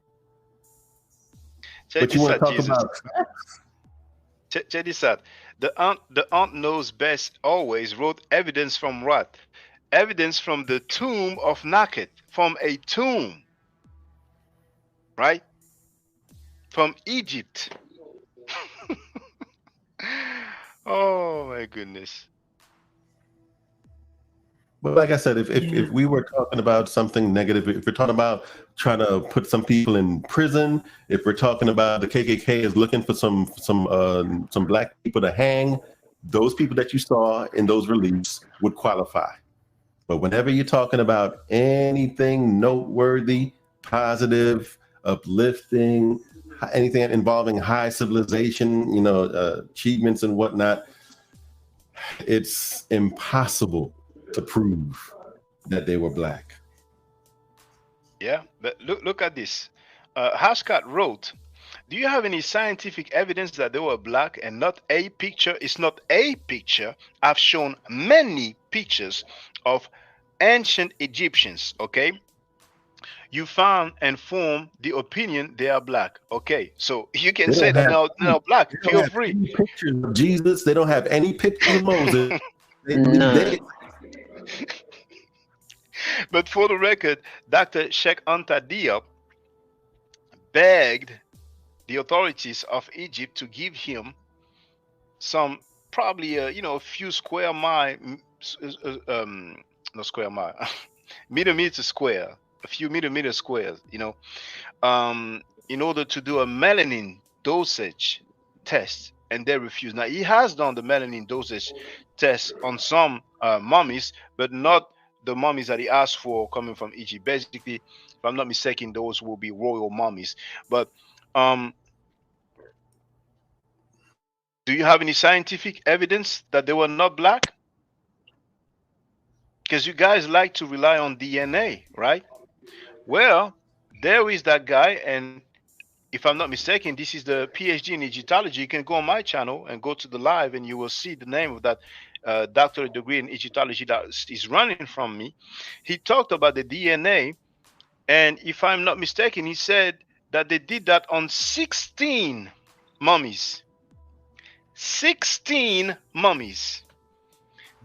But you want to talk about facts? Check this out. The aunt knows best always wrote evidence from what? Evidence from the tomb of Nakhet, from a tomb, right? From Egypt. Oh my goodness. But like I said, if we were talking about something negative, if we're talking about trying to put some people in prison, if we're talking about the KKK is looking for some black people to hang, those people that you saw in those reliefs would qualify. But whenever you're talking about anything noteworthy, positive, uplifting, anything involving high civilization, achievements and whatnot, it's impossible to prove that they were black. Yeah, but look at this. Hashkat wrote, do you have any scientific evidence that they were black and not a picture? It's not a picture. I've shown many pictures of ancient Egyptians, okay? You found and formed the opinion they are black. Okay, so you can say that they're black. Feel free. Pictures of Jesus. They don't have any pictures of Moses. But for the record, Dr. Sheikh Anta Diop begged the authorities of Egypt to give him some, probably a few square mile, not square mile, millimeter square, a few millimeter squares, in order to do a melanin dosage test, and they refused. Now he has done the melanin dosage test on some mummies, but not the mummies that he asked for coming from Egypt. Basically, if I'm not mistaken, those will be royal mummies. But do you have any scientific evidence that they were not black? Because you guys like to rely on DNA, right? Well, there is that guy, and if I'm not mistaken, this is the PhD in Egyptology. You can go on my channel and go to the live, and you will see the name of that doctorate degree in Egyptology that is running from me. He talked about the DNA, and if I'm not mistaken, he said that they did that on 16 mummies. 16 mummies.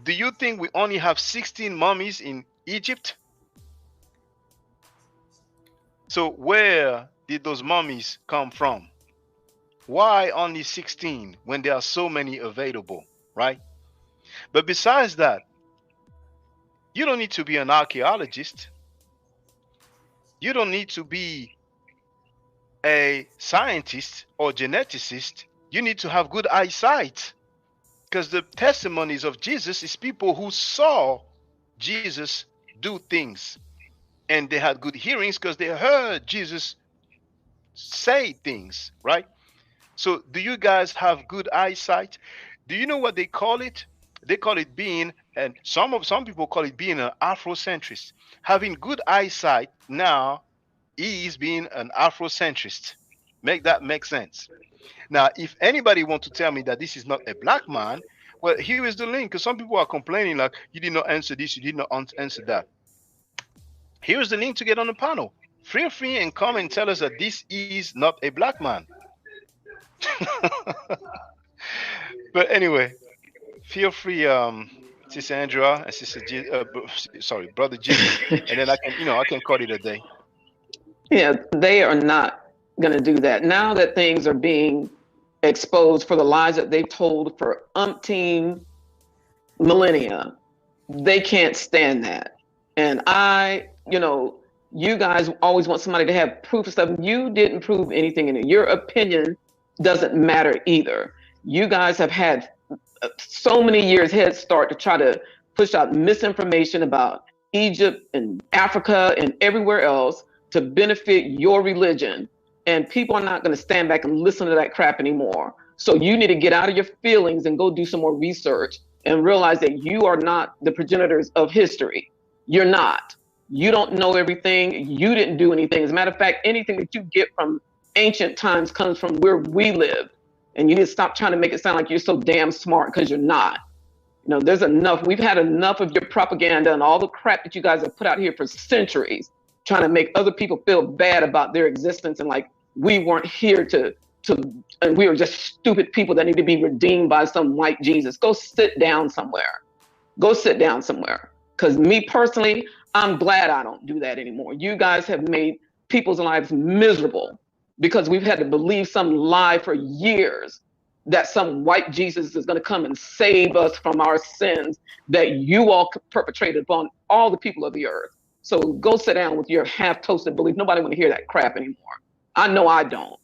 Do you think we only have 16 mummies in Egypt? So where did those mummies come from? Why only 16 when there are so many available, right? But besides that, you don't need to be an archaeologist. You don't need to be a scientist or geneticist. You need to have good eyesight, because the testimonies of Jesus is people who saw Jesus do things, and they had good hearings because they heard Jesus say things, right? So do you guys have good eyesight? Do you know what they call it? They call it being, and some people call it being an Afrocentrist. Having good eyesight now is being an Afrocentrist. Make that make sense. Now, if anybody wants to tell me that this is not a black man, well, here is the link, because some people are complaining like, you did not answer this, you did not answer that. Here's the link to get on the panel. Feel free and come and tell us that this is not a black man. But anyway, feel free, Sister Andrea and Sister Brother Jesus, and then I can call it a day. Yeah, they are not going to do that. Now that things are being exposed for the lies that they've told for umpteen millennia, they can't stand that. And you guys always want somebody to have proof of stuff. You didn't prove anything in it. Your opinion doesn't matter either. You guys have had so many years head start to try to push out misinformation about Egypt and Africa and everywhere else to benefit your religion. And people are not going to stand back and listen to that crap anymore. So you need to get out of your feelings and go do some more research and realize that you are not the progenitors of history. You're not. You don't know everything. You didn't do anything. As a matter of fact, anything that you get from ancient times comes from where we live. And you need to stop trying to make it sound like you're so damn smart, because you're not. There's enough. We've had enough of your propaganda and all the crap that you guys have put out here for centuries, trying to make other people feel bad about their existence and like we weren't here and we were just stupid people that need to be redeemed by some white Jesus. Go sit down somewhere. Go sit down somewhere. Because me personally, I'm glad I don't do that anymore. You guys have made people's lives miserable because we've had to believe some lie for years that some white Jesus is going to come and save us from our sins that you all perpetrated upon all the people of the earth. So go sit down with your half-toasted belief. Nobody want to hear that crap anymore. I know I don't.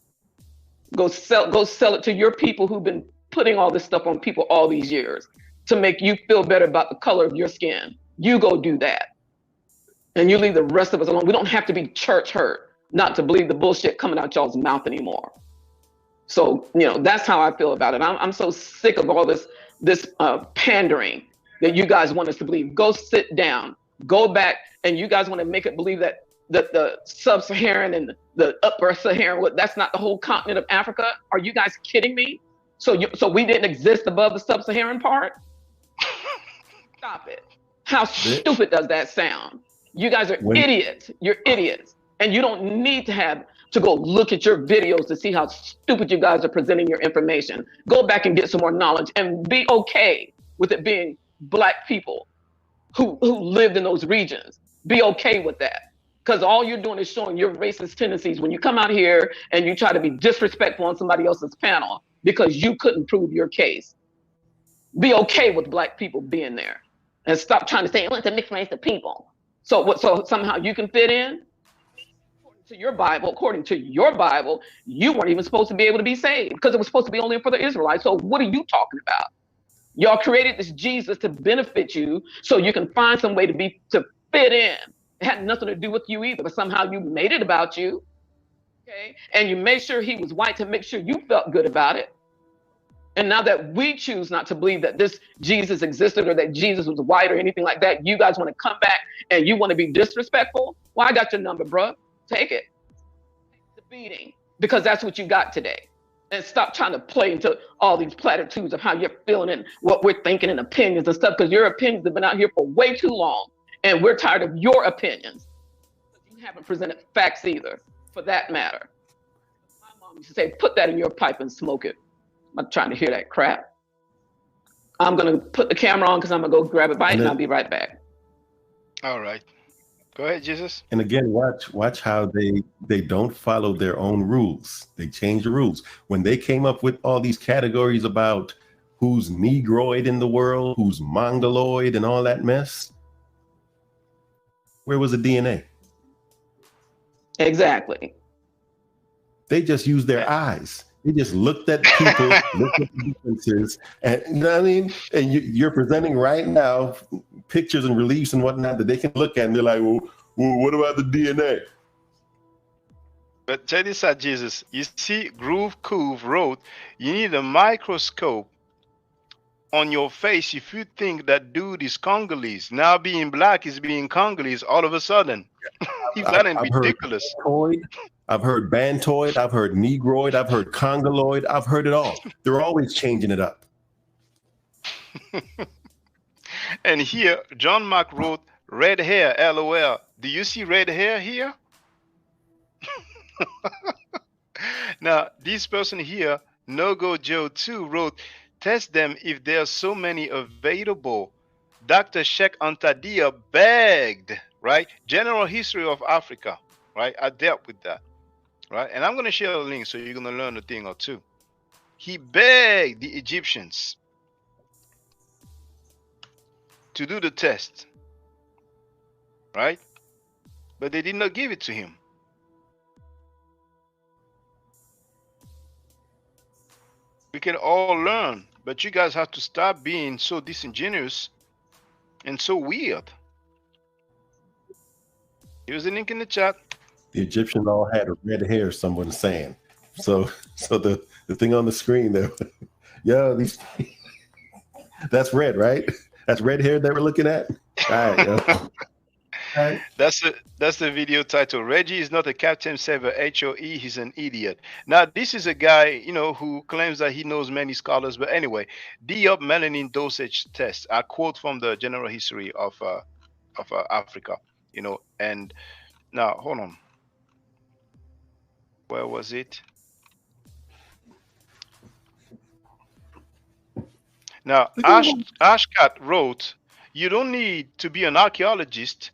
Go sell it to your people who've been putting all this stuff on people all these years to make you feel better about the color of your skin. You go do that. And you leave the rest of us alone. We don't have to be church hurt not to believe the bullshit coming out y'all's mouth anymore. So, that's how I feel about it. I'm so sick of all this pandering that you guys want us to believe. Go sit down, go back, and you guys want to make it believe that the sub-Saharan and the upper Saharan, that's not the whole continent of Africa. Are you guys kidding me? So we didn't exist above the sub-Saharan part? Stop it. How stupid does that sound? You guys are idiots. You're idiots. And you don't need to go look at your videos to see how stupid you guys are presenting your information. Go back and get some more knowledge and be okay with it being Black people who lived in those regions. Be okay with that. Because all you're doing is showing your racist tendencies when you come out here and you try to be disrespectful on somebody else's panel because you couldn't prove your case. Be okay with Black people being there. And stop trying to say, it's a mixed race of people. So somehow you can fit in? According to your Bible, you weren't even supposed to be able to be saved because it was supposed to be only for the Israelites. So what are you talking about? Y'all created this Jesus to benefit you so you can find some way to fit in. It had nothing to do with you either, but somehow you made it about you. Okay? And you made sure he was white to make sure you felt good about it. And now that we choose not to believe that this Jesus existed or that Jesus was white or anything like that, you guys want to come back and you want to be disrespectful? Well, I got your number, bro. Take it. Take the beating, because that's what you got today. And stop trying to play into all these platitudes of how you're feeling and what we're thinking and opinions and stuff, because your opinions have been out here for way too long. And we're tired of your opinions. You haven't presented facts either, for that matter. My mom used to say, put that in your pipe and smoke it. I'm not trying to hear that crap. I'm going to put the camera on because I'm going to go grab a bite and I'll be right back. All right. Go ahead, Jesus. And again, watch how they don't follow their own rules. They change the rules. When they came up with all these categories about who's Negroid in the world, who's Mongoloid and all that mess, where was the DNA? Exactly. They just used their eyes. They just looked at people, looked at the differences, and you know what I mean? And you're presenting right now pictures and reliefs and whatnot that they can look at and they're like, well, what about the DNA? But check this out, Jesus. You see, Groove Coove wrote, you need a microscope on your face if you think that dude is Congolese. Now being Black is being Congolese all of a sudden. That ain't ridiculous. I've heard Bantoid, I've heard Negroid, I've heard Congoloid, I've heard it all. They're always changing it up. And here, John Mark wrote, red hair, LOL. do you see red hair here? Now, this person here, No-Go Joe 2, wrote, test them if there are so many available. Dr. Sheikh Antadia begged, right? General History of Africa, right? I dealt with that, right? And I'm going to share a link so you're going to learn a thing or two. He begged the Egyptians to do the test, right? But they did not give it to him. We can all learn, but you guys have to stop being so disingenuous and so weird. Here's the link in the chat. The Egyptians all had red hair, someone's saying. So the thing on the screen there, yo, these that's red, right? That's red hair that we're looking at. All right, yo. All right. That's the video title. Reggie is not a Captain Saver, HOE, he's an idiot. Now, this is a guy, you know, who claims that he knows many scholars, but anyway, Diop melanin dosage test. I quote from the General History of Africa, you know, and now hold on. Where was it? Now, Ashkat wrote, you don't need to be an archaeologist,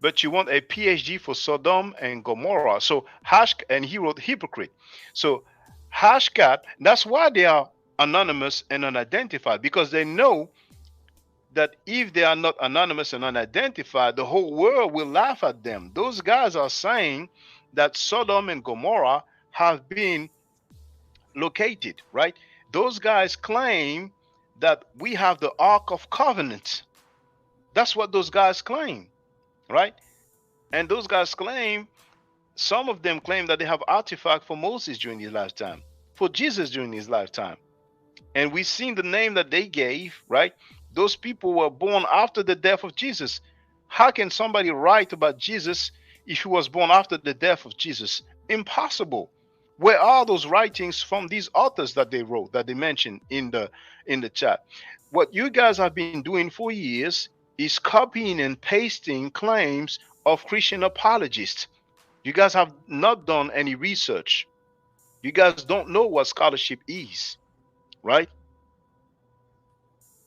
but you want a PhD for Sodom and Gomorrah. So and he wrote hypocrite. So Hashkat, that's why they are anonymous and unidentified, because they know that if they are not anonymous and unidentified, the whole world will laugh at them. Those guys are saying that Sodom and Gomorrah have been located, right? Those guys claim that we have the Ark of Covenant. That's what those guys claim, right? And those guys claim, some of them claim that they have artifact for Moses during his lifetime, for Jesus during his lifetime. And we've seen the name that they gave, right? Those people were born after the death of Jesus. How can somebody write about Jesus if he was born after the death of Jesus? Impossible. Where are those writings from these authors that they wrote, that they mentioned in the chat? What you guys have been doing for years is copying and pasting claims of Christian apologists. You guys have not done any research. You guys don't know what scholarship is, right?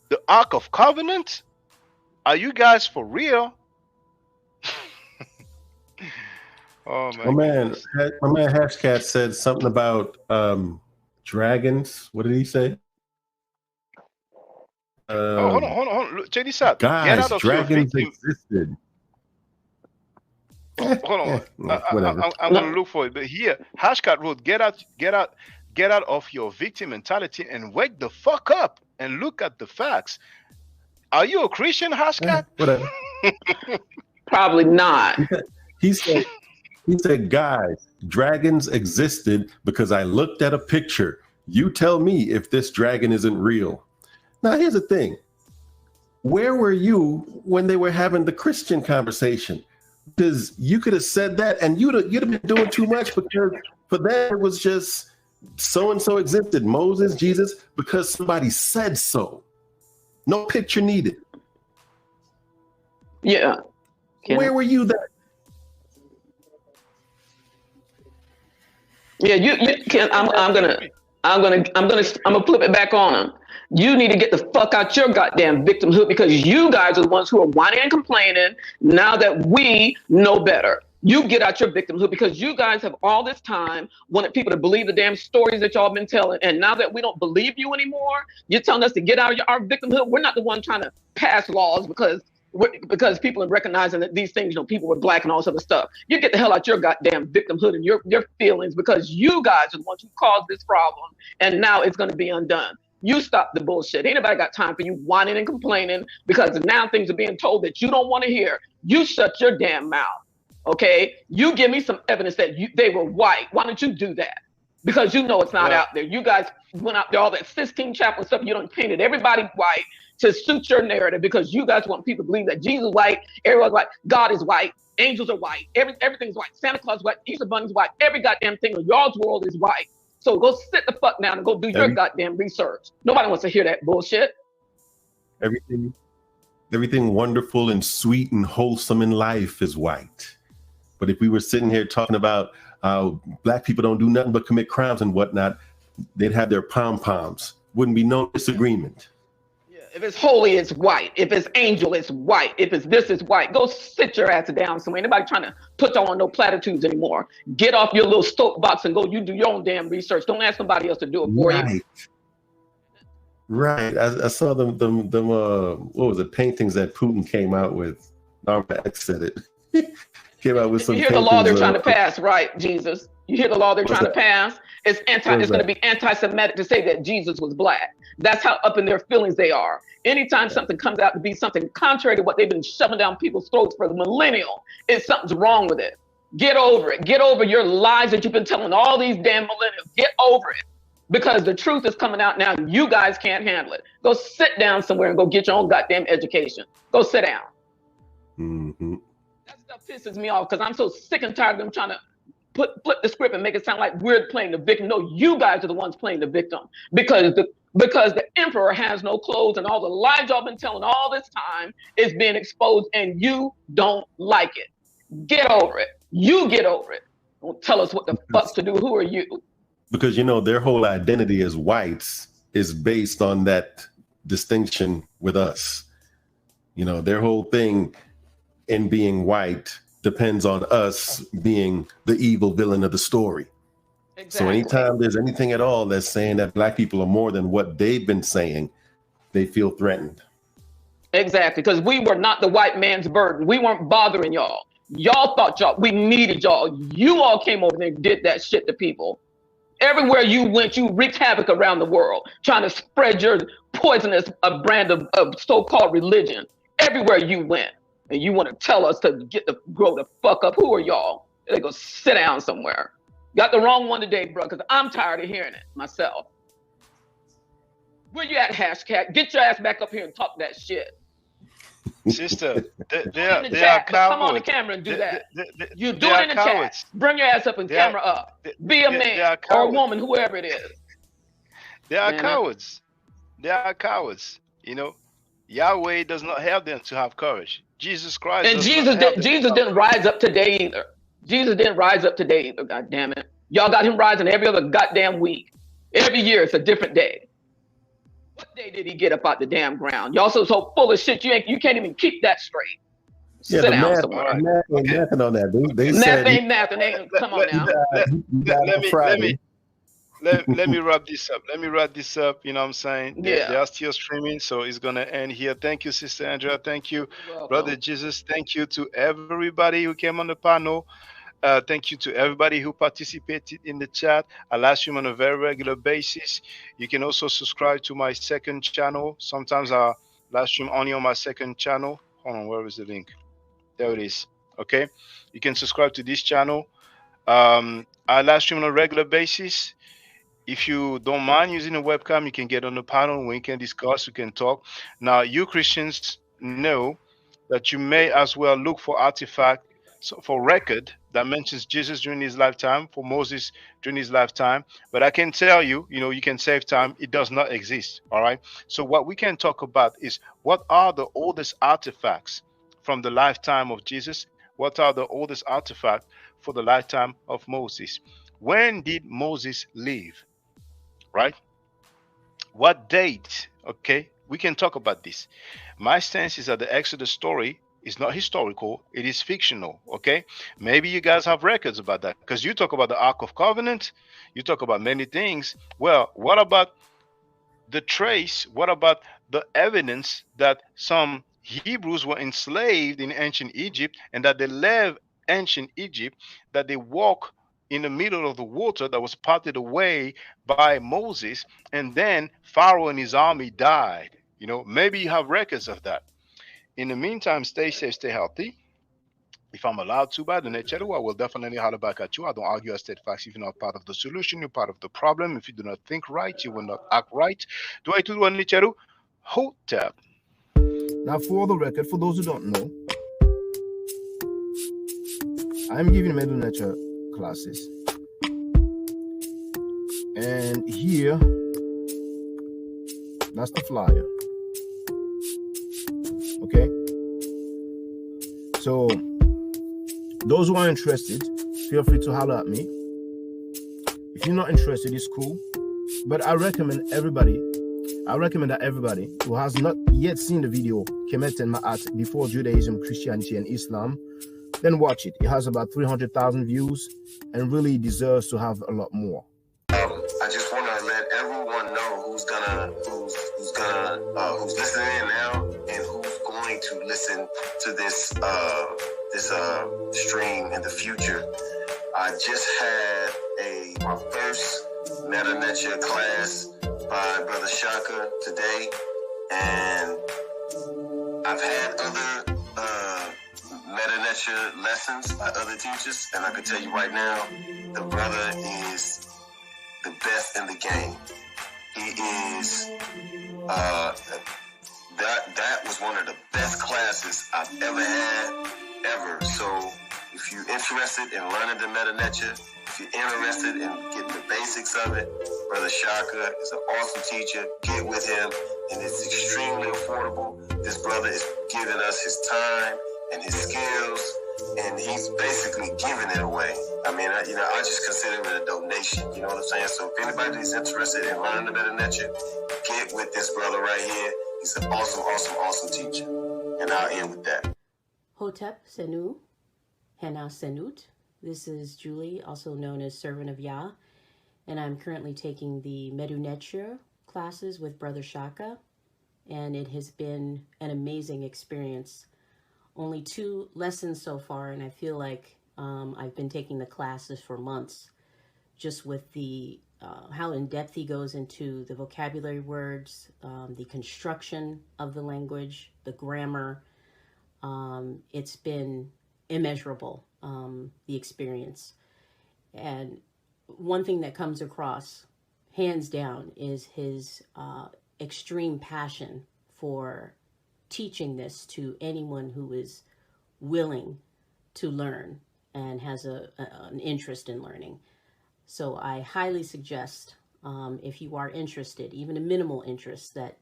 The Ark of Covenant? Are you guys for real? Oh my man Hashcat said something about dragons. What did he say? Hold on. Look, check this out. Guys, dragons existed. Hold on. I'm gonna look for it. But here, Hashcat wrote, get out of your victim mentality and wake the fuck up and look at the facts. Are you a Christian, Hashcat? Whatever. Probably not. He said, guys, dragons existed because I looked at a picture. You tell me if this dragon isn't real. Now, here's the thing. Where were you when they were having the Christian conversation? Because you could have said that and you'd have been doing too much, because for them it was just so-and-so existed, Moses, Jesus, because somebody said so. No picture needed. Yeah. Where were you then? Yeah, you can. I'm gonna flip it back on them. You need to get the fuck out your goddamn victimhood, because you guys are the ones who are whining and complaining now that we know better. You get out your victimhood because you guys have all this time wanted people to believe the damn stories that y'all been telling. And now that we don't believe you anymore, you're telling us to get out of our victimhood. We're not the one trying to pass laws because people are recognizing that these things, people were black and all this other stuff. You get the hell out your goddamn victimhood and your feelings, because you guys are the ones who caused this problem, and now it's going to be undone. You stop the bullshit. Ain't nobody got time for you whining and complaining, because now things are being told that you don't want to hear. You shut your damn mouth, okay? You give me some evidence that they were white. Why don't you do that? Because you know it's not out there. You guys went out there, all that Sistine Chapel stuff, you done painted everybody white to suit your narrative, because you guys want people to believe that Jesus is white, everyone's white, God is white, angels are white, everything's white, Santa Claus is white, Easter Bunny's white, every goddamn thing in y'all's world is white. So go sit the fuck down and go do your goddamn research. Nobody wants to hear that bullshit. Everything everything wonderful and sweet and wholesome in life is white. But if we were sitting here talking about black people don't do nothing but commit crimes and whatnot, they'd have their pom-poms. Wouldn't be no disagreement. If it's holy, it's white. If it's angel, it's white. If it's this, it's white. Go sit your ass down somewhere. Anybody trying to put on no platitudes anymore. Get off your little soapbox and go. You do your own damn research. Don't ask somebody else to do it for you. Right. I saw them. What was it? Paintings that Putin came out with. Narma X said it. Came out with some. You hear the law they're trying to pass, right, Jesus? You hear the law they're trying to pass? It's going to be anti-Semitic to say that Jesus was black. That's how up in their feelings they are. Anytime something comes out to be something contrary to what they've been shoving down people's throats for the millennial, something's wrong with it. Get over it. Get over your lies that you've been telling all these damn millennials. Get over it. Because the truth is coming out now. You guys can't handle it. Go sit down somewhere and go get your own goddamn education. Go sit down. Mm-hmm. That stuff pisses me off because I'm so sick and tired of them trying to flip the script and make it sound like we're playing the victim. No, you guys are the ones playing the victim because the emperor has no clothes and all the lies y'all been telling all this time is being exposed and you don't like it. Get over it. You get over it. Don't tell us what the fuck to do. Who are you? Because, their whole identity as whites is based on that distinction with us. Their whole thing in being white depends on us being the evil villain of the story. Exactly. So anytime there's anything at all that's saying that black people are more than what they've been saying, they feel threatened. Exactly, because we were not the white man's burden. We weren't bothering y'all. Y'all thought we needed y'all. You all came over there and did that shit to people. Everywhere you went, you wreaked havoc around the world, trying to spread your poisonous brand of so-called religion. Everywhere you went. And you want to tell us to grow the fuck up. Who are y'all? They go sit down somewhere. Got the wrong one today, bro, because I'm tired of hearing it myself. Where you at, hashtag? Get your ass back up here and talk that shit. Sister, they are cowards. Come on the camera and do that. You do it in the chat. Bring your ass up and camera up. Be a man or a woman, whoever it is. They are cowards. They are cowards. Yahweh does not help them to have courage. Jesus Christ. And Jesus didn't rise up today either. Jesus didn't rise up today either. God damn it. Y'all got him rising every other goddamn week. Every year it's a different day. What day did he get up out the damn ground? Y'all so full of shit. You can't even keep that straight. Yeah, sit down somewhere. Math ain't nothing on that. They math said ain't nothing. Come on now. Let me wrap this up. You know what I'm saying? Yeah. They are still streaming, so it's gonna end here. Thank you, Sister Andrea. Thank you, Brother Jesus. Thank you to everybody who came on the panel. Thank you to everybody who participated in the chat. I live stream on a very regular basis. You can also subscribe to my second channel. Sometimes I live stream only on my second channel. Hold on, where is the link? There it is. Okay, you can subscribe to this channel. I live stream on a regular basis. If you don't mind using a webcam, you can get on the panel. We can discuss, we can talk. Now, you Christians know that you may as well look for artifact, for record that mentions Jesus during his lifetime, for Moses during his lifetime. But I can tell you, you can save time. It does not exist. All right. So what we can talk about is what are the oldest artifacts from the lifetime of Jesus? What are the oldest artifacts for the lifetime of Moses? When did Moses live? Right? What date? Okay, we can talk about this. My stance is that the Exodus story is not historical, it is fictional. Okay, maybe you guys have records about that, because you talk about the Ark of Covenant, you talk about many things. Well, what about the trace? What about the evidence that some Hebrews were enslaved in ancient Egypt, and that they left ancient Egypt, that they walk in the middle of the water that was parted away by Moses, and then Pharaoh and his army died? Maybe you have records of that. In the meantime, stay safe, stay healthy. If I'm allowed to, by the nature, I will definitely holler back at you. I don't argue, I state facts. If you're not part of the solution, you're part of the problem. If you do not think right, you will not act right. Do I do one, Nicheru? Hotep. Now, for the record, for those who don't know, I'm giving Middle Nature classes, and here, that's the flyer. Okay, So those who are interested, feel free to holler at me. If you're not interested, it's cool. But I recommend that everybody who has not yet seen the video Kemet and Ma'at before Judaism, Christianity, and Islam, then watch it. It has about 300,000 views and really deserves to have a lot more. I just want to let everyone know who's listening in now and who's going to listen to this stream in the future. I just had my first Meta Nature class by Brother Shaka today, and I've had other Meta Nature lessons by other teachers, and I can tell you right now, the brother is the best in the game. He is that was one of the best classes I've ever had, ever. So if you're interested in learning the Meta Nature, if you're interested in getting the basics of it, Brother Shaka is an awesome teacher. Get with him, and it's extremely affordable. This brother is giving us his time and his skills, and he's basically giving it away. I mean, I just consider it a donation. You know what I'm saying? So if anybody's interested in learning the Meta Nature, get with this brother right here. He's an awesome, awesome, awesome teacher. And I'll end with that. Hotep Senu, Hena Senut. This is Julie, also known as Servant of Yah, and I'm currently taking the Medu Neture classes with Brother Shaka, and it has been an amazing experience. Only 2 lessons so far, and I feel like I've been taking the classes for months, just with the how in depth he goes into the vocabulary words, the construction of the language, the grammar. It's been immeasurable, the experience. And one thing that comes across, hands down, is his extreme passion for teaching this to anyone who is willing to learn and has an interest in learning. So I highly suggest, if you are interested, even a minimal interest, that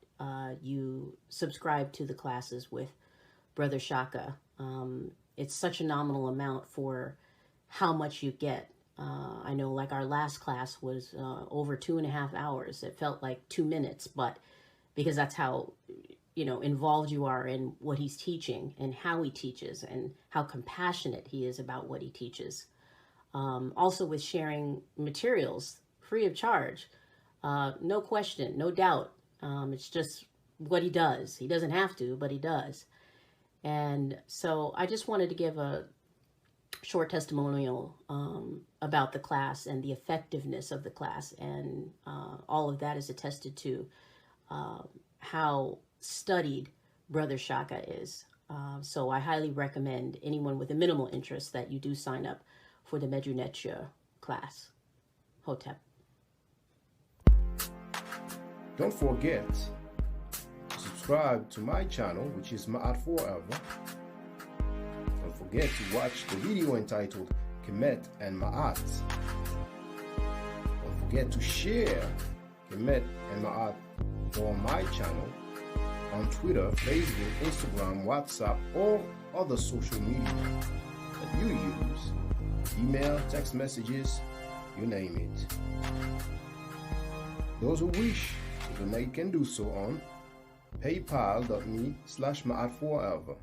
you subscribe to the classes with Brother Shaka. It's such a nominal amount for how much you get. I know, like, our last class was over 2.5 hours. It felt like 2 minutes, but because that's how, involved you are in what he's teaching and how he teaches and how compassionate he is about what he teaches. Also with sharing materials free of charge, no question, no doubt. It's just what he does. He doesn't have to, but he does. And so I just wanted to give a short testimonial about the class and the effectiveness of the class. And all of that is attested to how studied Brother Shaka is. So I highly recommend anyone with a minimal interest that you do sign up for the Medu Neture class. Hotep. Don't forget to subscribe to my channel, which is Ma'at Forever. Don't forget to watch the video entitled Kemet and Ma'at. Don't forget to share Kemet and Ma'at on my channel on Twitter, Facebook, Instagram, WhatsApp, or other social media that you use. Email, text messages, you name it. Those who wish to donate can do so on paypal.me/ma'atforever.